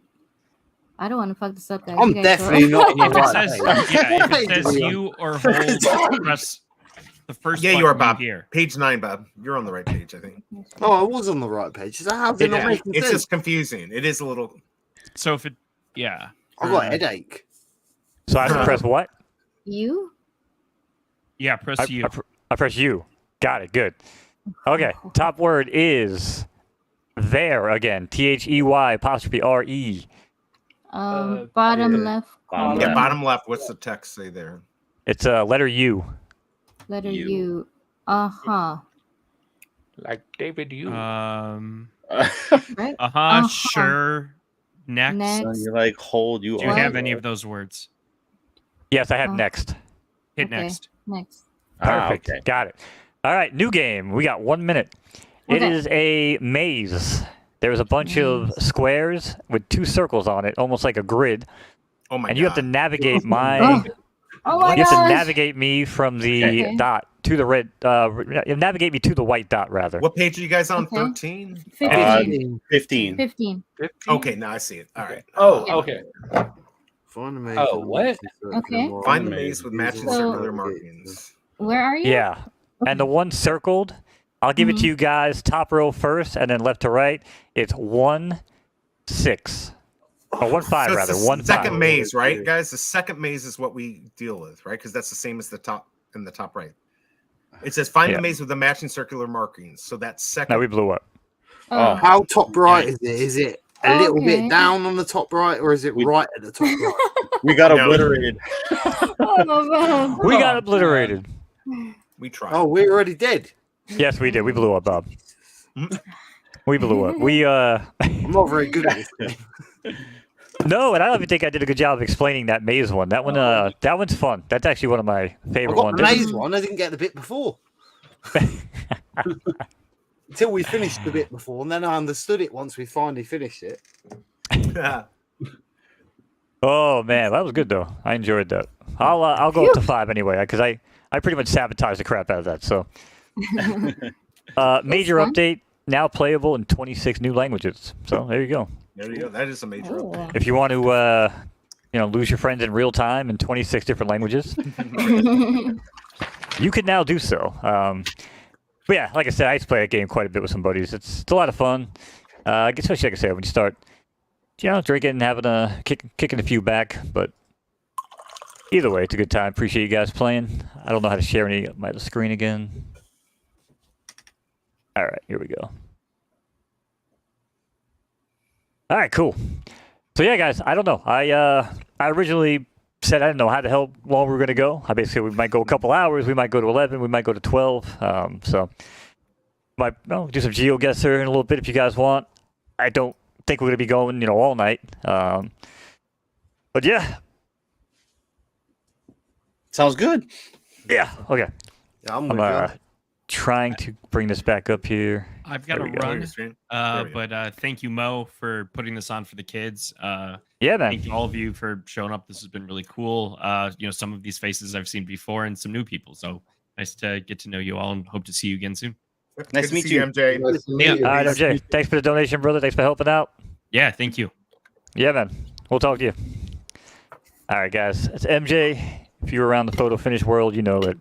I don't want to fuck this up, guys. I'm You guys go. definitely not on the If it right says, page. yeah, if it Wait, says we are- you or hold, press the the first. Yeah, you are, button Bob. Here. Page 9, Bob. You're on the right page, I think. Oh, I was on the right page. So how's it not Yeah, making it's sense? just confusing. It is a little. So if it, yeah, I've got a headache. So I have to press what? You? yeah, press U. I press U. Got it. Good. Okay. Top word is there again. THEY''RE. Bottom left. bottom Yeah, left. bottom left. What's the text say there? It's a letter U. Letter U. U. Uh-huh. Like David, you. Right? Sure. Next. Next. So you're like, hold you. Do you What? have any of those words? Yes, I have Oh. next. Hit Okay. next. Next. Perfect. Okay. Got it. All right. New game. We got 1 minute. It Okay. is a maze. There's a bunch of Maze. squares with 2 circles on it, almost like a grid. Oh my And god! you have to navigate my. Oh my You have to gosh. navigate me from the Okay. dot to the red. Navigate me to the white dot, rather. What page are you guys on? Okay. 13. 15. 15. 15. 15? Okay, now I see it. All right. Oh, Yeah. okay. Find the maze. Oh, with what? matching circular Okay. markings. Find the maze with matching So- circular markings. Where are you? Yeah. And the one circled, I'll give it to you guys top row first and then left to right. It's 1, 6. Or 1, 5, So it's rather. the 1, 5. second maze, right, guys? The second maze is what we deal with, right? Because that's the same as the top in the top right. It says find Yeah. the maze with the matching circular markings. So that's second. No, we blew up. Oh. How top right is it? Is it a little Okay. bit down on the top right, or is it right at the top right? We got No. obliterated. Oh, man. We got obliterated. We tried. Oh, we're already dead. Yes, we did. We blew up, Bob. We blew up. We I'm not very good at this game. No, and I don't even think I did a good job of explaining that maze one. That one that one's fun. That's actually one of my I favorite got ones. the maze one. I didn't get the bit before. Until we finished the bit before, and then I understood it once we finally finished it. Oh man, that was good though. I enjoyed that. I'll go up to 5 anyway because I pretty much sabotaged the crap out of that. So major fun. update now playable in 26 new languages. So there you go. There you go. That is a major Oh. update. If you want to lose your friends in real time in 26 different languages, you can now do so. But yeah, like I said, I used to play that game quite a bit with some buddies. It's a lot of fun. Especially like I said, when you start, drinking and having kicking a few back. But either way, it's a good time. Appreciate you guys playing. I don't know how to share any of my screen again. All right, here we go. All right, cool. So yeah, guys, I don't know. I originally said I didn't know how the hell long we were gonna go. I basically we might go a couple hours, we might go to 11, we might go to 12. So might do some GeoGuessr in a little bit if you guys want. I don't think we're gonna be going, all night. But yeah, Sounds good. yeah, okay. Yeah, I'm I'm with you. trying to bring this back up here. I've got There to we go. run. There we go. But thank you, Mo, for putting this on for the kids. Yeah, man. Thank all of you for showing up. This has been really cool. Some of these faces I've seen before and some new people. So nice to get to know you all and hope to see you again soon. Nice to meet you. MJ. Nice to meet Yeah. you. All right, MJ. Thanks for the donation, brother. Thanks for helping out. Yeah, thank you. Yeah, man. We'll talk to you. All right, guys. It's MJ. If you're around the photo finish world, you know that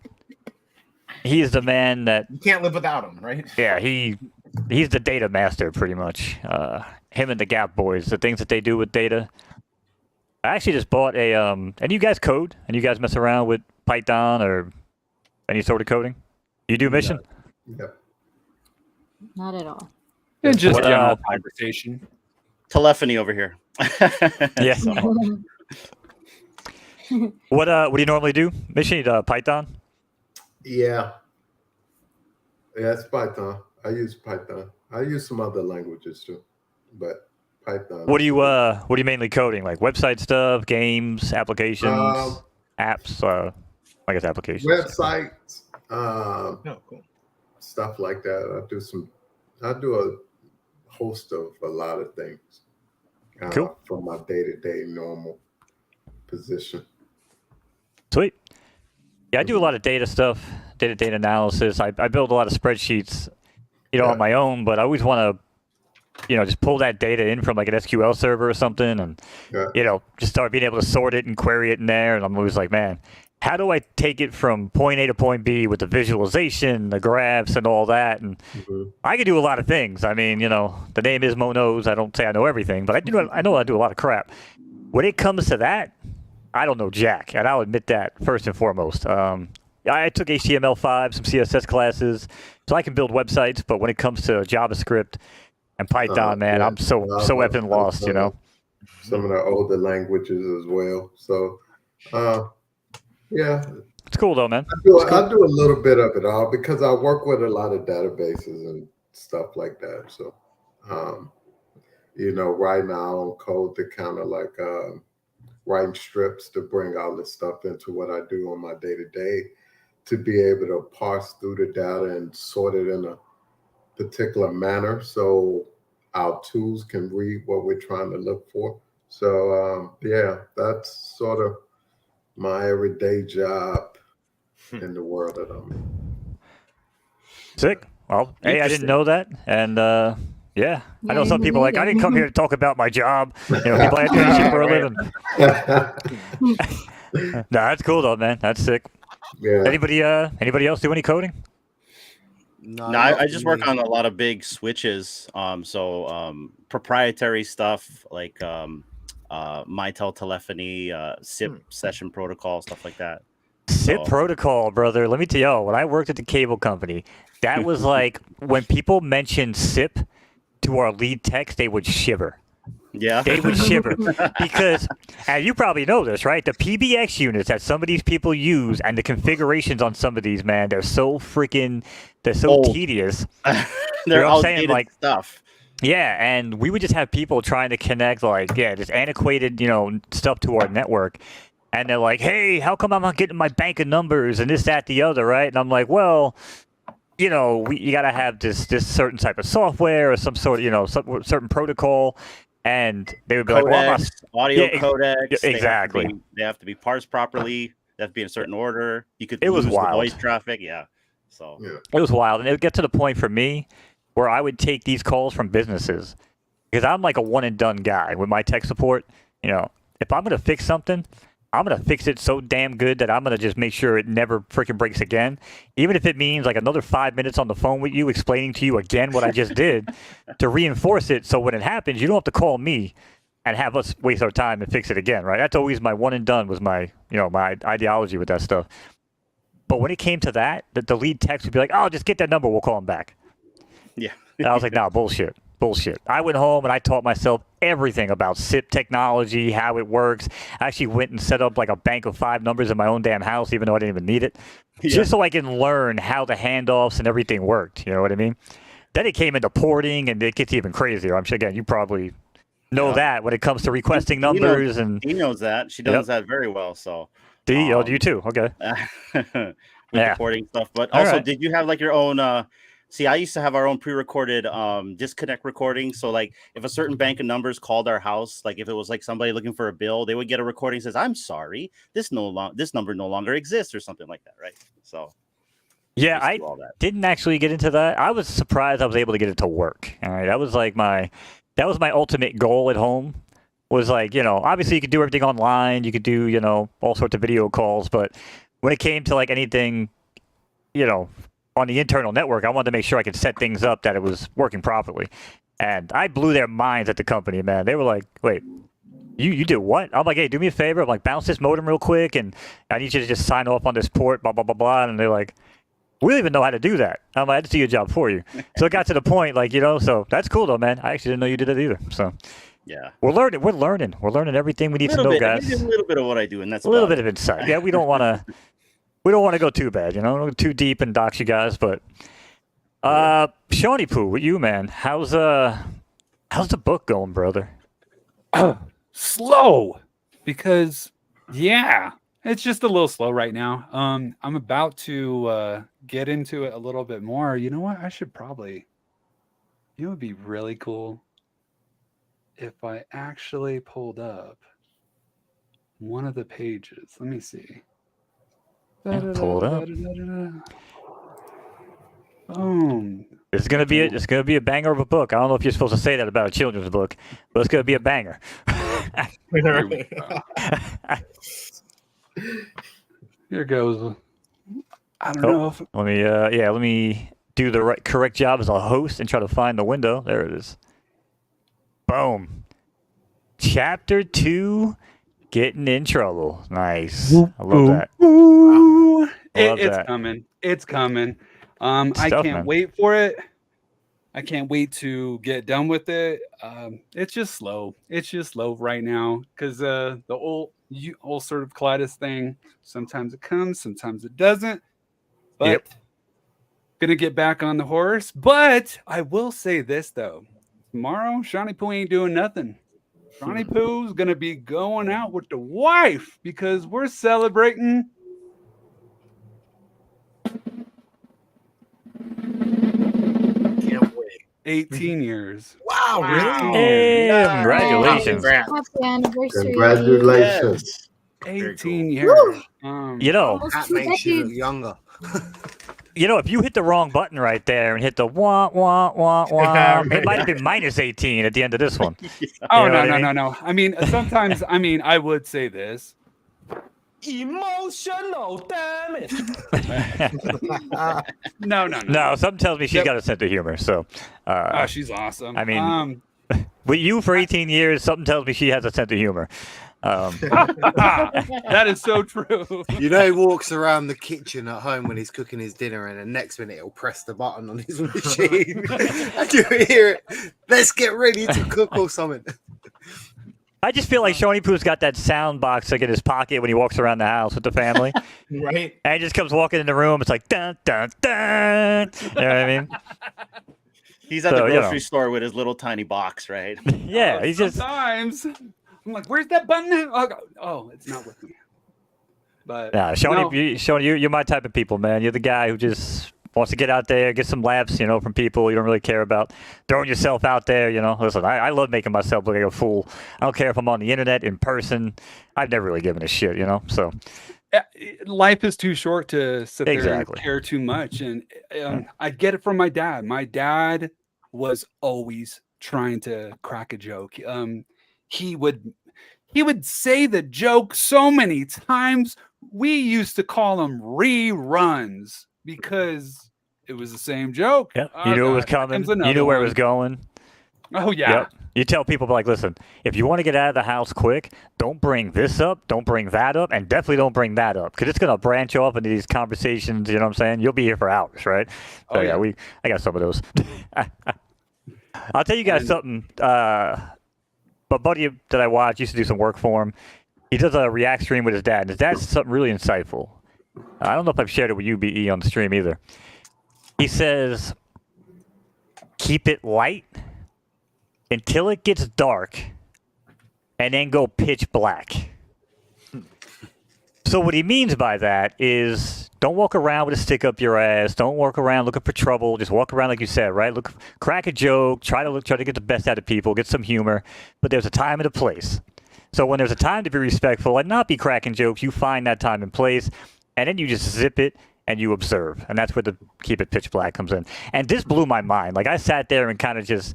he is the man that, You can't live without him, right? yeah, he's the data master, pretty much. Him and the Gap boys, the things that they do with data. I actually just bought a, and you guys code? And you guys mess around with Python or any sort of coding? You do mission? Yep. Not at all. And just What, general conversation. Telephony over here. Yeah. What do you normally do? Mission, Python? Yeah. Yeah, it's Python. I use Python. I use some other languages too, but Python. What are you mainly coding? Like website stuff, games, applications, apps? I guess applications. Websites, Oh, cool. stuff like that. I do a host of a lot of things. Cool. For my day-to-day normal position. Sweet. Yeah, I do a lot of data stuff, data analysis. I build a lot of spreadsheets, on my own, but I always want to, just pull that data in from like an SQL server or something and, Yeah. just start being able to sort it and query it in there. And I'm always like, man, how do I take it from point A to point B with the visualization, the graphs, and all that? And I can do a lot of things. I mean, the name is Mo Knows. I don't say I know everything, but I know I do a lot of crap. When it comes to that, I don't know jack, and I'll admit that first and foremost. I took HTML5, some CSS classes, so I can build websites. But when it comes to JavaScript and Python, man, yeah. I'm so effing lost. Some of the older languages as well. So, yeah, it's cool though, man. I do a little bit of it all because I work with a lot of databases and stuff like that. So, right now I don't code to kind of like writing strips to bring all this stuff into what I do on my day-to-day to be able to parse through the data and sort it in a particular manner so our tools can read what we're trying to look for. So, yeah, that's sort of my everyday job in the world that I'm in. Sick. Well, hey, I didn't know that. And yeah, I know some people like, I didn't come here to talk about my job. People I do this shit for a living. No, that's cool though, man. That's sick. Yeah. Anybody else do any coding? No, I just work on a lot of big switches. Proprietary stuff like Mitel telephony, SIP session protocol, stuff like that. SIP protocol, brother. Let me tell you, when I worked at the cable company, that was like when people mentioned SIP to our lead techs, they would shiver. Yeah. They would shiver because, and you probably know this, right? The PBX units that some of these people use and the configurations on some of these, man, they're so tedious. They're outdated stuff. Yeah, and we would just have people trying to connect this antiquated, stuff to our network. And they're like, hey, how come I'm not getting my bank of numbers and this, that, the other, right? And I'm like, well, you got to have this certain type of software or some sort of, some certain protocol. And they would be like, well, audio codecs. Exactly. They have to be parsed properly. They have to be in a certain order. You could lose the wild. Voice traffic. Yeah. So it was wild. And it would get to the point for me where I would take these calls from businesses because I'm like a one and done guy with my tech support. If I'm going to fix something, I'm going to fix it so damn good that I'm going to just make sure it never freaking breaks again. Even if it means like another 5 minutes on the phone with you explaining to you again what I just did to reinforce it. So when it happens, you don't have to call me and have us waste our time and fix it again, right? That's always my one and done was my ideology with that stuff. But when it came to that, the lead text would be like, oh, just get that number. We'll call him back. Yeah. And I was like, nah, bullshit. I went home and I taught myself everything about SIP technology, how it works. I actually went and set up like a bank of 5 numbers in my own damn house, even though I didn't even need it, just so I can learn how the handoffs and everything worked. You know what I mean? Then it came into porting, and it gets even crazier. I'm sure, again, you probably know that when it comes to requesting numbers. He knows that. She does that very well. So. Do you too? Okay. With the porting stuff. But also, did you have like your own... See, I used to have our own pre-recorded disconnect recording. So, like, if a certain bank of numbers called our house, like if it was like somebody looking for a bill, they would get a recording that says, "I'm sorry, this number no longer exists," or something like that, right? So, yeah, I didn't actually get into that. I was surprised I was able to get it to work. All right, that was my ultimate goal at home. Was like, obviously you could do everything online, you could do all sorts of video calls, but when it came to like anything, on the internal network, I wanted to make sure I could set things up that it was working properly. And I blew their minds at the company, man. They were like, wait, you do what? I'm like, hey, do me a favor. I'm like, bounce this modem real quick, and I need you to just sign off on this port, blah, blah, blah, blah. And they're like, we don't even know how to do that. I'm like, I just do your job for you. So it got to the point, like, so that's cool, though, man. I actually didn't know you did that either. So yeah, we're learning everything we need to know, guys. A little bit of what I do, and that's a little bit of insight. Yeah, we don't want to... We don't want to go too bad, don't go too deep and dox you guys, but Shawnee Poo, with you, man, how's the book going, brother? Slow, because it's just a little slow right now. I'm about to get into it a little bit more. You know what? I should probably. It would be really cool if I actually pulled up one of the pages. Let me see. Pull it up. It's gonna be a banger of a book. I don't know if you're supposed to say that about a children's book, but it's gonna be a banger. Here goes. I don't Oh, know if let me do the correct job as a host and try to find the window. There it is. Boom. Chapter 2, getting in trouble. Nice. I love that. Ooh. Love It's that. coming. It's coming. I Stuff, can't man. wait for it. I can't wait to get done with it. It's just slow. It's just slow right now because the ulcerative colitis thing. Sometimes it comes, sometimes it doesn't. But Yep. gonna get back on the horse. But I will say this though: tomorrow, Shawnee Poo ain't doing nothing. Shawnee Poo's gonna be going out with the wife because we're celebrating. Can't wait. 18 years. Wow, really? Hey, Nice. congratulations. Congrats. Happy anniversary. Congratulations. 18 cool. years. You know, Almost That 2 makes you look decades. younger. if you hit the wrong button right there and hit the wah wah wah wah, it might have been minus 18 at the end of this one. Oh, You know no, what I no, mean? no. I mean, sometimes, I would say this. Emotional damage. No. No, something tells me she's Yep. got a sense of humor. So, Oh, she's awesome. I mean, with you for 18 years, something tells me she has a sense of humor. that is so true. You know, he walks around the kitchen at home when he's cooking his dinner, and the next minute he'll press the button on his machine. And you hear it. Let's get ready to cook or something. I just feel like Shawnee Poo's got that sound box like in his pocket when he walks around the house with the family. Right? And he just comes walking in the room. It's like, dun, dun, dun. You know what I mean? He's at So, the you know. grocery store with his little tiny box, right? Yeah, he's just. Sometimes I'm like, where's that button at? Oh, it's not working. But Yeah, Shawney, no. Shawney, you're my type of people, man. You're the guy who just wants to get out there, get some laughs, from people you don't really care about. Throwing yourself out there, Listen, I love making myself look like a fool. I don't care if I'm on the internet, in person. I've never really given a shit, So, Life is too short to sit there Exactly. and care too much. And I get it from my dad. My dad was always trying to crack a joke. He would say the joke so many times. We used to call them reruns because it was the same joke. yeah, Oh, you knew it was God, here coming. comes You another knew where it one. was going. Oh yeah. Yep. You tell people, like, listen, if you want to get out of the house quick, don't bring this up, don't bring that up, and definitely don't bring that up, because it's going to branch off into these conversations, you know what I'm saying? You'll be here for hours, right? So, Oh, yeah. I got some of those. I'll tell you guys something. A buddy that I watch used to do some work for him. He does a react stream with his dad, and his dad's something really insightful. I don't know if I've shared it with you, BE, on the stream either. He says, keep it light until it gets dark, and then go pitch black. So what he means by that is don't walk around with a stick up your ass. Don't walk around looking for trouble. Just walk around like you said, right? Look, crack a joke. Try to get the best out of people. Get some humor. But there's a time and a place. So when there's a time to be respectful and not be cracking jokes, you find that time and place, and then you just zip it and you observe. And that's where the keep it pitch black comes in. And this blew my mind. Like, I sat there and kind of just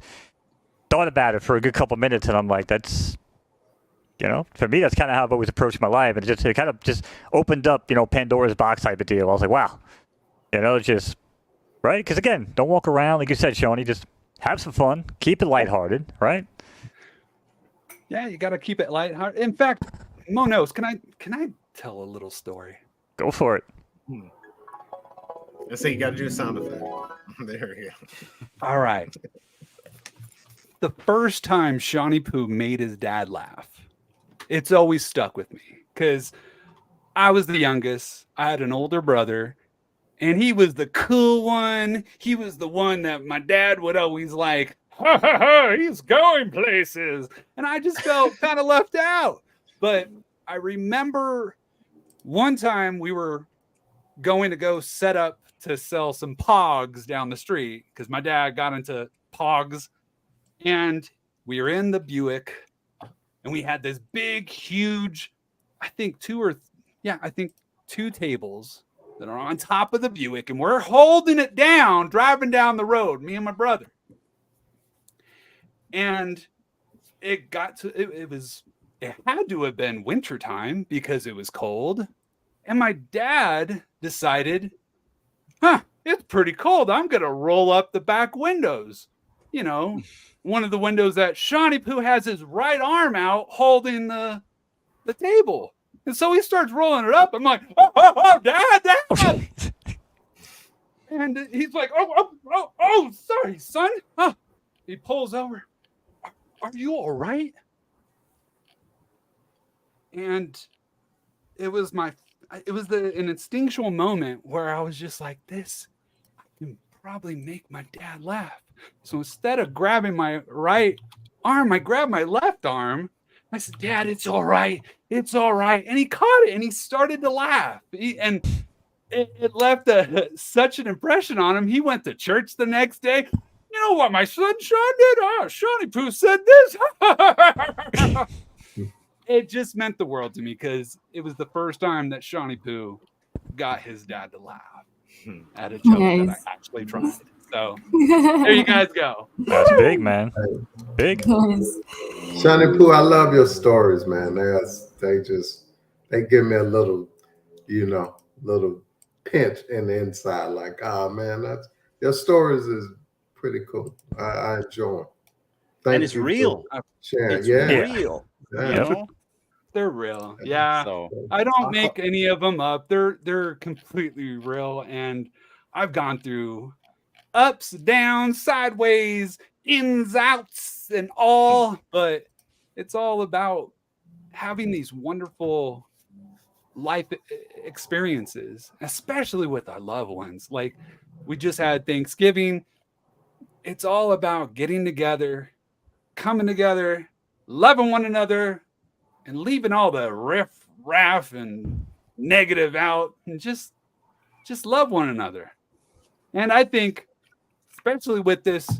thought about it for a good couple minutes, and I'm like, that's, for me, that's kind of how I've always approached my life. And it kind of just opened up, Pandora's box type of deal. I was like, wow, it's just, right? Because again, don't walk around, like you said, Shawnee, just have some fun, keep it lighthearted, right? Yeah, you got to keep it lighthearted. In fact, Monos, can I tell a little story? Go for it. Let's say you got to do a sound effect. There we go. All right. The first time Shawnee Poo made his dad laugh, it's always stuck with me because I was the youngest. I had an older brother, and he was the cool one. He was the one that my dad would always like, ha ha ha, he's going places. And I just felt kind of left out. But I remember one time we were going to go set up to sell some pogs down the street because my dad got into pogs, and we were in the Buick, and we had this big, huge, I think two tables that are on top of the Buick, and we're holding it down, driving down the road, me and my brother. And it had to have been wintertime because it was cold. And my dad decided, it's pretty cold. I'm going to roll up the back windows. You know, one of the windows that Shawnee Poo has his right arm out holding the table. And so he starts rolling it up. I'm like, oh, Dad. And he's like, oh, sorry, son. He pulls over. Are you all right? And it was an instinctual moment where I was just like, this can probably make my dad laugh. So instead of grabbing my right arm, I grabbed my left arm. I said, Dad, it's all right. It's all right. And he caught it and he started to laugh. And it left such an impression on him. He went to church the next day. You know what my son Sean did? Shawnee Poo said this. It just meant the world to me because it was the first time that Shawnee Poo got his dad to laugh at a joke that I actually tried. So there you guys go. That's big, man. Big. Shawnee Poo, I love your stories, man. They give me a little, little pinch in the inside. Like, man, your stories is pretty cool. I enjoy them. And it's real. Sharing. It's real. Yeah. You know? They're real. Yeah. So I don't make any of them up. They're completely real. And I've gone through ups, downs, sideways, ins, outs, and all. But it's all about having these wonderful life experiences, especially with our loved ones. Like we just had Thanksgiving. It's all about getting together, coming together, loving one another, and leaving all the riff-raff and negative out, and just love one another. And I think, especially with this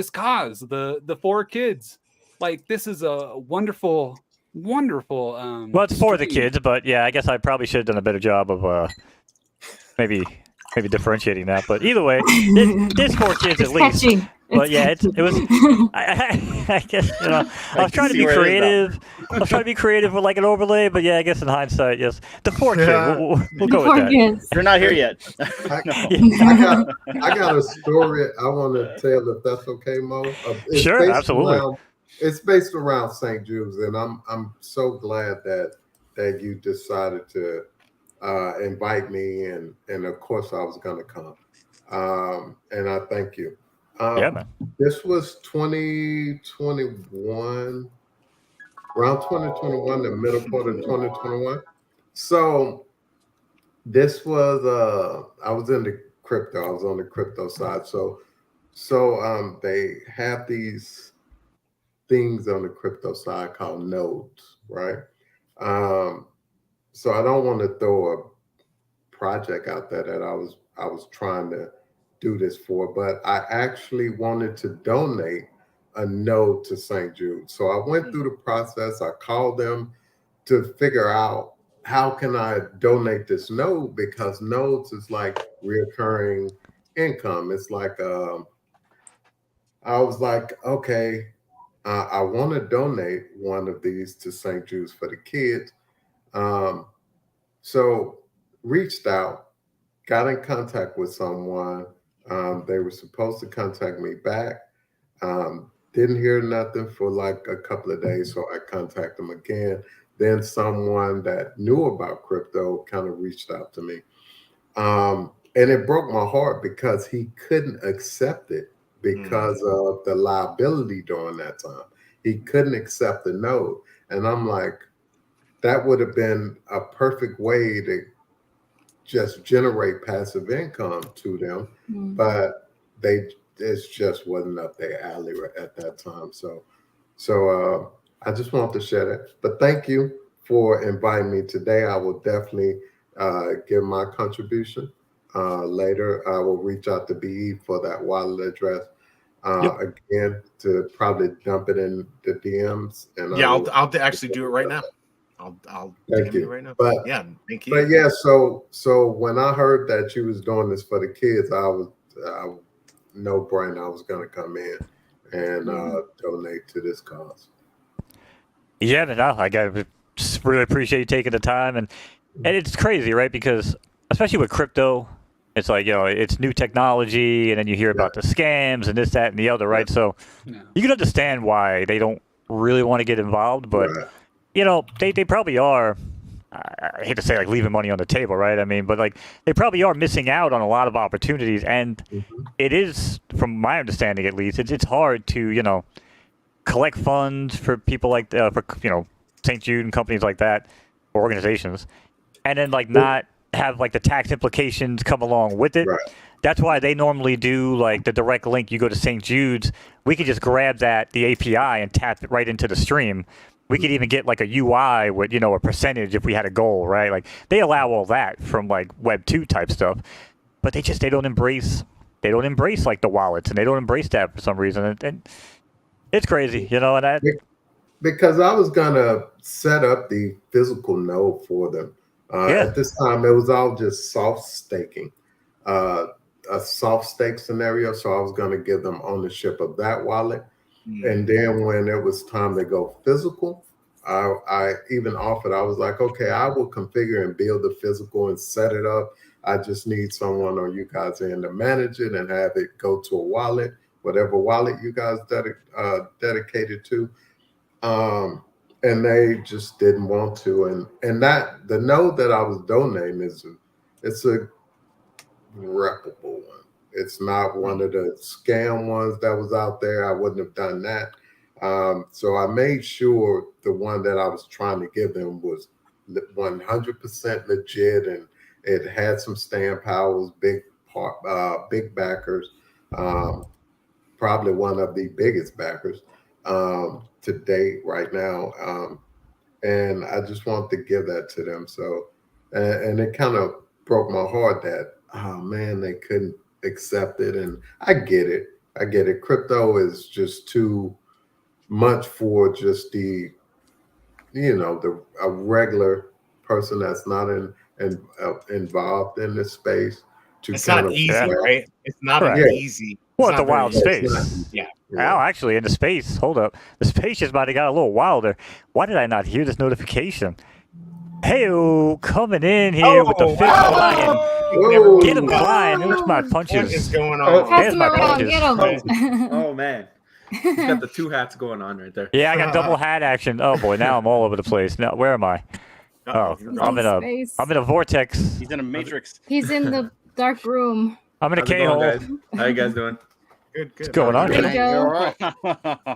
cause, the 4 kids, like this is a wonderful. Well, it's for the kids, but yeah, I guess I probably should have done a better job of maybe differentiating that. But either way, this 4 kids at least. Catchy. But yeah, it was. I guess I was trying to be creative. I was trying to be creative with like an overlay, but yeah, I guess in hindsight, yes, the 4 kids. We'll go with that. Kids. you're not here yet. I got a story I want to tell, if that's okay, Mo. Sure, absolutely. It's based around St. Jude's, and I'm so glad that you decided to invite me, and of course I was going to come, and I thank you. Yeah, man. This was 2021, around 2021, the middle part of 2021. So this was I was into crypto. I was on the crypto side. So they have these things on the crypto side called nodes, right? So I don't want to throw a project out there that I was trying to do this for, but I actually wanted to donate a node to St. Jude. So I went through the process. I called them to figure out how can I donate this node, because nodes is like reoccurring income. It's like I was like, okay, I want to donate one of these to St. Jude's for the kids. So reached out, got in contact with someone. They were supposed to contact me back. Didn't hear nothing for like a couple of days, so I contacted them again. Then someone that knew about crypto kind of reached out to me. And it broke my heart because he couldn't accept it because of the liability during that time. He couldn't accept the node. And I'm like, that would have been a perfect way to just generate passive income to them, but it just wasn't up their alley at that time. So I just want to share that. But thank you for inviting me today. I will definitely give my contribution later. I will reach out to BE for that wallet address again to probably dump it in the DMs. And yeah, I'll actually do it right now. I'll thank you right now. But yeah, thank you. But yeah, so when I heard that you was doing this for the kids, I no brainer, I was gonna come in and donate to this cause. Yeah, but no, I just really appreciate you taking the time, and And it's crazy, right? Because especially with crypto, it's like, it's new technology, and then you hear about the scams and this, that, and the other, right? So you can understand why they don't really want to get involved, but they probably are. I hate to say like leaving money on the table, right? I mean, but like they probably are missing out on a lot of opportunities, and it is, from my understanding at least, it's hard to collect funds for people like for St. Jude and companies like that, or organizations, and then like not have like the tax implications come along with it. Right. That's why they normally do like the direct link. You go to St. Jude's, we could just grab the API and tap it right into the stream. We could even get like a UI with a percentage if we had a goal, right? Like they allow all that from like Web 2 type stuff, but they don't embrace like the wallets, and they don't embrace that for some reason, and it's crazy, and that. Because I was gonna set up the physical node for them. At this time, it was all just soft staking, a soft stake scenario. So I was gonna give them ownership of that wallet. And then when it was time to go physical, I even offered, I was like, okay, I will configure and build the physical and set it up. I just need someone on you guys' end to manage it and have it go to a wallet, whatever wallet you guys dedicated to. And they just didn't want to. And that the node that I was donating it's a reputable one. It's not one of the scam ones that was out there. I wouldn't have done that. So I made sure the one that I was trying to give them was 100% legit, and it had some staying powers, big backers, probably one of the biggest backers to date right now. And I just wanted to give that to them. So, and it kind of broke my heart that, oh man, they couldn't accept it. And I get it. Crypto is just too much for just a regular person that's not involved in this space. It's not easy, right? It's not easy. Well, it's a wild space. Oh, actually, in the space, hold up. The space just might have got a little wilder. Why did I not hear this notification? Hey-o, coming in here with the fifth flying. Get him flying. There's my punches. What is going on? There's my punches. Get him. Oh man, he's got the two hats going on right there. Yeah, I got double hat action. Oh boy, now I'm all over the place. Now, where am I? Oh, I'm in a vortex. He's in a matrix. He's in the dark room. I'm in a K-hole. How you guys doing? Good. What's going on? Hey, Joe.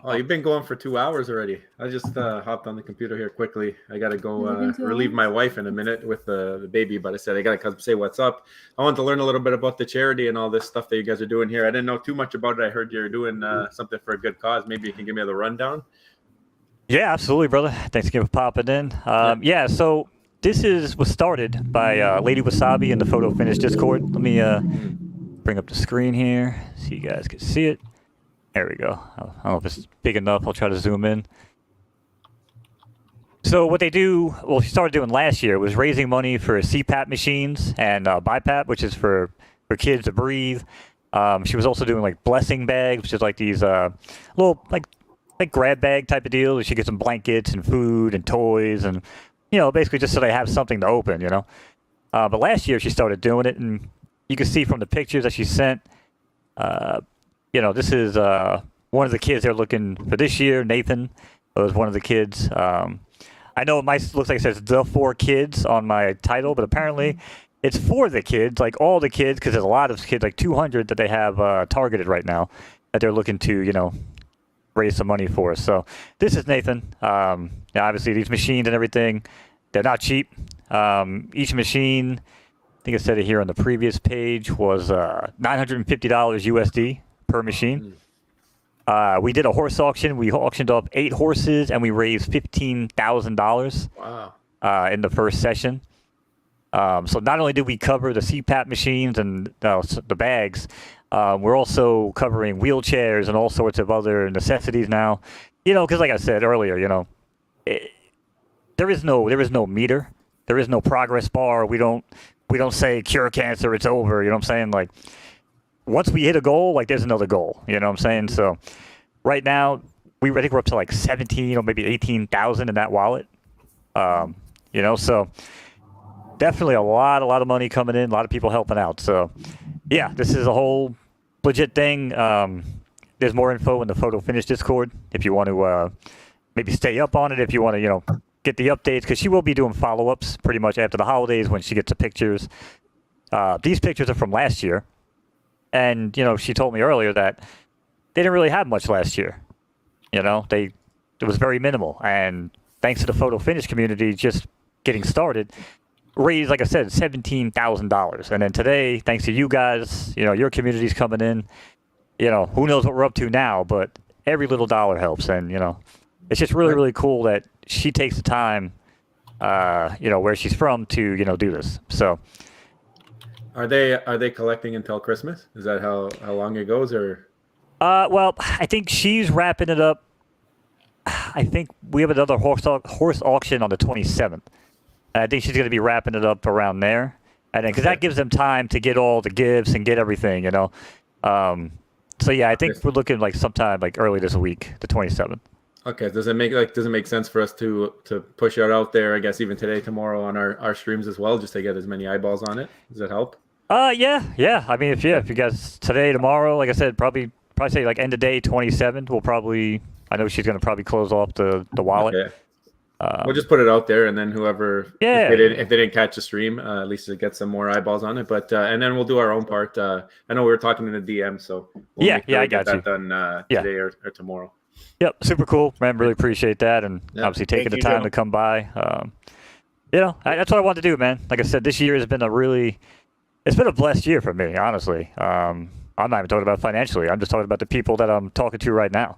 Oh, you've been going for 2 hours already. I just hopped on the computer here quickly. I got to go relieve my wife in a minute with the baby, but I said I got to come say what's up. I want to learn a little bit about the charity and all this stuff that you guys are doing here. I didn't know too much about it. I heard you're doing something for a good cause. Maybe you can give me the rundown. Yeah, absolutely, brother. Thanks for popping in. So this was started by Lady Wasabi in the Photo Finish Discord. Let me bring up the screen here so you guys can see it. There we go. I don't know if it's big enough. I'll try to zoom in. So what they do, she started doing last year, was raising money for CPAP machines and BiPAP, which is for kids to breathe. She was also doing like blessing bags, which is like these little like grab bag type of deal. She gets some blankets and food and toys and basically just so they have something to open. But last year she started doing it, and you can see from the pictures that she sent, this is one of the kids they're looking for this year. Nathan was one of the kids. I know it looks like it says the 4 kids on my title, but apparently it's for the kids, like all the kids, because there's a lot of kids, like 200 that they have targeted right now that they're looking to, raise some money for. So this is Nathan. Obviously these machines and everything, they're not cheap. Each machine, I think I said it here on the previous page, was $950 USD per machine. We did a horse auction. We auctioned off 8 horses, and we raised $15,000. Wow. In the first session. So not only did we cover the CPAP machines and the bags, we're also covering wheelchairs and all sorts of other necessities now. Because like I said earlier, there is no meter, there is no progress bar. We don't say cure cancer, it's over. You know what I'm saying? Like once we hit a goal, like there's another goal. You know what I'm saying? So right now, I think we're up to like 17 or maybe 18,000 in that wallet. So definitely a lot of money coming in, a lot of people helping out. So, yeah, this is a whole legit thing. There's more info in the Photo Finish Discord if you want to maybe stay up on it, if you want to, get the updates, because she will be doing follow-ups pretty much after the holidays when she gets the pictures. These pictures are from last year, and, she told me earlier that they didn't really have much last year. It was very minimal, and thanks to the Photo Finish community just getting started, raised, like I said, $17,000. And then today, thanks to you guys, your community's coming in. Who knows what we're up to now, but every little dollar helps. And, it's just really, really cool that she takes the time, where she's from to, do this. So. Are they collecting until Christmas? Is that how long it goes, or? Well, I think she's wrapping it up. I think we have another horse auction on the 27th. I think she's going to be wrapping it up around there, and then because that gives them time to get all the gifts and get everything, So yeah, I think we're looking like sometime like early this week, the 27th. Okay. Does it make sense for us to push it out there? I guess even today, tomorrow on our streams as well, just to get as many eyeballs on it. Does that help? Yeah. I mean, if you guys today, tomorrow, like I said, probably say like end of day 27th. We'll probably. I know she's gonna probably close off the wallet. Okay. We'll just put it out there, and then whoever, if they didn't catch the stream, at least it gets some more eyeballs on it. But and then we'll do our own part. I know we were talking in the DM, so we'll I got that you. done today or tomorrow. Yep, super cool, man. Really appreciate that, and obviously taking the time to come by. That's what I wanted to do, man. Like I said, this year has been it's been a blessed year for me, honestly. I'm not even talking about financially. I'm just talking about the people that I'm talking to right now.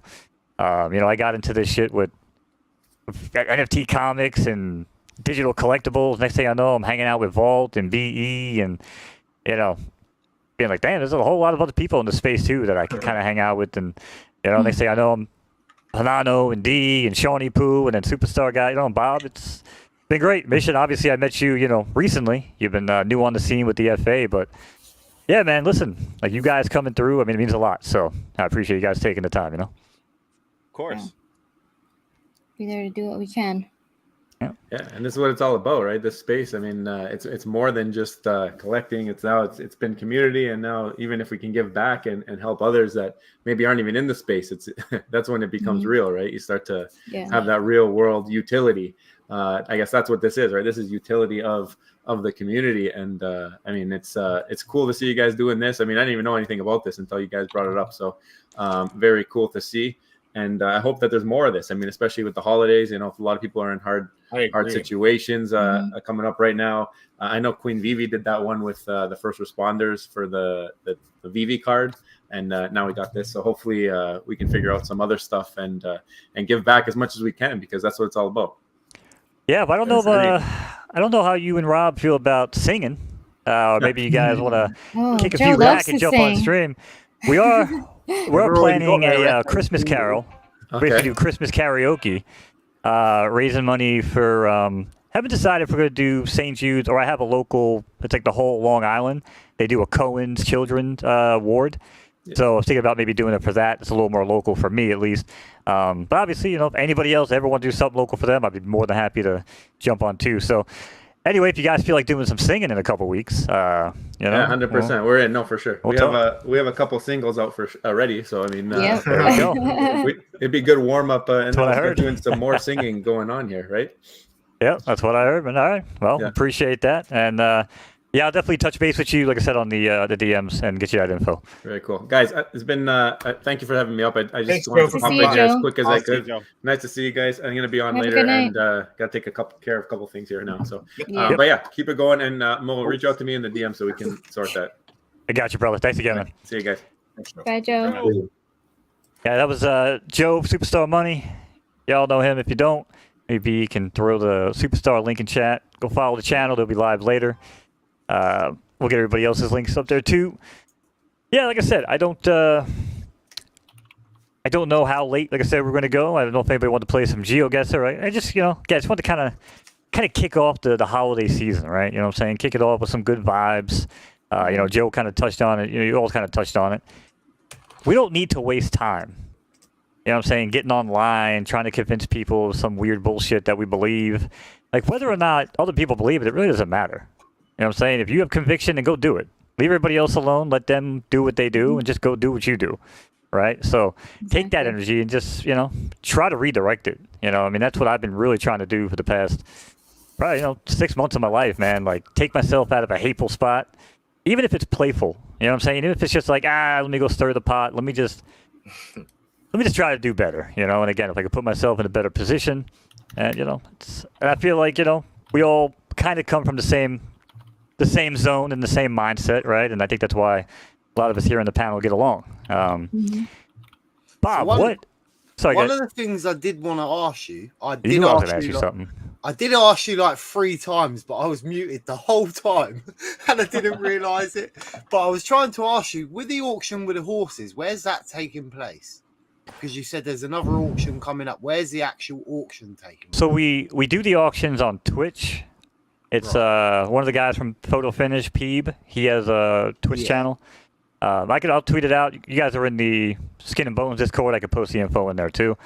I got into this shit with NFT comics and digital collectibles. Next thing I know, I'm hanging out with Vault and BE and, being like, damn, there's a whole lot of other people in the space too that I can kind of hang out with. And, next thing I know, I'm Hanano and D and Shawnee Poo and then Superstar Guy, and Bob. It's been great. Mission, obviously, I met you, recently. You've been new on the scene with the FA, but yeah, man, listen, like you guys coming through, I mean, it means a lot. So I appreciate you guys taking the time, Of course. Be there to do what we can. Yeah, and this is what it's all about, right? This space. I mean, it's more than just collecting. It's been community, and now even if we can give back and help others that maybe aren't even in the space, that's when it becomes real, right? You start to have that real world utility. I guess that's what this is, right? This is utility of the community, and I mean, it's cool to see you guys doing this. I mean, I didn't even know anything about this until you guys brought it up, so very cool to see. And I hope that there's more of this. I mean, especially with the holidays, if a lot of people are in hard situations coming up right now. I know Queen Vivi did that one with the first responders for the Vivi card, and now we got this. So hopefully we can figure out some other stuff and give back as much as we can, because that's what it's all about. Yeah, but I don't know how you and Rob feel about singing. Maybe you guys want to kick a few back and jump on stream. We're planning a Christmas Carol. Okay. Basically do Christmas karaoke, raising money for, haven't decided if we're going to do St. Jude's, or I have a local, it's like the whole Long Island. They do a Cohen's Children's ward. Yeah. So I was thinking about maybe doing it for that. It's a little more local for me, at least. But obviously, if anybody else ever want to do something local for them, I'd be more than happy to jump on too. So anyway, if you guys feel like doing some singing in a couple weeks, yeah, 100%, we're in. No, for sure. We have a couple singles out already. So I mean, there we go. It'd be good warm up, and then start doing some more singing going on here, right? Yeah, that's what I heard. But all right, well, appreciate that, and yeah, I'll definitely touch base with you, like I said, on the DMs and get you that info. Very cool, guys. It's been thank you for having me up. I just wanted to pop in here as quick as I could. Nice to see you guys. I'm gonna be on later, and got to take care of a couple things here now. So, but yeah, keep it going, and Mo, reach out to me in the DM so we can sort that. I got you, brother. Thanks again, man. See you guys. Bye, Joe. Yeah, that was Joe, Superstar Money. Y'all know him. If you don't, maybe you can throw the Superstar link in chat. Go follow the channel. They'll be live later. We'll get everybody else's links up there too. Yeah, like I said, I don't know how late, like I said, we're going to go. I don't know if anybody wants to play some GeoGuessr, right? I just, just want to kind of kick off the holiday season, right? You know what I'm saying? Kick it off with some good vibes. Joe kind of touched on it. You all kind of touched on it. We don't need to waste time. You know what I'm saying? Getting online, trying to convince people of some weird bullshit that we believe. Like, whether or not other people believe it, it really doesn't matter. know what I'm saying? If you have conviction, then go do it. Leave everybody else alone. Let them do what they do, and just go do what you do, right? So take that energy and just, try to redirect it. I mean, that's what I've been really trying to do for the past, probably, 6 months of my life, man. Like, take myself out of a hateful spot, even if it's playful. You know what I'm saying? Even if it's just like, let me go stir the pot. Let me just try to do better. And again, if I could put myself in a better position, and and I feel like we all kind of come from the same zone and the same mindset, right? And I think that's why a lot of us here on the panel get along. Bob, what? Sorry, one of the things I did want to ask you, I did ask you like 3 times, but I was muted the whole time and I didn't realise it. But I was trying to ask you, with the auction with the horses, where's that taking place? Because you said there's another auction coming up. Where's the actual auction taking place? So we do the auctions on Twitch. It's one of the guys from Photo Finish, Peeb. He has a Twitch channel. I'll tweet it out. You guys are in the Skin and Bones Discord. I could post the info in there too.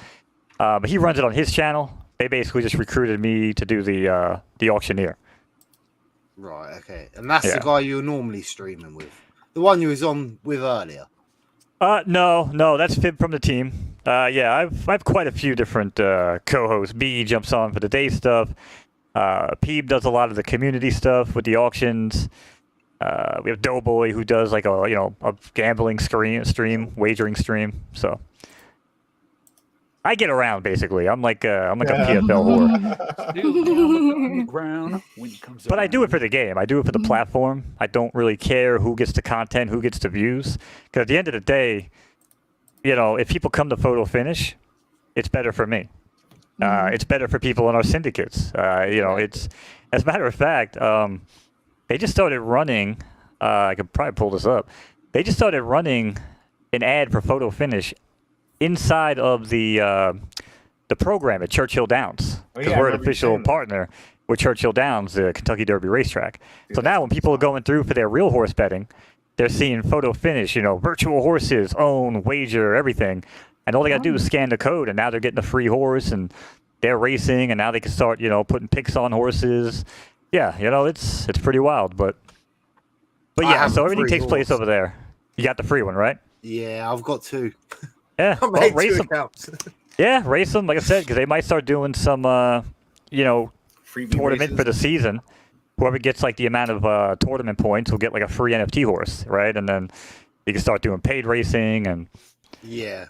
But he runs it on his channel. They basically just recruited me to do the auctioneer. Right. Okay. And that's the guy you're normally streaming with, the one you was on with earlier. No, that's Fib from the team. I've quite a few different co-hosts. B jumps on for the day stuff. Peeb does a lot of the community stuff with the auctions. We have Doughboy who does like a gambling stream, wagering stream. So I get around basically. I'm like a PFL whore. But I do it for the game. I do it for the platform. I don't really care who gets the content, who gets the views. Because at the end of the day, if people come to Photo Finish, it's better for me. It's better for people in our syndicates. It's, as a matter of fact, they just started running. I could probably pull this up. They just started running an ad for Photo Finish inside of the program at Churchill Downs, because we're an official partner with Churchill Downs, the Kentucky Derby racetrack. So now when people are going through for their real horse betting, they're seeing Photo Finish, virtual horses, own, wager, everything. And all they got to do is scan the code, and now they're getting a free horse, and they're racing, and now they can start, putting picks on horses. Yeah, it's pretty wild, but yeah. So everything takes place over there. You got the free one, right? Yeah, I've got 2. Yeah, I made race 2 them. accounts. Yeah, race them, like I said, because they might start doing some, Freebie tournament races for the season. Whoever gets like the amount of tournament points will get like a free NFT horse, right? And then you can start doing paid racing and. Yeah.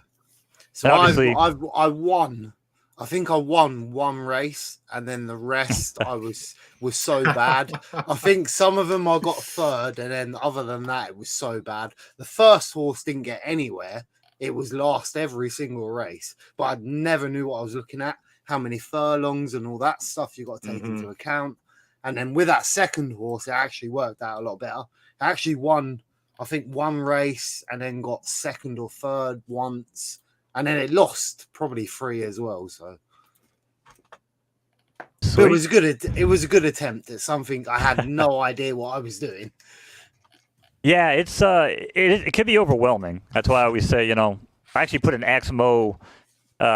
So I won. I think I won 1 race, and then the rest I was so bad. I think some of them I got 3rd, and then other than that, it was so bad. The first horse didn't get anywhere. It was last every single race, but I never knew what I was looking at, how many furlongs and all that stuff you got to take into account. And then with that second horse, it actually worked out a lot better. I actually won, I think, 1 race, and then got 2nd or 3rd once. And then it lost probably 3 as well. So but it was a good attempt at something I had no idea what I was doing. Yeah, it's it can be overwhelming. That's why I always say, I actually put an Axmo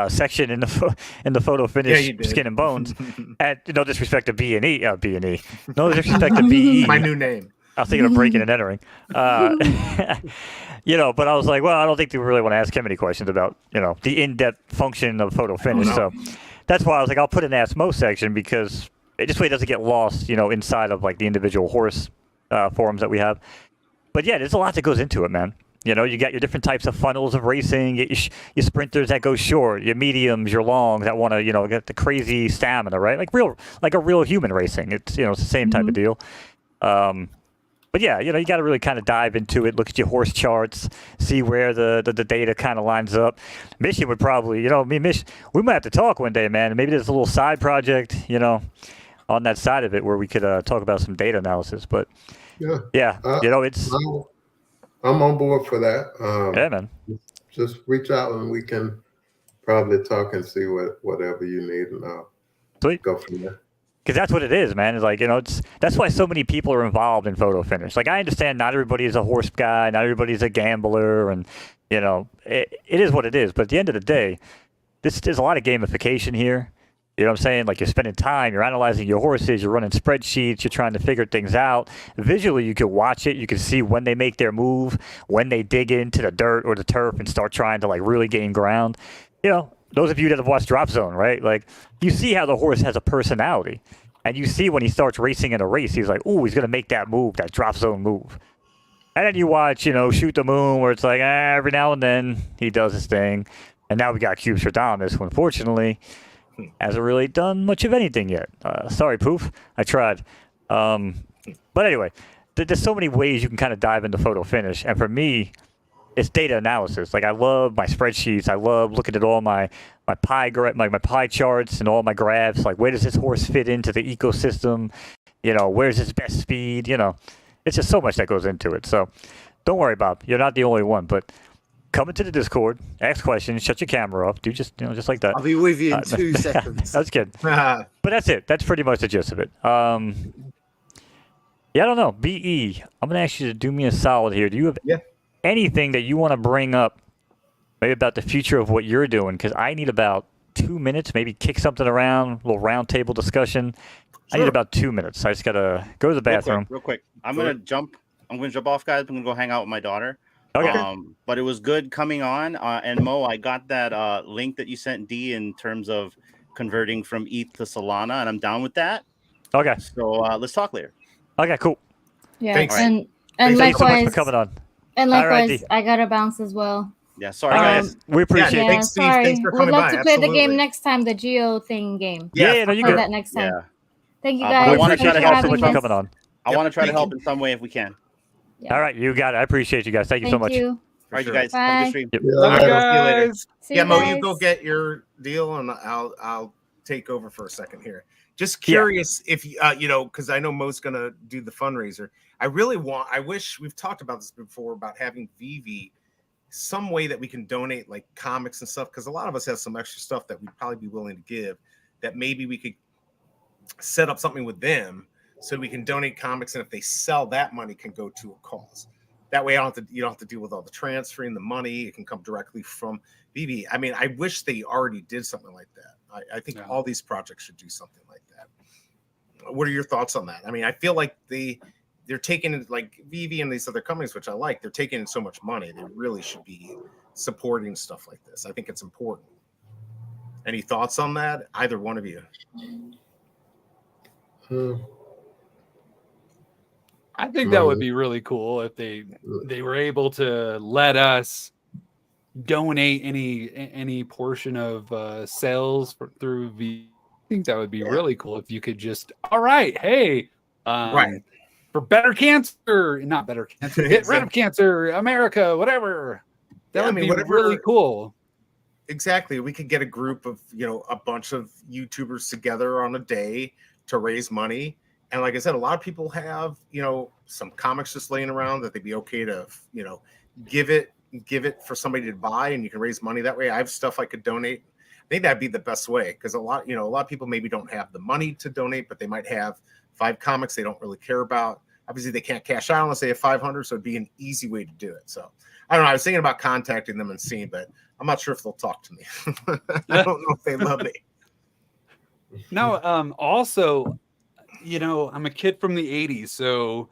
section in the Photo Finish Skin and Bones. At no disrespect to B&E. No disrespect to BE. My new name. I was thinking of breaking and entering. But I was like, well, I don't think they really want to ask him any questions about, the in-depth function of Photo Finish. So that's why I was like, I'll put an Ask Mo section, because it just way doesn't get lost, inside of like the individual horse forums that we have. But yeah, there's a lot that goes into it, man. You got your different types of funnels of racing, your sprinters that go short, your mediums, your longs that want to, get the crazy stamina, right? Like a real human racing. It's, it's the same type of deal. But yeah, you got to really kind of dive into it, look at your horse charts, see where the data kind of lines up. Mission would probably, we might have to talk one day, man. Maybe there's a little side project, on that side of it where we could talk about some data analysis. But yeah, it's. I'm on board for that. Yeah, man. Just reach out and we can probably talk and see whatever you need, and I'll go from there. Because that's what it is, man. It's like, that's why so many people are involved in Photo Finish. Like, I understand not everybody is a horse guy, not everybody's a gambler, and, it is what it is. But at the end of the day, there's a lot of gamification here. You know what I'm saying? Like you're spending time, you're analyzing your horses, you're running spreadsheets, you're trying to figure things out. Visually, you can watch it. You can see when they make their move, when they dig into the dirt or the turf and start trying to like really gain ground. You know, those of you that have watched Drop Zone, right? Like you see how the horse has a personality. And you see when he starts racing in a race, he's like, ooh, he's going to make that move, that Drop Zone move. And then you watch, you know, Shoot the Moon, where it's like, every now and then he does his thing. And now we got Cubes for Dominus, who unfortunately hasn't really done much of anything yet. Sorry, Poof. I tried. But anyway, there's so many ways you can kind of dive into photo finish. And for me, it's data analysis. Like I love my spreadsheets. I love looking at all my pie charts and all my graphs. Like where does this horse fit into the ecosystem? You know, where's his best speed? You know, it's just so much that goes into it. So don't worry, Bob. You're not the only one. But come into the Discord, ask questions, shut your camera off, do just just like that. I'll be with you in 2 seconds. I was kidding. But that's it. That's pretty much the gist of it. Yeah, I don't know. BE, I'm gonna ask you to do me a solid here. Do you have anything that you want to bring up, maybe about the future of what you're doing? Because I need about 2 minutes, maybe kick something around, a little round table discussion. I need about 2 minutes. I just gotta go to the bathroom. Real quick. I'm gonna jump off, guys. I'm gonna go hang out with my daughter. Okay. But it was good coming on. And Mo, I got that link that you sent D in terms of converting from ETH to Solana, and I'm down with that. Okay. So let's talk later. Okay, cool. Yeah, Thanks. and Thank you so much likewise, for coming on. and All right, likewise, D. I gotta bounce as well. Yeah, sorry guys. We appreciate Yeah, it. Thanks, Steve. sorry. Thanks for We'd coming love by. to play the game Absolutely. next time, the Geo thing game. Yeah, no, you Play good. that next time. Yeah. Thank you I guys. wanna Thank try you to for help so much having for us. coming on. I want to try to thank help you. in some way if we can. Yeah. All right, you got it. I appreciate you guys. Thank you so much. You. All right, sure. you guys. Have a Bye. good stream. Yep. Yeah, Love you All right, see you later. guys. See Yeah, you Mo, guys. you go get your deal, and I'll take over for a second here. Just Yeah. curious if you know, because I know Mo's gonna do the fundraiser. I wish we've talked about this before about having Vivi some way that we can donate like comics and stuff, because a lot of us have some extra stuff that we'd probably be willing to give, that maybe we could set up something with them so we can donate comics, and if they sell, that money can go to a cause. That way you don't have to deal with all the transferring the money. It can come directly from Vivi. I mean, I wish they already did something like that. I think all these projects should do something like that. What are your thoughts on that? I mean, I feel like they're taking it, like Vivi and these other companies, which I like, they're taking in so much money. They really should be supporting stuff like this. I think it's important. Any thoughts on that? Either one of you? I think that would be really cool if they were able to let us donate any portion of sales through V. I think that would be really cool if you could just, all right, hey, Right. for better cancer, not better cancer, get rid of cancer, America, whatever. That would be really cool. Exactly. We could get a group of, a bunch of YouTubers together on a day to raise money. And like I said, a lot of people have, some comics just laying around that they'd be okay to, give it for somebody to buy, and you can raise money that way. I have stuff I could donate. I think that'd be the best way, because a lot of people maybe don't have the money to donate, but they might have 5 comics they don't really care about. Obviously, they can't cash out unless they have 500, so it'd be an easy way to do it. So I don't know. I was thinking about contacting them and seeing, but I'm not sure if they'll talk to me. I don't know if they love me. No, also, I'm a kid from the 80s, so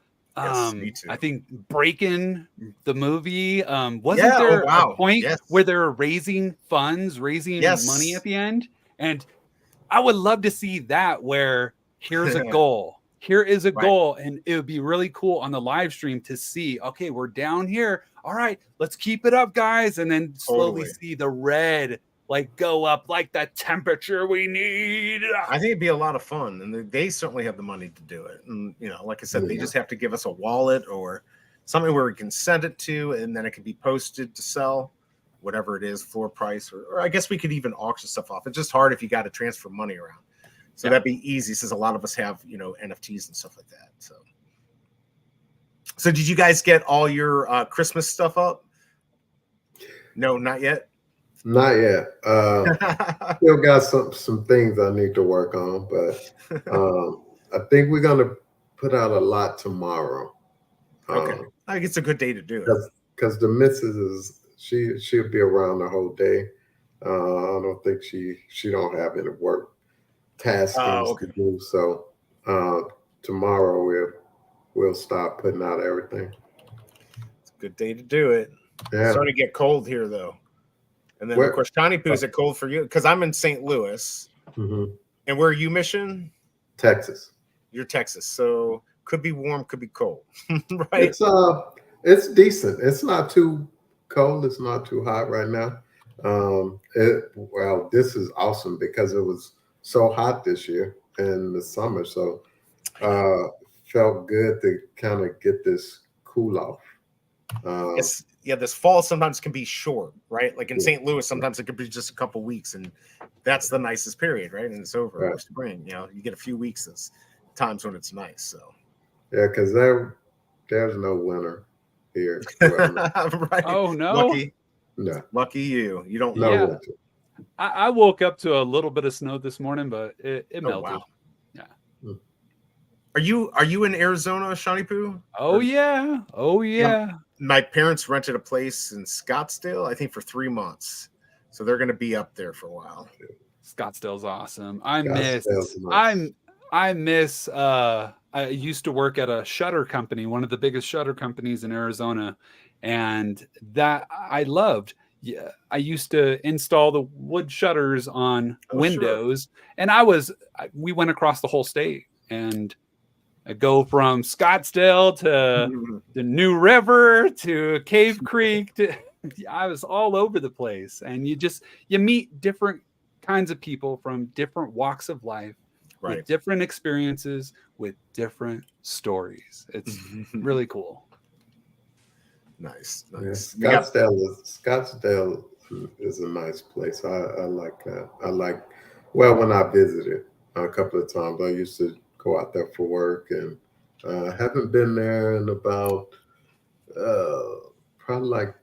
me too. I think Breakin' the movie, wasn't Yeah, there oh, wow. a point Yes. where they're raising money at the end? And I would love to see that, where here's a goal. Here is a goal, and it would be really cool on the live stream to see, okay, we're down here. All right, let's keep it up, guys. And then slowly see the red go up like the temperature we need. I think it'd be a lot of fun, and they certainly have the money to do it. And like I said, they just have to give us a wallet or something where we can send it to, and then it can be posted to sell, whatever it is, floor price, or I guess we could even auction stuff off. It's just hard if you got to transfer money around. So that'd be easy, since a lot of us have NFTs and stuff like that. So did you guys get all your Christmas stuff up? No, not yet. Not yet. Still got some things I need to work on, but I think we're gonna put out a lot tomorrow. Okay, I think it's a good day to do it, because the missus she'll be around the whole day. I don't think she don't have any work taskings to do. So tomorrow we'll start putting out everything. It's a good day to do it. Yeah. It's starting to get cold here though. And then of course, Shawnee Poo, is it cold for you? Because I'm in St. Louis. Mm-hmm. And where are you, Mission? Texas. You're Texas, so could be warm, could be cold, right? It's decent. It's not too cold. It's not too hot right now. Well, this is awesome because it was so hot this year in the summer. So felt good to kind of get this cool off. This fall sometimes can be short, right? Like in St. Louis, sometimes it could be just a couple weeks, and that's the nicest period, right? And it's over. Right. Spring, you get a few weeks. There's times when it's nice. So yeah, because there's no winter here. right. Oh no. Lucky. No. Lucky you. You don't know. Yeah. Winter. I woke up to a little bit of snow this morning, but it melted. Wow. Yeah. Are you in Arizona, Shawnee Poo? Oh yeah. Oh yeah. My parents rented a place in Scottsdale, I think, for 3 months. So they're going to be up there for a while. Scottsdale's awesome. I used to work at a shutter company, one of the biggest shutter companies in Arizona, and that I loved. Yeah, I used to install the wood shutters on windows, and we went across the whole state, and I go from Scottsdale to the New River to Cave Creek. I was all over the place, and you meet different kinds of people from different walks of life, with different experiences, with different stories. It's really cool. Nice. Yeah, Scottsdale is a nice place. I like that. When I visited a couple of times, I used to go out there for work, and haven't been there in about probably like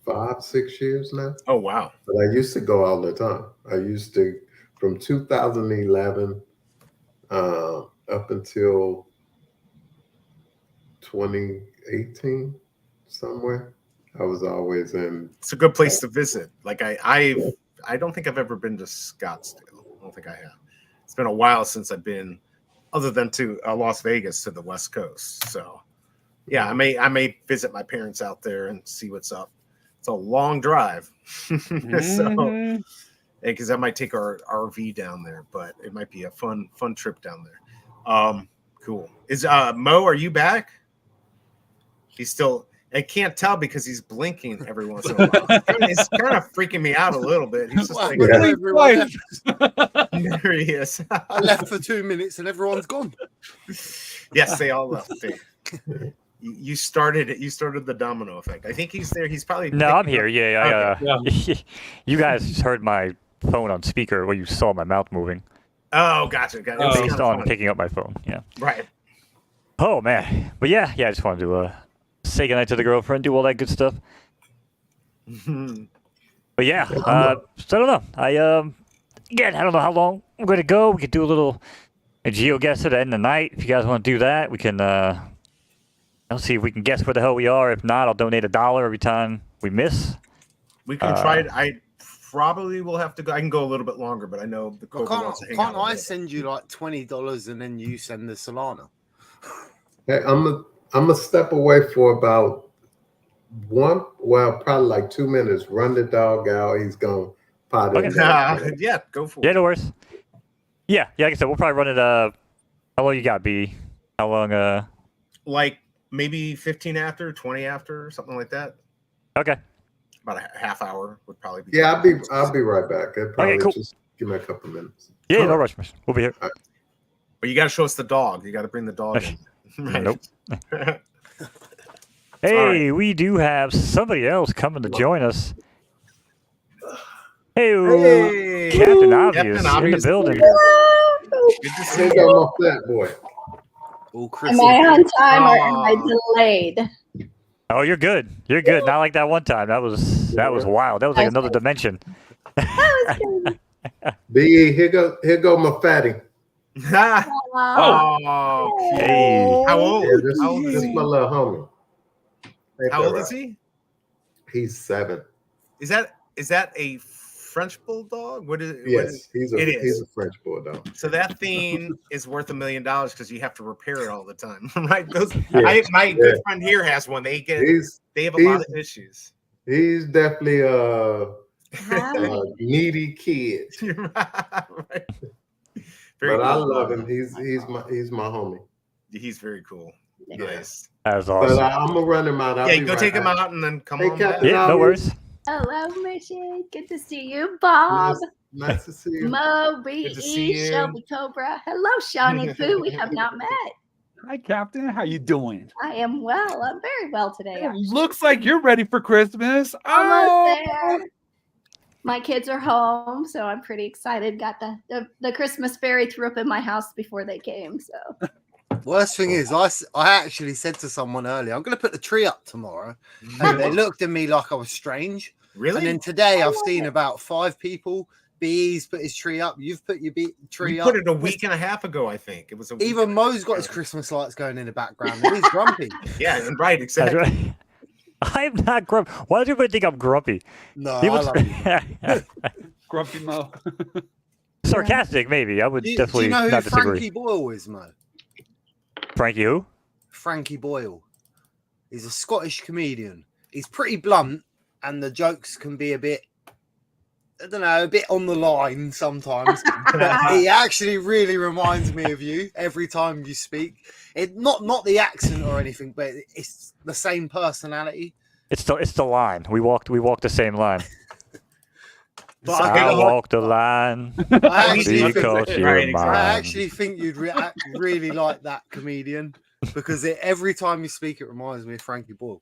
5-6 years now. Oh wow. But I used to go all the time. I used to, from 2011 up until 2018 somewhere, I was always in. It's a good place to visit. Like I don't think I've ever been to Scottsdale. I don't think I have. It's been a while since I've been, other than to Las Vegas, to the West Coast. So yeah, I may visit my parents out there and see what's up. It's a long drive. So because I might take our RV down there, but it might be a fun trip down there. Cool. Is Mo, are you back? He's still, I can't tell because he's blinking every once in a while. It's kind of freaking me out a little bit. He's just like, there he is. I left for 2 minutes and everyone's gone. Yes, they all left. You started it. You started the domino effect. I think he's there. He's probably I'm here. Yeah. You guys heard my phone on speaker where you saw my mouth moving. Oh, gotcha. Based on picking up my phone. Yeah. Right. Oh man, but yeah. I just wanted to say goodnight to the girlfriend, do all that good stuff. But yeah, so I don't know. I don't know how long I'm going to go. We could do a GeoGuess at the end of the night. If you guys want to do that, we can. I'll see if we can guess where the hell we are. If not, I'll donate $1 every time we miss. We can try it. I probably will have to go. I can go a little bit longer, but I know the Cobra wants to hang out. Can't I send you like $20 and then you send the Solana? Hey, I'm gonna step away for about probably like 2 minutes. Run the dog out. He's gonna pot it. Yeah, go for it. Yeah, no worries. Yeah. Like I said, we'll probably run it. How long you got, B? How long? Like maybe 15 after, 20 after, something like that. Okay. About a half hour would probably be. Yeah, I'll be right back. Okay, cool. Just give me a couple minutes. Yeah, no rush. We'll be here. Right. But you got to show us the dog. You got to bring the dog in. Right. Nope. Hey, we do have somebody else coming to join us. Hey, Captain Obvious in the building. Good to see you. That boy. Am I on time or am I delayed? Oh, you're good. You're good. Not like that one time. That was wild. That was like another dimension. B, here go my fatty. Oh, hey. How old? Yeah, this is my little homie. How old is he? He's 7. Is that a French bulldog? What is? Yes, he's it a is. French bulldog. So that thing is worth $1 million because you have to repair it all the time, right? Those. Yeah. My good friend here has one. They have a lot of issues. He's definitely a needy kid. Right. But I love him. He's my homie. He's very cool. Nice. That's awesome. But I'm gonna run him out. Yeah, go take him out and then come on back. Yeah, no worries. Hello, Mission. Good to see you, Bob. Nice to see you. Mo, Good to see B.E., you. Shelby Cobra. Hello, Shawnee Poo. We have not met. Hi, Captain. How you doing? I am well. I'm very well today. It looks like you're ready for Christmas. Almost there. My kids are home, so I'm pretty excited. Got the Christmas fairy threw up in my house before they came. So Worst thing is, I actually said to someone earlier, I'm going to put the tree up tomorrow. And they looked at me like I was strange. Really? And then today I've seen about 5 people. B's put his tree up. You've put your tree up. Put it a week and a half ago, I think. It was Even Mo's got his Christmas lights going in the background. And he's grumpy. Yeah, and right, exactly. That's right. I'm not grumpy. Why does everybody think I'm grumpy? No, He I was- love you. Grumpy Mo. Sarcastic, maybe. I would Do definitely you know who not disagree. Frankie Boyle is, Mo? Frankie who? Frankie Boyle. He's a Scottish comedian. He's pretty blunt, and the jokes can be a bit, I don't know, a bit on the line sometimes. But he actually really reminds me of you every time you speak. It not the accent or anything, but it's the same personality. It's the line. We walked the same line. But I walk the line. I actually, because you're Right, mine. I actually think you'd really like that comedian because every time you speak, it reminds me of Frankie Boyle.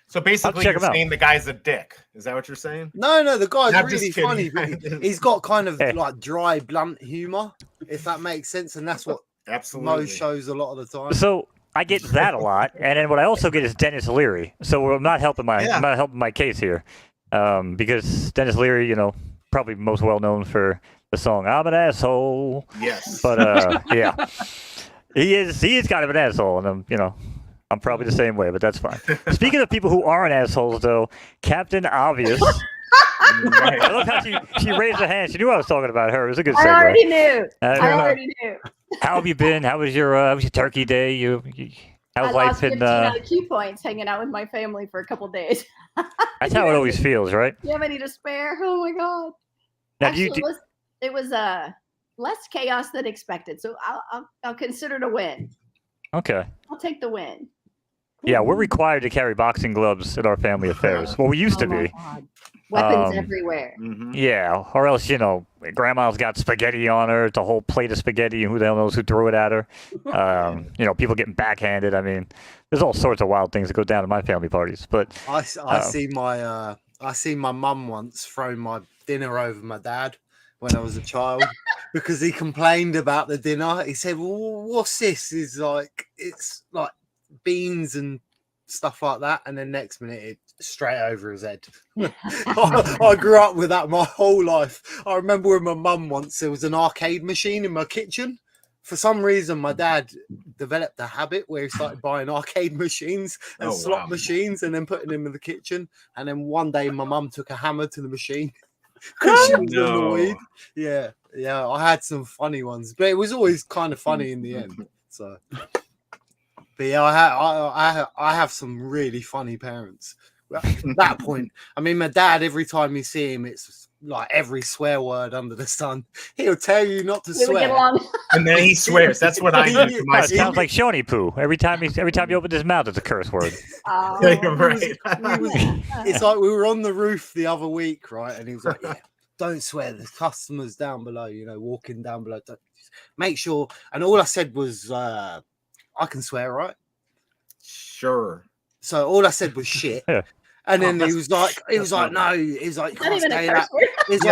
So basically, check you're him out. saying the guy's a dick. Is that what you're saying? No, the guy's I'm really just kidding. funny. But he's got kind of Hey. like dry, blunt humor, if that makes sense. And that's what Absolutely. Mo shows a lot of the time. So I get that a lot, and then what I also get is Dennis Leary. So I'm not helping my case here, because Dennis Leary, probably most well known for the song "I'm an Asshole." Yes. But yeah, he is kind of an asshole, and I'm probably the same way, but that's fine. Speaking of people who aren't assholes, though, Captain Obvious. I love how she raised her hand. She knew I was talking about her. It was a good segue. I already knew. I already knew. How have you been? How was your turkey day? How's I life lost been? 15 IQ points hanging out with my family for a couple days. That's how it always feels, right? Do you have any to spare? Oh my god! Now, Actually, it was less chaos than expected, so I'll consider it a win. Okay. I'll take the win. Yeah, we're required to carry boxing gloves at our family affairs. Well, we used to my be. God. Weapons Um, everywhere. Yeah, or else, grandma's got spaghetti on her. It's a whole plate of spaghetti, and who the hell knows who threw it at her. People getting backhanded. I mean, there's all sorts of wild things that go down at my family parties. But I see my mum once throw my dinner over my dad when I was a child because he complained about the dinner. He said, "Well, what's this?" It's like beans and stuff like that, and then next minute it straight over his head. I grew up with that my whole life. I remember with my mum once there was an arcade machine in my kitchen. For some reason, my dad developed a habit where he started buying arcade machines and slot machines and then putting them in the kitchen. And then one day, my mum took a hammer to the machine because she was on the weed. Yeah, I had some funny ones, but it was always kind of funny in the end. So, but yeah, I have some really funny parents. At that point, I mean, my dad, every time you see him, it's like every swear word under the sun. He'll tell you not to swear, and then he swears. That's what I do to my it sounds like Shawnee Poo. Every time you open his mouth, it's a curse word. You're right. It's like we were on the roof the other week, right? And he was like, "Yeah, don't swear. There's customers down below. Walking down below. Make sure." And all I said was, "I can swear, right?" Sure. So all I said was shit. Yeah. And then he was like, no, he's like, you can't say that. He's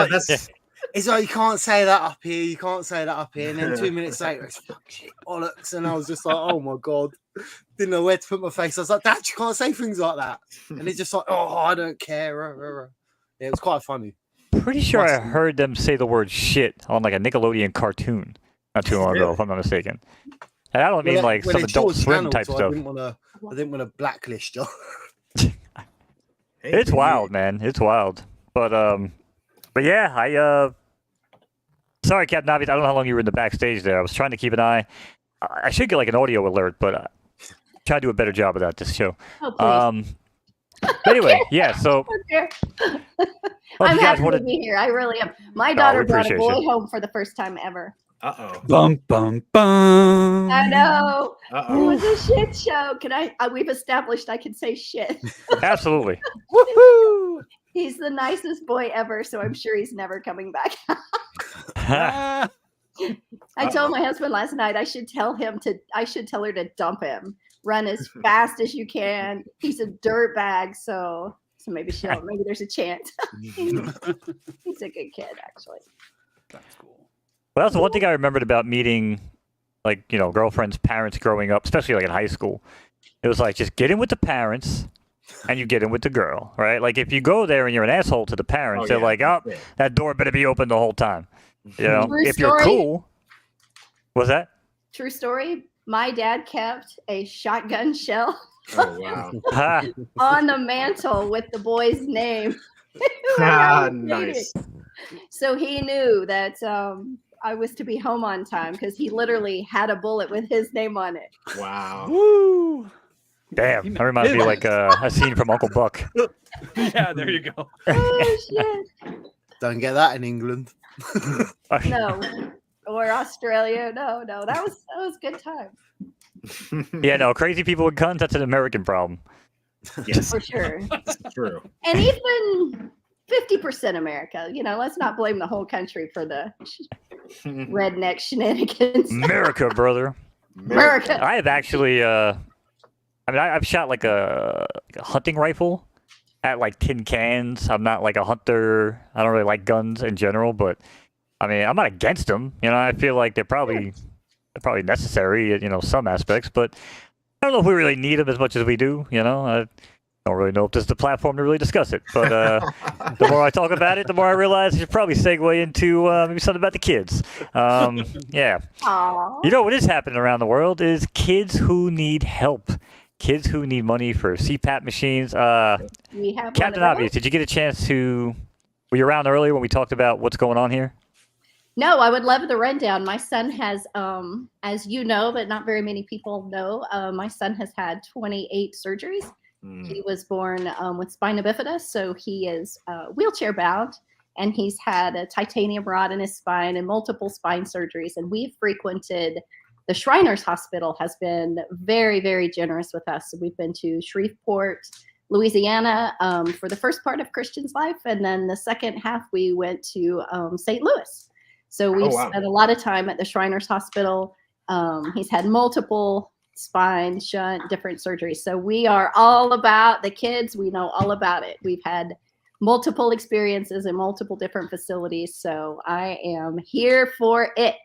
like, you can't say that up here. You can't say that up here. And then 2 minutes later, it's fuck shit, bollocks. And I was just like, oh my God. Didn't know where to put my face. I was like, Dad, you can't say things like that. And he's just like, oh, I don't care. Yeah, it was quite funny. Pretty sure I heard them say the word shit on like a Nickelodeon cartoon not too long ago, if I'm not mistaken. And I don't mean like some Adult Swim type stuff. I didn't want to blacklist you. It's wild, man. It's wild. But But yeah, sorry, Captain Obvious. I don't know how long you were in the backstage there. I was trying to keep an eye. I should get like an audio alert, but try to do a better job of that this show. Oh, please. But anyway, yeah. So I'm happy to be here. I really am. My daughter brought a boy home for the first time ever. Uh-oh. Bum bum bum. I know. Uh-oh. It was a shit show. We've established I can say shit. Absolutely. Woohoo! He's the nicest boy ever, so I'm sure he's never coming back. I told my husband last night I should tell her to dump him. Run as fast as you can. He's a dirt bag, so maybe there's a chance. He's a good kid, actually. That's cool. Well, that's the one thing I remembered about meeting, like, girlfriends' parents growing up, especially like in high school. It was like, just get in with the parents and you get in with the girl, right? Like, if you go there and you're an asshole to the parents, they're like, that door better be open the whole time. If you're cool. What's that? True story. My dad kept a shotgun shell on the mantle with the boy's name. Nice. So he knew that I was to be home on time because he literally had a bullet with his name on it. Wow. Woo! Damn, that reminds me of like a scene from Uncle Buck. Yeah, there you go. Oh, shit. Don't get that in England. No. Or Australia. No, that was good time. Yeah, no, crazy people with guns, that's an American problem. Yes. For sure. That's true. And even 50% America. Let's not blame the whole country for the redneck shenanigans. America, brother. America. I have actually, I've shot like a hunting rifle at like tin cans. I'm not like a hunter. I don't really like guns in general, but I'm not against them. I feel like they're probably necessary, some aspects, but I don't know if we really need them as much as we do. I don't really know if this is the platform to really discuss it, but the more I talk about it, the more I realize I should probably segue into maybe something about the kids. Yeah. Aww. What is happening around the world is kids who need help. Kids who need money for CPAP machines. We have Captain Obvious, did you get a chance to... Were you around earlier when we talked about what's going on here? No, I would love the rundown. My son has, as you know, but not very many people know, my son has had 28 surgeries. He was born with spina bifida, so he is wheelchair bound, and he's had a titanium rod in his spine and multiple spine surgeries. And we've frequented the Shriners Hospital has been very, very generous with us. So we've been to Shreveport, Louisiana for the first part of Christian's life, and then the second half we went to St. Louis. So we've spent a lot of time at the Shriners Hospital. He's had multiple spine, shunt, different surgeries. So we are all about the kids. We know all about it. We've had multiple experiences in multiple different facilities. So I am here for it.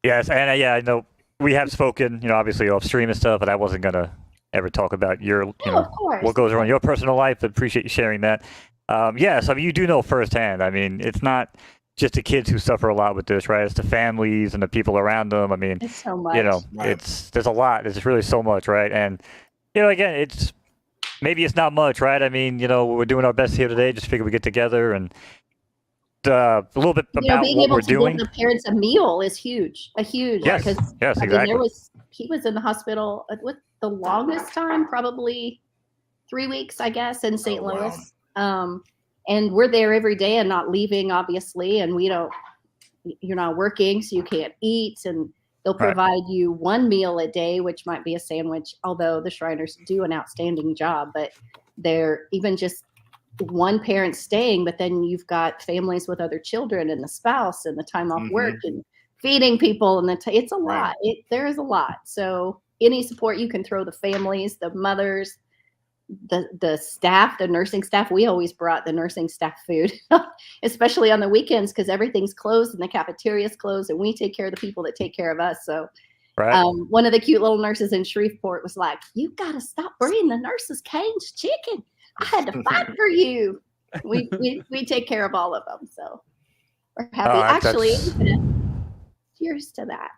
Yes, and I know we have spoken, obviously off stream and stuff, but I wasn't gonna ever talk about your, what goes on in your personal life. But appreciate you sharing that. Yes, you do know firsthand. It's not just the kids who suffer a lot with this, right? It's the families and the people around them. It's so much. There's a lot. There's really so much, right? And again, maybe it's not much, right? We're doing our best here today. Just figure we get together and a little bit about what we're doing. Give the parents a meal is huge. Yes, exactly. He was in the hospital with the longest time, probably 3 weeks, I guess, in St. Louis. Wow. And we're there every day and not leaving, obviously. And you're not working, so you can't eat. And they'll provide you one meal a day, which might be a sandwich, although the Shriners do an outstanding job. But they're even just one parent staying, but then you've got families with other children and the spouse and the time off work and feeding people. And it's a lot. There is a lot. So any support you can throw the families, the mothers, the staff, the nursing staff. We always brought the nursing staff food, especially on the weekends, because everything's closed and the cafeteria's closed, and we take care of the people that take care of us. So one of the cute little nurses in Shreveport was like, "You got to stop bringing the nurses Cane's chicken. I had to fight for you." We take care of all of them. So we're happy. Actually, cheers to that.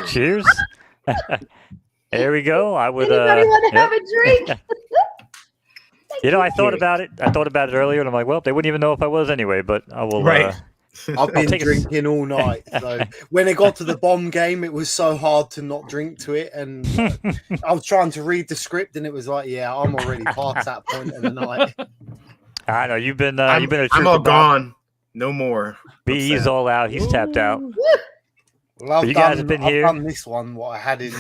Cheers. There we go. I would. Anybody want to have a drink? You know, I thought about it. I thought about it earlier, and I'm like, well, they wouldn't even know if I was anyway. But I will. Right. I've been drinking all night. So when it got to the bomb game, it was so hard to not drink to it. And I was trying to read the script, and it was like, yeah, I'm already past that point in the night. I know you've been. You've been. I'm all gone. No more. He's all out. He's tapped out. Well, you guys have been here. I've done this one. What I had in.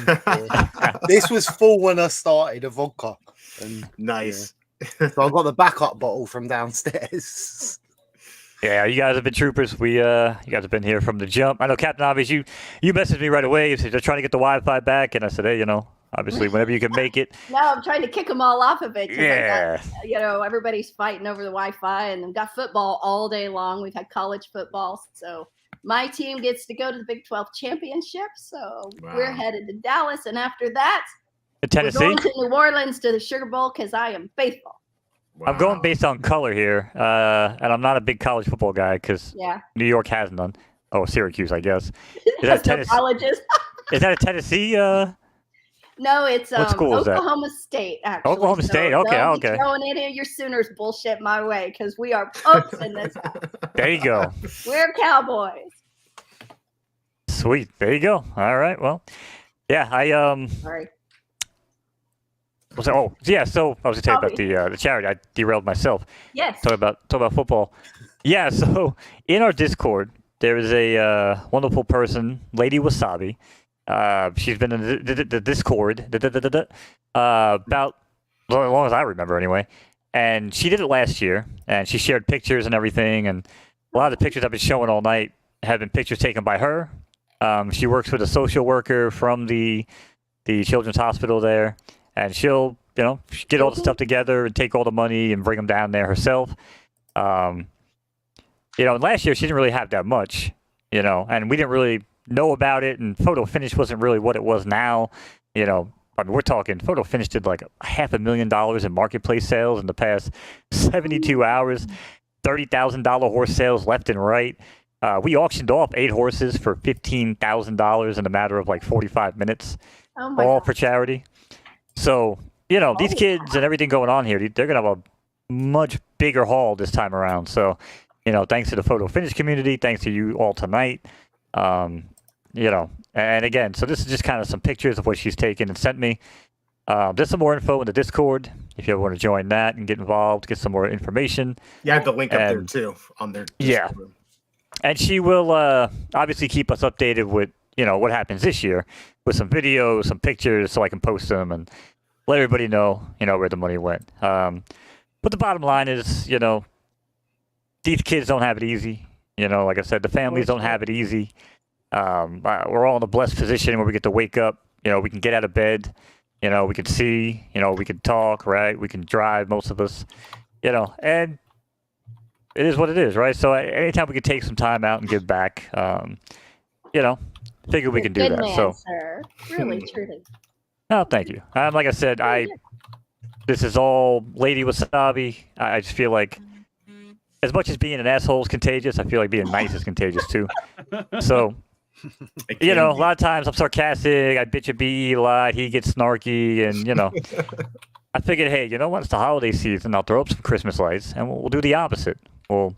This was full when I started a vodka. And, nice. Yeah. So I got the backup bottle from downstairs. Yeah, you guys have been troopers. You guys have been here from the jump. I know, Captain Obvious, you messaged me right away. You said they're trying to get the Wi-Fi back, and I said, hey, you know, obviously, whenever you can make it. No, I'm trying to kick them all off of it. Yeah. You know, everybody's fighting over the Wi-Fi, and we've got football all day long. We've had college football, so my team gets to go to the Big 12 championship. So we're headed to Dallas, and after that, Tennessee. we're going to New Orleans to the Sugar Bowl because I am faithful. I'm going based on color here, and I'm not a big college football guy because New York has none. Oh, Syracuse, I guess. Is that Tennessee? Colleges. Is that a Tennessee? No, it's what school is that? Oklahoma State, actually. Oklahoma State, okay, don't okay. Be throwing any of your Sooners bullshit my way because we are Pokes in this house. There you go. We're Cowboys. Sweet. There you go. All right. Well, yeah, Sorry. So I was going to tell you about the charity. I derailed myself. Yes. Talk about football. Yeah. So in our Discord, there is a wonderful person, Lady Wasabi. She's been in the Discord about as long as I remember, anyway. And she did it last year, and she shared pictures and everything. And a lot of the pictures I've been showing all night have been pictures taken by her. She works with a social worker from the children's hospital there. And she'll, you know, get all the stuff together and take all the money and bring them down there herself. You know, and last year she didn't really have that much, you know, and we didn't really know about it. And Photo Finish wasn't really what it was now. You know, I mean, we're talking Photo Finish did like $500,000 in marketplace sales in the past 72 hours, $30,000 horse sales left and right. We auctioned off 8 horses for $15,000 in a matter of like 45 minutes, all for charity. So, you know, these kids and everything going on here, they're going to have a much bigger haul this time around. So, you know, thanks to the Photo Finish community, thanks to you all tonight. You know, and again, so this is just kind of some pictures of what she's taken and sent me. There's some more info in the Discord if you ever want to join that and get involved, get some more information. Yeah, I have the link up there too on their Discord. Yeah. And she will obviously keep us updated with, you know, what happens this year with some videos, some pictures, so I can post them and let everybody know, you know, where the money went. But the bottom line is, you know, these kids don't have it easy. You know, like I said, the families don't have it easy. We're all in a blessed position where we get to wake up, you know, we can get out of bed, you know, we can see, you know, we can talk, right? We can drive, most of us, you know, and it is what it is, right? So anytime we can take some time out and give back, you know, figure we can do that. Man, so, sir. Really, truly. No, thank you. Like I said, this is all Lady Wasabi. I just feel like, as much as being an asshole is contagious, I feel like being nice is contagious too. So, you know, a lot of times I'm sarcastic. I bitch at BE a lot. He gets snarky, and you know, I figured, hey, you know what? It's the holiday season. I'll throw up some Christmas lights, and we'll do the opposite. We'll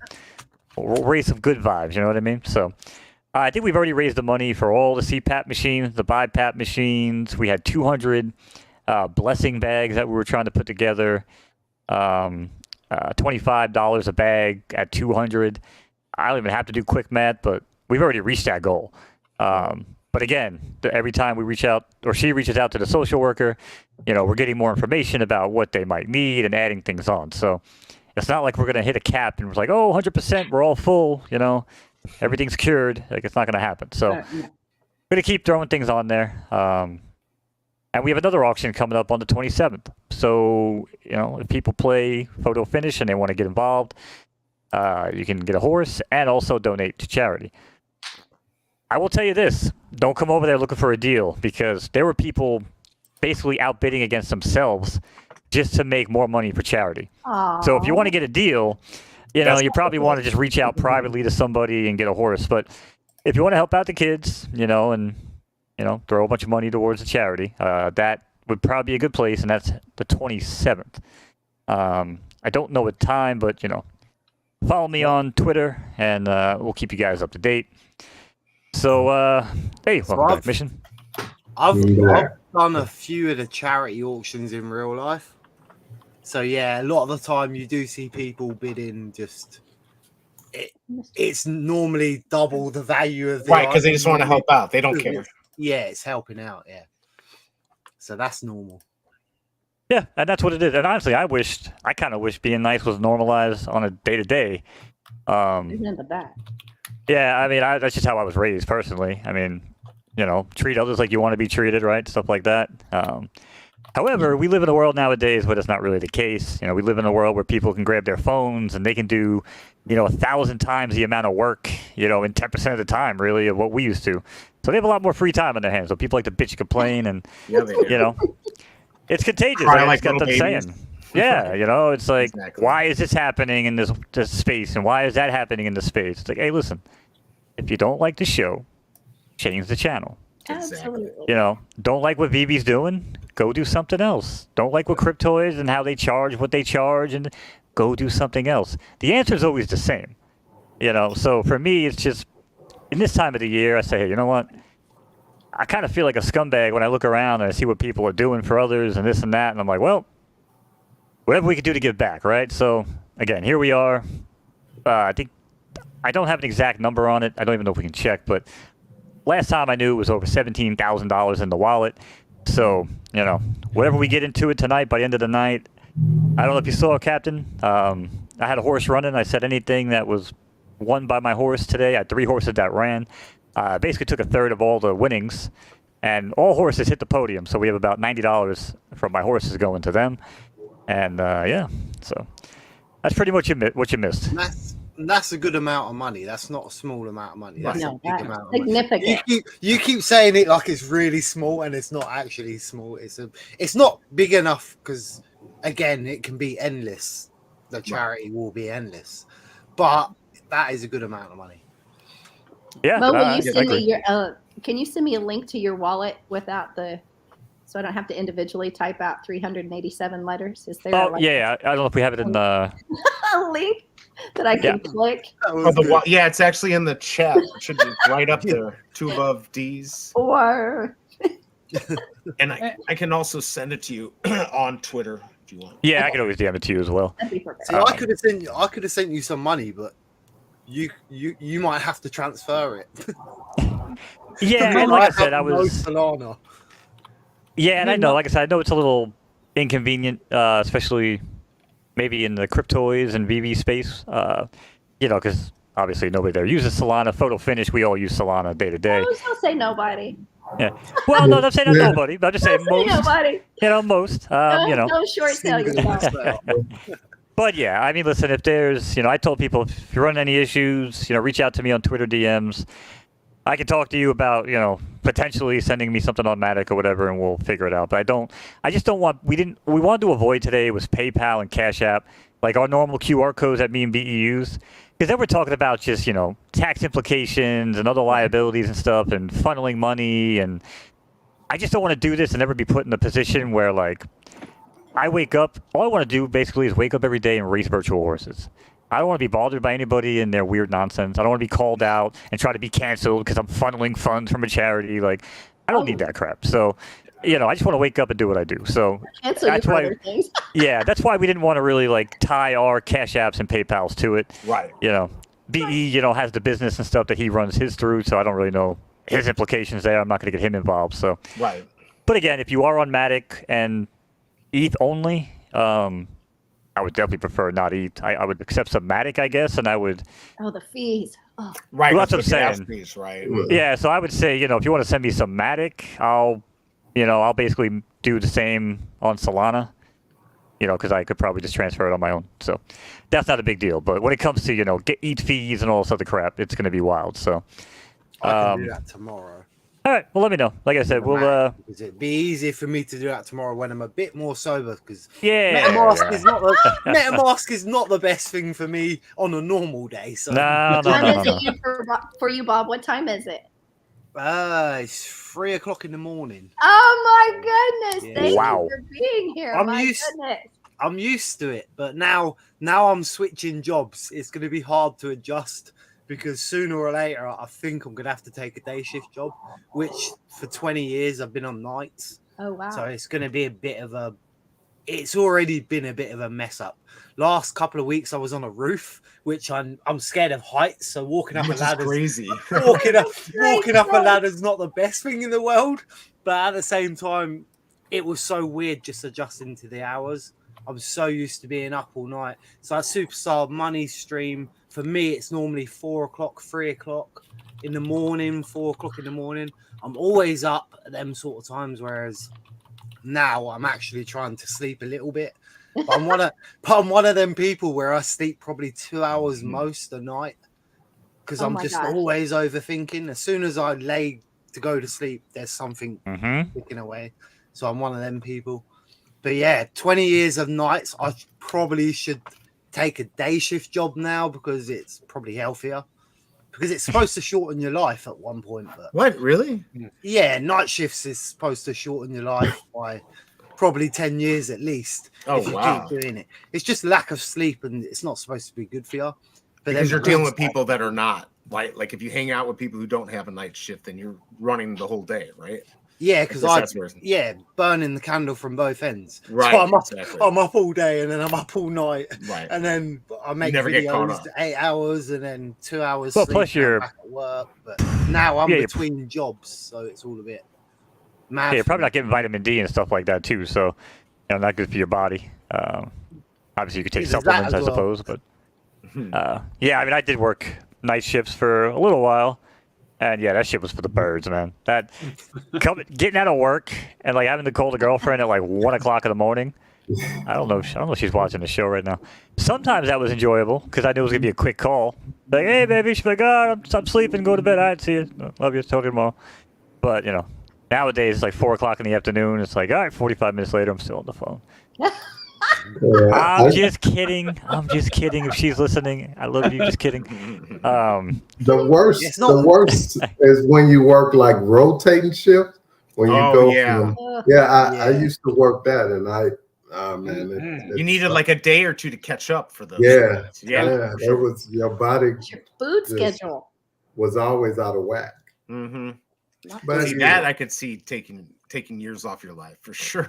raise some good vibes. You know what I mean? So. I think we've already raised the money for all the CPAP machines, the BiPAP machines. We had 200 blessing bags that we were trying to put together. $25 a bag at 200. I don't even have to do quick math, but we've already reached that goal. But again, every time we reach out, or she reaches out to the social worker, you know, we're getting more information about what they might need and adding things on. So it's not like we're going to hit a cap and we're like, oh, 100%, we're all full, you know. Everything's cured. Like, it's not going to happen. So we're going to keep throwing things on there. And we have another auction coming up on the 27th. So, you know, if people play Photo Finish and they want to get involved, you can get a horse and also donate to charity. I will tell you this. Don't come over there looking for a deal, because there were people basically outbidding against themselves just to make more money for charity. Aww. So if you want to get a deal, you know, you probably want to just reach out privately to somebody and get a horse. But if you want to help out the kids, you know, and, you know, throw a bunch of money towards the charity, that would probably be a good place, and that's the 27th. I don't know what time, but follow me on Twitter, and we'll keep you guys up to date. So, hey, welcome back, Mission. I've done a few of the charity auctions in real life. So yeah, a lot of the time you do see people bidding it's normally double the value of the right, because they just want to help out. They don't care. Yeah, it's helping out, yeah. So that's normal. Yeah, and that's what it is. And honestly, I kind of wish being nice was normalized on a day-to-day. Isn't the back? Yeah, I mean, that's just how I was raised personally. I mean, treat others like you want to be treated, right? Stuff like that. However, we live in a world nowadays where that's not really the case. We live in a world where people can grab their phones and they can do, 1,000 times the amount of work, in 10% of the time, really, of what we used to. So they have a lot more free time on their hands. So people like to bitch and complain, and it's contagious. Cry I like got little them babies. saying. Yeah, it's like, Exactly. why is this happening in this space, and why is that happening in this space? It's like, hey, listen, if you don't like the show, change the channel. Absolutely. Don't like what VB's doing, go do something else. Don't like what Crypto is and how they charge what they charge, and go do something else. The answer is always the same. So for me, it's just, in this time of the year, I say, hey, you know what? I kind of feel like a scumbag when I look around and I see what people are doing for others and this and that, and I'm like, well, whatever we can do to give back, right? So, again, here we are. I think, I don't have an exact number on it. I don't even know if we can check, but last time I knew it was over $17,000 in the wallet. So, whatever we get into it tonight, by the end of the night, I don't know if you saw, Captain. I had a horse running. I said anything that was won by my horse today. I had 3 horses that ran. Basically took a third of all the winnings, and all horses hit the podium. So we have about $90 from my horses going to them. And yeah, so that's pretty much what you missed. That's a good amount of money. That's not a small amount of money. That's a big amount of significant. money. You keep saying it like it's really small, and it's not actually small. It's not big enough because, again, it can be endless. The charity will be endless, but that is a good amount of money. Yeah. Mo, will you send me your? Can you send me a link to your wallet without so I don't have to individually type out 387 letters? Is there? Yeah. I don't know if we have it in the a link that I can click. Yeah, it's actually in the chat. It should be right up there, 2 above D's. Or and I can also send it to you on Twitter if you want. Yeah, I could always DM it to you as well. That'd be perfect. See, I could have sent you some money, but you might have to transfer it. Yeah, and like I said, I was. Solana. Yeah, and I know, like I said, I know it's a little inconvenient, especially maybe in the cryptoids and VV space, because obviously nobody there uses Solana. Photo finish, we all use Solana day to day. I was gonna say nobody. Yeah. Well, no, I'm saying not nobody, but I'm just saying most. Nobody. Most. No short sale yourself. But yeah, I mean, listen, if there's, I told people if you run any issues, reach out to me on Twitter DMs. I can talk to you about, potentially sending me something automatic or whatever, and we'll figure it out. But I just don't want, we wanted to avoid today was PayPal and Cash App, like our normal QR codes that me and BE use. Because then we're talking about just, tax implications and other liabilities and stuff and funneling money. And I just don't want to do this and ever be put in a position where, like, I wake up, all I want to do basically is wake up every day and race virtual horses. I don't want to be bothered by anybody and their weird nonsense. I don't want to be called out and try to be canceled because I'm funneling funds from a charity. Like, I don't need that crap. So, I just want to wake up and do what I do. So That's why, yeah, that's why we didn't want to really tie our Cash Apps and PayPals to it. Right. BE, has the business and stuff that he runs his through, so I don't really know his implications there. I'm not going to get him involved. So, right. But again, if you are on Matic and ETH only, I would definitely prefer not ETH. I would accept some Matic, I guess, and I would. Oh, the fees. Oh. Right. Well, that's what I'm saying. Fees, right. Yeah, so I would say, if you want to send me some Matic, I'll basically do the same on Solana, because I could probably just transfer it on my own. So that's not a big deal. But when it comes to, get ETH fees and all this other crap, it's going to be wild. So I can do that tomorrow. All right. Well, let me know. Like I said, we'll. It'd be easier for me to do that tomorrow when I'm a bit more sober because MetaMask is not the best thing for me on a normal day. So no. For you, Bob? What time is it? It's 3 o'clock in the morning. Oh my goodness! Yeah. Thank you for being here. I'm used to it, but now I'm switching jobs. It's going to be hard to adjust because sooner or later, I think I'm going to have to take a day shift job, which for 20 years I've been on nights. Oh, wow. So it's going to be it's already been a bit of a mess up. Last couple of weeks I was on a roof, which I'm scared of heights. So walking up a ladder, crazy. walking up a ladder is not the best thing in the world. But at the same time, it was so weird just adjusting to the hours. I'm so used to being up all night. So that Superstar money stream, for me, it's normally 4 o'clock, 3 o'clock in the morning, 4 o'clock in the morning. I'm always up at them sort of times, whereas now I'm actually trying to sleep a little bit. But I'm one of them people where I sleep probably 2 hours most a night because I'm just always overthinking. As soon as I lay to go to sleep, there's something ticking away. So I'm one of them people. But yeah, 20 years of nights, I probably should take a day shift job now because it's probably healthier. Because it's supposed to shorten your life at one point. But what, really? Yeah, night shifts is supposed to shorten your life by probably 10 years at least. Oh, if you wow. keep doing it. It's just lack of sleep and it's not supposed to be good for you. But Because you're dealing with people that are not. Like if you hang out with people who don't have a night shift, then you're running the whole day, right? Yeah, because burning the candle from both ends. Right. So I'm up all day and then I'm up all night. Right. And then I make never get caught videos up. 8 hours and then 2 hours Well, sleep. plus and I'm you're- back at work. But now I'm between jobs, so it's all a bit mad. Yeah, you're for probably me. not getting vitamin D and stuff like that too. So, not good for your body. Obviously, you could take There's that supplements, I as well. suppose. But yeah, I mean, I did work night shifts for a little while, and yeah, that shit was for the birds, man. That getting out of work and like having to call the girlfriend at like 1 o'clock in the morning. I don't know if she's watching the show right now. Sometimes that was enjoyable because I knew it was gonna be a quick call. Like, hey, baby, she's like, oh, I'm sleeping. Go to bed. All right, see you. Love you. Talk to you tomorrow. But nowadays it's like 4 o'clock in the afternoon. It's like, all right, 45 minutes later, I'm still on the phone. I'm just kidding. If she's listening, I love you. Just kidding. The worst is when you work like rotating shift. When you I used to work that, and you needed like a day or two to catch up for those. Yeah, sure. It was your body. Food schedule was always out of whack. Mm-hmm. But see, that I could see taking years off your life for sure.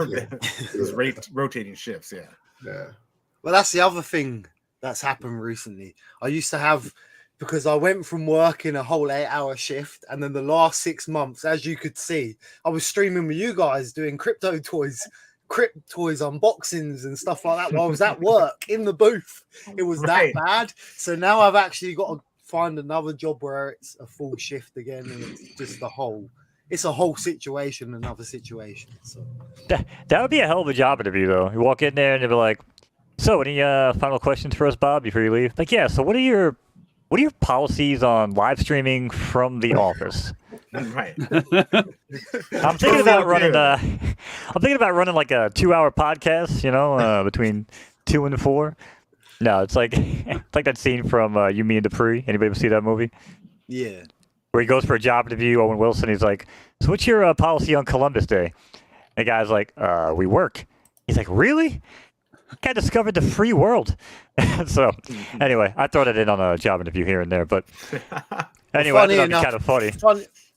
Those rotating shifts, yeah. Well, that's the other thing that's happened recently. I used to have, because I went from working a whole 8-hour shift, and then the last 6 months, as you could see, I was streaming with you guys doing crypto toys unboxings and stuff like that while I was at work in the booth. It was that bad. So now I've actually got to find another job where it's a full shift again, and it's just a whole situation, another situation. So that would be a hell of a job interview, though. You walk in there and they'll be like, "So, any final questions for us, Bob, before you leave?" Like, yeah. So, what are your policies on live streaming from the office? Right. I'm thinking about running. I'm thinking about running like a 2-hour podcast. Between 2 and 4. No, it's like that scene from You, Me, and Dupree. Anybody ever see that movie? Yeah. Where he goes for a job interview, Owen Wilson. He's like, "So what's your policy on Columbus Day?" And the guy's like, "We work." He's like, "Really? I discovered the free world." So anyway, I throw that in on a job interview here and there. But anyway, I thought that'd be kind of funny.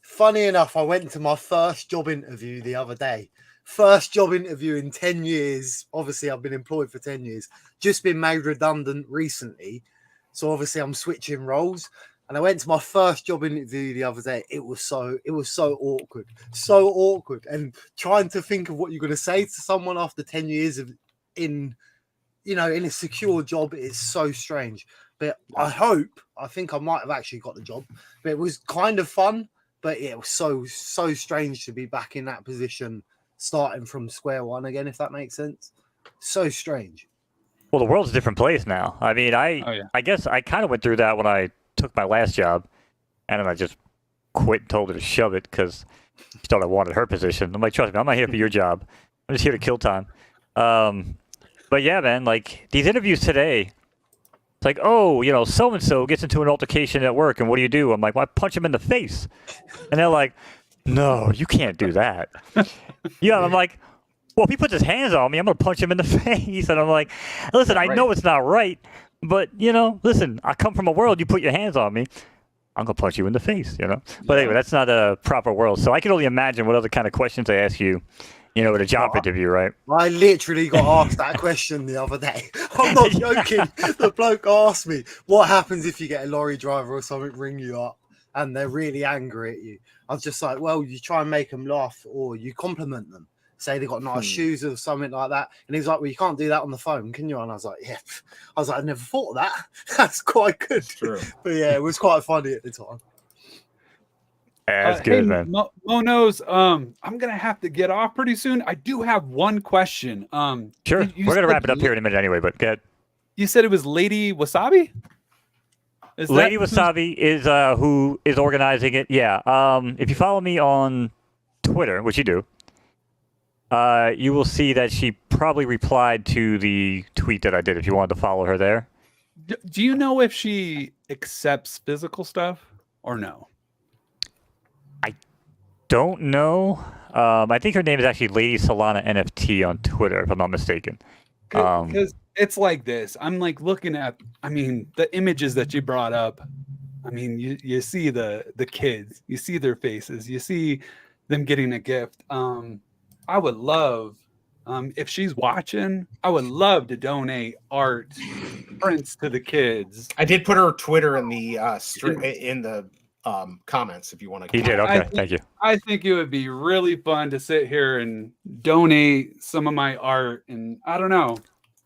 Funny enough, I went to my first job interview the other day. First job interview in 10 years. Obviously, I've been employed for 10 years. Just been made redundant recently. So obviously, I'm switching roles. And I went to my first job interview the other day. It was so awkward. And trying to think of what you're going to say to someone after 10 years in a secure job is so strange. But I think I might have actually got the job. But it was kind of fun. But it was so strange to be back in that position, starting from square one again, if that makes sense. So strange. Well, the world's a different place now. I mean, I guess I kind of went through that when I took my last job, and then I just quit and told her to shove it because she thought I wanted her position. I'm like, trust me, I'm not here for your job. I'm just here to kill time. But yeah, man, like these interviews today, it's like, oh, so-and-so gets into an altercation at work, and what do? I'm like, well, I punch him in the face. And they're like, no, you can't do that. Yeah, I'm like, well, if he puts his hands on me, I'm gonna punch him in the face. And I'm like, listen, I know it's not right, but listen, I come from a world. You put your hands on me, I'm gonna punch you in the face. But anyway, that's not a proper world. So I can only imagine what other kind of questions they ask you. At a job interview, right? I literally got asked that question the other day. I'm not joking. The bloke asked me, what happens if you get a lorry driver or something ring you up and they're really angry at you? I was just like, well, you try and make them laugh or you compliment them. Say they got nice shoes or something like that. And he's like, well, you can't do that on the phone, can you? And I was like, yeah. I was like, I never thought of that. That's quite good. True. But yeah, it was quite funny at the time. That's good, hey, man. Monos, I'm gonna have to get off pretty soon. I do have one question. Sure, you we're gonna said wrap it up here in a minute anyway. But go ahead. You said it was Lady Wasabi. Lady Wasabi is who is organizing it. Yeah. If you follow me on Twitter, which you do, you will see that she probably replied to the tweet that I did. If you wanted to follow her there. Do you know if she accepts physical stuff or no? Don't know. I think her name is actually Lady Solana NFT on Twitter, if I'm not mistaken. Because it's like this. I'm like looking at, the images that you brought up. You see the kids, you see their faces, you see them getting a gift. I would love, if she's watching, I would love to donate art prints to the kids. I did put her Twitter in the comments if you want to. He did. Okay, thank you. I think it would be really fun to sit here and donate some of my art, and I don't know.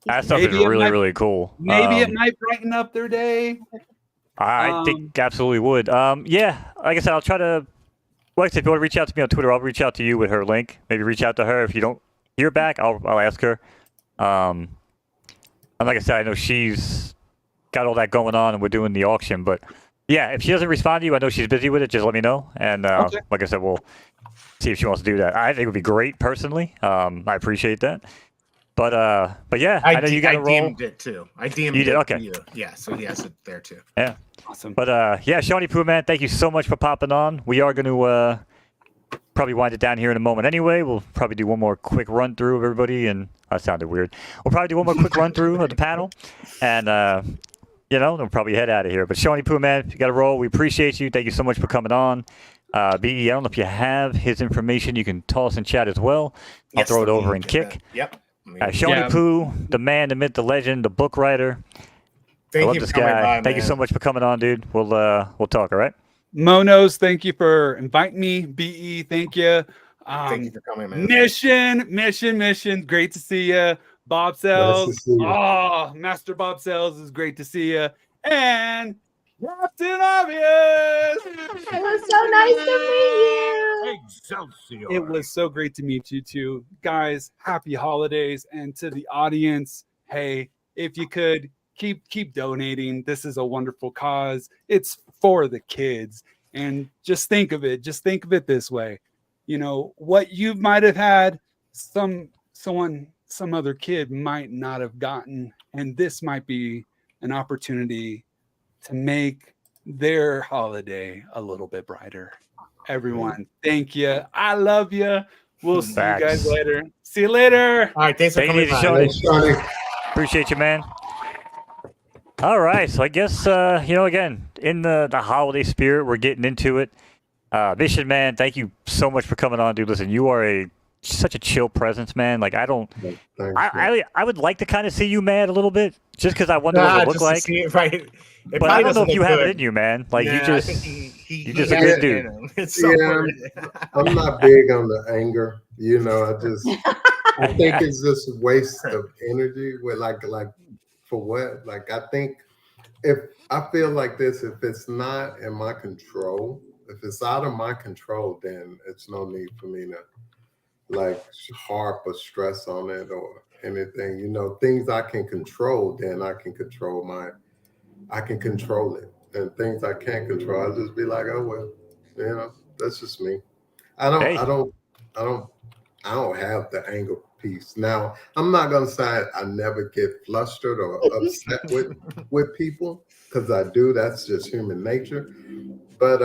That stuff is really cool. Maybe it might brighten up their day. I think absolutely would. Yeah, like I said, I'll try to. Like I said, if you want to reach out to me on Twitter, I'll reach out to you with her link. Maybe reach out to her. If you don't hear back, I'll ask her. And like I said, I know she's got all that going on, and we're doing the auction, but. Yeah, if she doesn't respond to you, I know she's busy with it. Just let me know, and like I said, we'll see if she wants to do that. I think it would be great personally. I appreciate that, but yeah, I know you got to roll. DM'd it too. I DM'd you did, it okay. to you. Yeah, so he has it there too. Yeah, awesome. But yeah, Shawnee Poo Man, thank you so much for popping on. We are going to probably wind it down here in a moment. Anyway, we'll probably do one more quick run through of everybody, and that sounded weird. We'll probably do one more quick run through of the panel, and. They'll probably head out of here. But Shawnee Poo Man, if you got to roll, we appreciate you. Thank you so much for coming on. BE, I don't know if you have his information. You can toss in chat as well. I'll throw it over and kick. Yep. Shawnee Poo, the man, the myth, the legend, the book writer. I love this guy. Thank you so much for coming on, dude. We'll talk, all right? Monos, thank you for inviting me. BE, thank you. Thank you for coming, man. Mission. Great to see you. Bob Sells. Oh, Master Bob Sells is great to see you. And Captain Obvious. It was so nice to meet you. Excelsior. It was so great to meet you too. Guys, happy holidays. And to the audience, hey, if you could keep donating. This is a wonderful cause. It's for the kids. And just think of it this way. What you might have had, some other kid might not have gotten, and this might be an opportunity to make their holiday a little bit brighter. Everyone, thank you. I love you. We'll see you guys later. See you later. All right, thanks for coming. Shawnee. Appreciate you, man. All right, so I guess again, in the holiday spirit, we're getting into it. Mission Man, thank you so much for coming on, dude. Listen, you are such a chill presence, man. Like I would like to kind of see you mad a little bit, just because I wonder what it look like. Right. But I don't know if you have it in you, man. Like you just a good dude. I'm not big on the anger. I think it's just a waste of energy. With like for what? Like I think if I feel like this, if it's not in my control, if it's out of my control, then it's no need for me to like harp or stress on it or anything. Things I can control, then I can control it. And things I can't control, I'll just be like, oh well, that's just me. I don't have the anger piece. Now, I'm not gonna say I never get flustered or upset with people, because I do. That's just human nature. But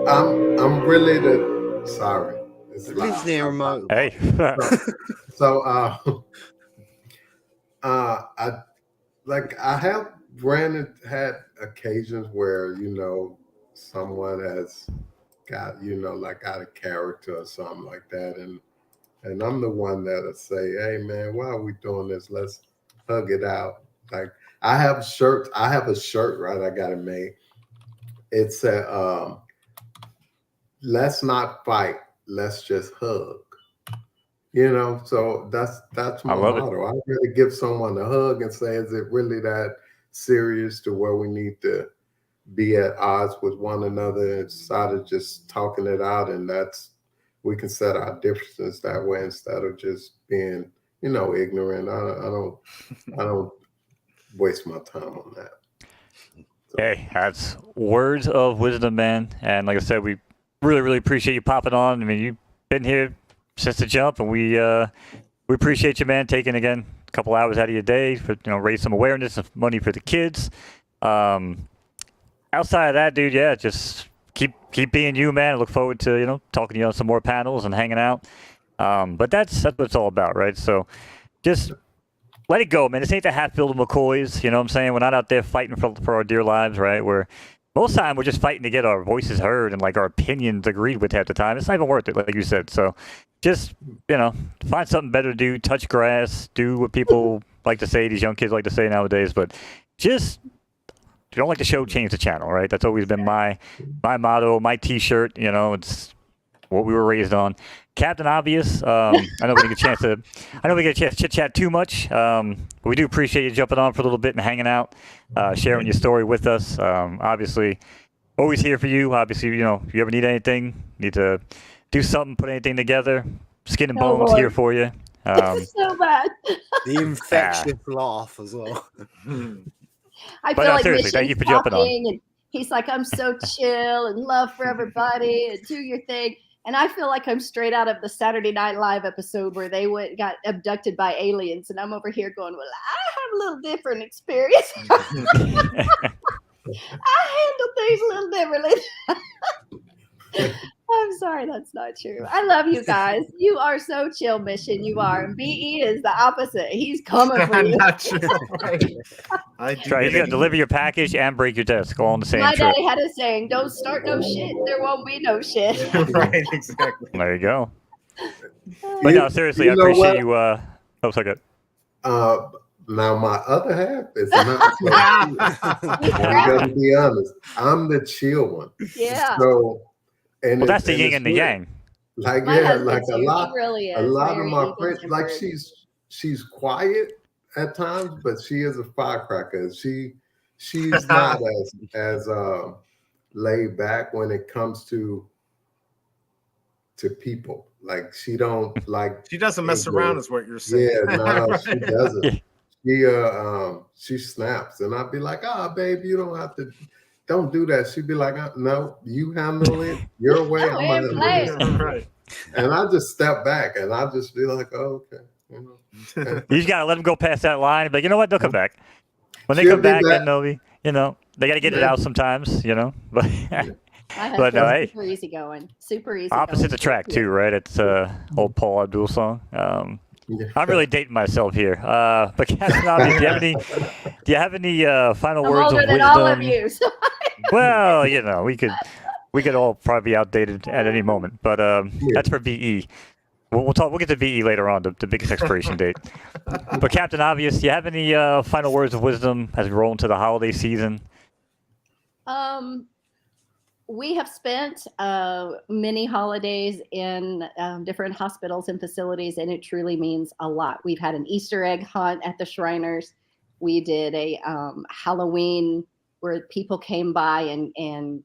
I'm really sorry. It's It lives near a motorbike. Hey. So I have had occasions where, someone has got, like out of character or something like that. And I'm the one that'll say, hey man, why are we doing this? Let's hug it out. Like I have a shirt, right? I got it made. It said, let's not fight, let's just hug. So that's my motto. I really give someone a hug and say, is it really that serious to where we need to be at odds with one another instead of just talking it out? And we can set our differences that way instead of just being, ignorant. I don't waste my time on that. So. Hey, that's words of wisdom, man. And like I said, we really, really appreciate you popping on. I mean, you've been here since the jump, and we appreciate you, man, taking again a couple hours out of your day for raise some awareness of money for the kids. Outside of that, dude, yeah, just keep being you, man. I look forward to talking to you on some more panels and hanging out. But that's what it's all about, right? So just let it go, man. This ain't the Hatfield McCoys. You know what I'm saying? We're not out there fighting for our dear lives, right? Most of the time, we're just fighting to get our voices heard and like our opinions agreed with half the time. It's not even worth it, like you said. So just, find something better to do. Touch grass. Do what people like to say, these young kids like to say nowadays. But just, you don't like the show, change the channel, right? That's always been my motto, my T-shirt. It's what we were raised on. Captain Obvious. I know we didn't get a chance to chit chat too much. But we do appreciate you jumping on for a little bit and hanging out, sharing your story with us. Obviously, always here for you. Obviously, if you ever need anything, need to do something, put anything together, skin and bones here for you. It's so bad. The infectious laugh as well. I feel like seriously, thank you for jumping on. And he's like, I'm so chill and love for everybody and do your thing. And I feel like I'm straight out of the Saturday Night Live episode where they got abducted by aliens. And I'm over here going, well, I have a little different experience. I handle things a little differently. I'm sorry, that's not true. I love you guys. You are so chill, Mission. You are. And BE is the opposite. He's coming for you. Not true. I do. Right, he's gonna deliver your package and break your desk all on the same My trip. daddy had a saying, don't start no shit, there won't be no shit. Right, exactly. There you go. But no, seriously, I appreciate you. Oh, so good. Now my other half is not. We gotta be honest. I'm the chill one. Yeah. So, that's the yin and the yang. Like My like husband a lot very of my deep friends, like introvert. she's quiet at times, but she is a firecracker. She's not as laid back when it comes to people. Like she don't like. She doesn't mess around, is what you're saying. Yeah, no, she doesn't. She snaps, and I'd be like, babe, you don't have to. Don't do that. She'd be like, no, you handle it your way. I'm gonna handle it. Right. And I just step back, and I just be like, okay. You just gotta let them go past that line. But you know what? They'll come back. When they She'll come be back, back. then they'll be. They gotta get it out sometimes. But My but no, husband's hey, super easygoing. Super easy. opposites attract too, right? It's old Paul Abdul song. I'm really dating myself here. But Captain Obvious, do you have any final I'm words older of than wisdom? all of you. So Well, we could all probably be outdated at any moment. But that's for VE. We'll get to VE later on, the biggest expiration date. But Captain Obvious, do you have any final words of wisdom as we roll into the holiday season? we have spent many holidays in different hospitals and facilities, and it truly means a lot. We've had an Easter egg hunt at the Shriners. We did a Halloween where people came by and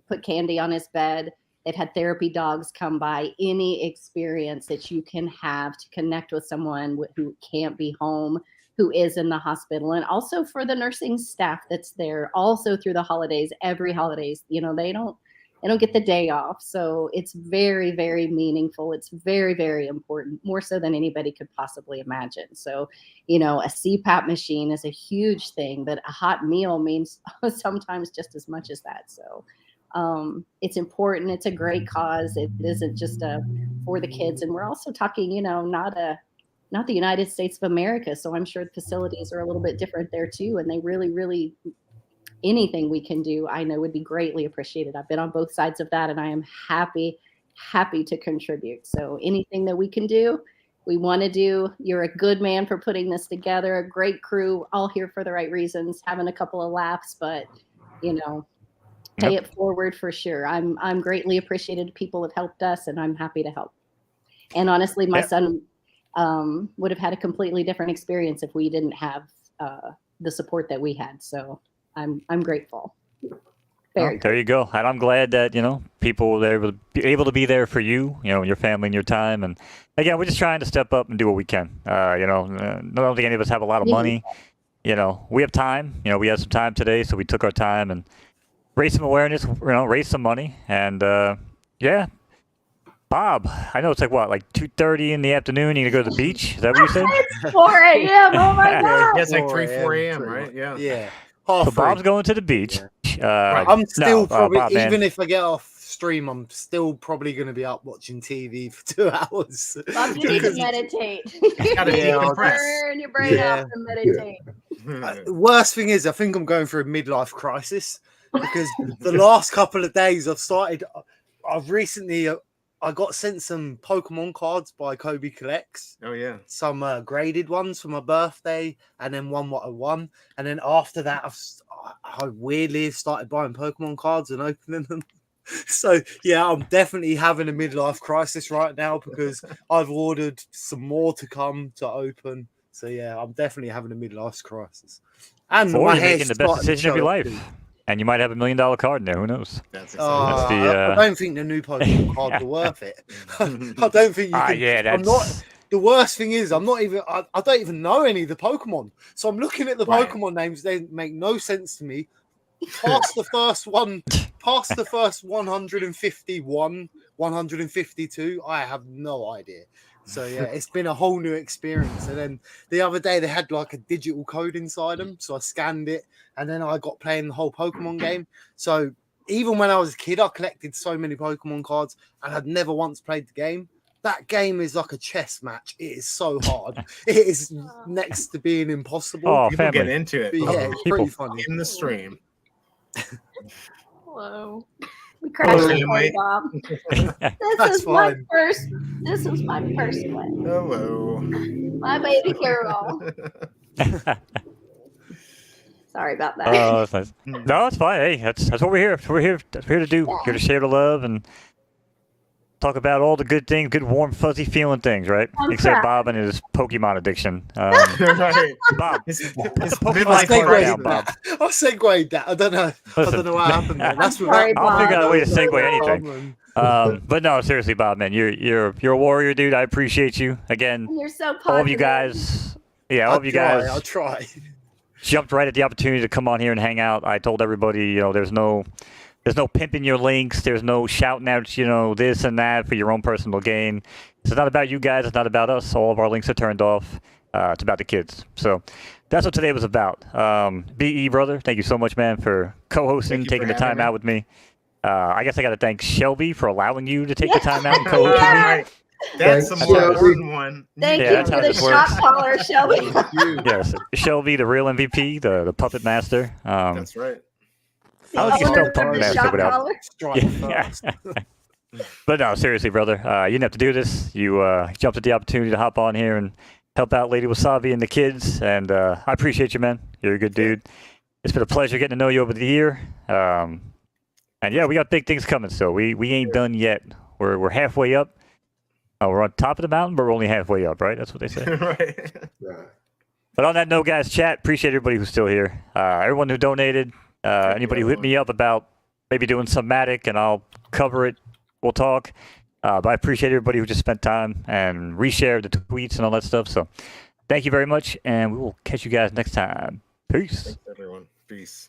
put candy on his bed. They've had therapy dogs come by. Any experience that you can have to connect with someone who can't be home, who is in the hospital, and also for the nursing staff that's there also through the holidays, every holidays, you know, they don't get the day off. So it's very, very meaningful. It's very, very important, more so than anybody could possibly imagine. So, you know, a CPAP machine is a huge thing, but a hot meal means sometimes just as much as that. So It's important. It's a great cause. It isn't just for the kids. And we're also talking, you know, not the United States of America. So I'm sure the facilities are a little bit different there too. And they really, anything we can do, I know would be greatly appreciated. I've been on both sides of that and I am happy to contribute. So anything that we can do, we want to do. You're a good man for putting this together, a great crew, all here for the right reasons, having a couple of laughs, but you know, pay it forward for sure. I'm greatly appreciated. People have helped us and I'm happy to help. And honestly, my son would have had a completely different experience if we didn't have the support that we had. So I'm grateful. There you go. And I'm glad that, you know, people were able to be there for you, you know, your family and your time. And again, we're just trying to step up and do what we can. You know, I don't think any of us have a lot of money. You know, we have time. You know, we had some time today, so we took our time and raised some awareness, you know, raised some money. And yeah, Bob, I know it's like what, like 2:30 in the afternoon. You gonna go to the beach? Is that what you said? It's 4 a.m. Oh my God. Yeah, it's like 4 a.m. Right? Yeah. Yeah. So Bob's going to the beach. I'm still probably, Bob, even if I get off stream, I'm still probably going to be up watching TV for 2 hours. Bob, you need to meditate. Gotta decompress. Turn your brain off and meditate. The worst thing is, I think I'm going through a midlife crisis because the last couple of days I've recently, I got sent some Pokemon cards by Kobe Collects. Oh yeah, some graded ones for my birthday, and then one what I won. And then after that, I weirdly started buying Pokemon cards and opening them. So yeah, I'm definitely having a midlife crisis right now because I've ordered some more to come to open. So yeah, I'm definitely having a midlife crisis. And or my you're hair's making the best starting to decision of your show life. too. And you might have $1 million card in there. Who knows? That's I don't think the new Pokemon cards are worth it. I don't think you can. Yeah, that's... I'm not. The worst thing is, I'm not even. I don't even know any of the Pokemon. So I'm looking at the Pokemon names. They make no sense to me. Past the first 151, 152. I have no idea. So yeah, it's been a whole new experience. And then the other day they had like a digital code inside them, so I scanned it, and then I got playing the whole Pokemon game. So even when I was a kid, I collected so many Pokemon cards, and I'd never once played the game. That game is like a chess match. It is so hard. It is next to being impossible. Oh, people family. get into it. But yeah, it's pretty funny in the stream. Hello. We crashed the Bob. This is my first one. Hello. My baby girl. Sorry about that. Oh, that's nice. No, it's fine. Hey, that's what we're here. We're here to do. Yeah. Here to share the love and talk about all the good things, good, warm, fuzzy feeling things, right? Except Bob and his Pokemon addiction. Right. Bob, His Pokemon midlife card down, Bob. I segued that. I don't know what happened there. That's sorry, I'll figure out a way to segue anything. anything. But no, seriously, Bob, man, you're a warrior, dude. I appreciate you. Again, You're so positive. all of you guys. Yeah, all of you guys. I'll try. Jumped right at the opportunity to come on here and hang out. I told everybody, you know, there's no pimping your links. There's no shouting out, you know, this and that for your own personal gain. It's not about you guys. It's not about us. All of our links are turned off. It's about the kids. So that's what today was about. BE, brother, thank you so much, man, for co-hosting, taking the time out with me. I guess I got to thank Shelby for allowing you to take the time out and co-host with me. Right. That's the more important one. Thank Yeah, you that's for how the this shot works. caller, Shelby. Yes, Shelby, the real MVP, the puppet master. That's right. How would you spell puppet the master shot without? caller. Yeah. But no, seriously, brother, you didn't have to do this. You jumped at the opportunity to hop on here and help out Lady Wasabi and the kids, and I appreciate you, man. You're a good dude. It's been a pleasure getting to know you over the year. And yeah, we got big things coming. So we ain't done yet. We're halfway up. We're on top of the mountain, but we're only halfway up, right? That's what they say. Right. But on that note, guys, chat. Appreciate everybody who's still here. Everyone who donated. Anybody who hit me up about maybe doing some Matic, and I'll cover it. We'll talk. But I appreciate everybody who just spent time and reshared the tweets and all that stuff. So thank you very much, and we will catch you guys next time. Peace. Thanks, everyone. Peace.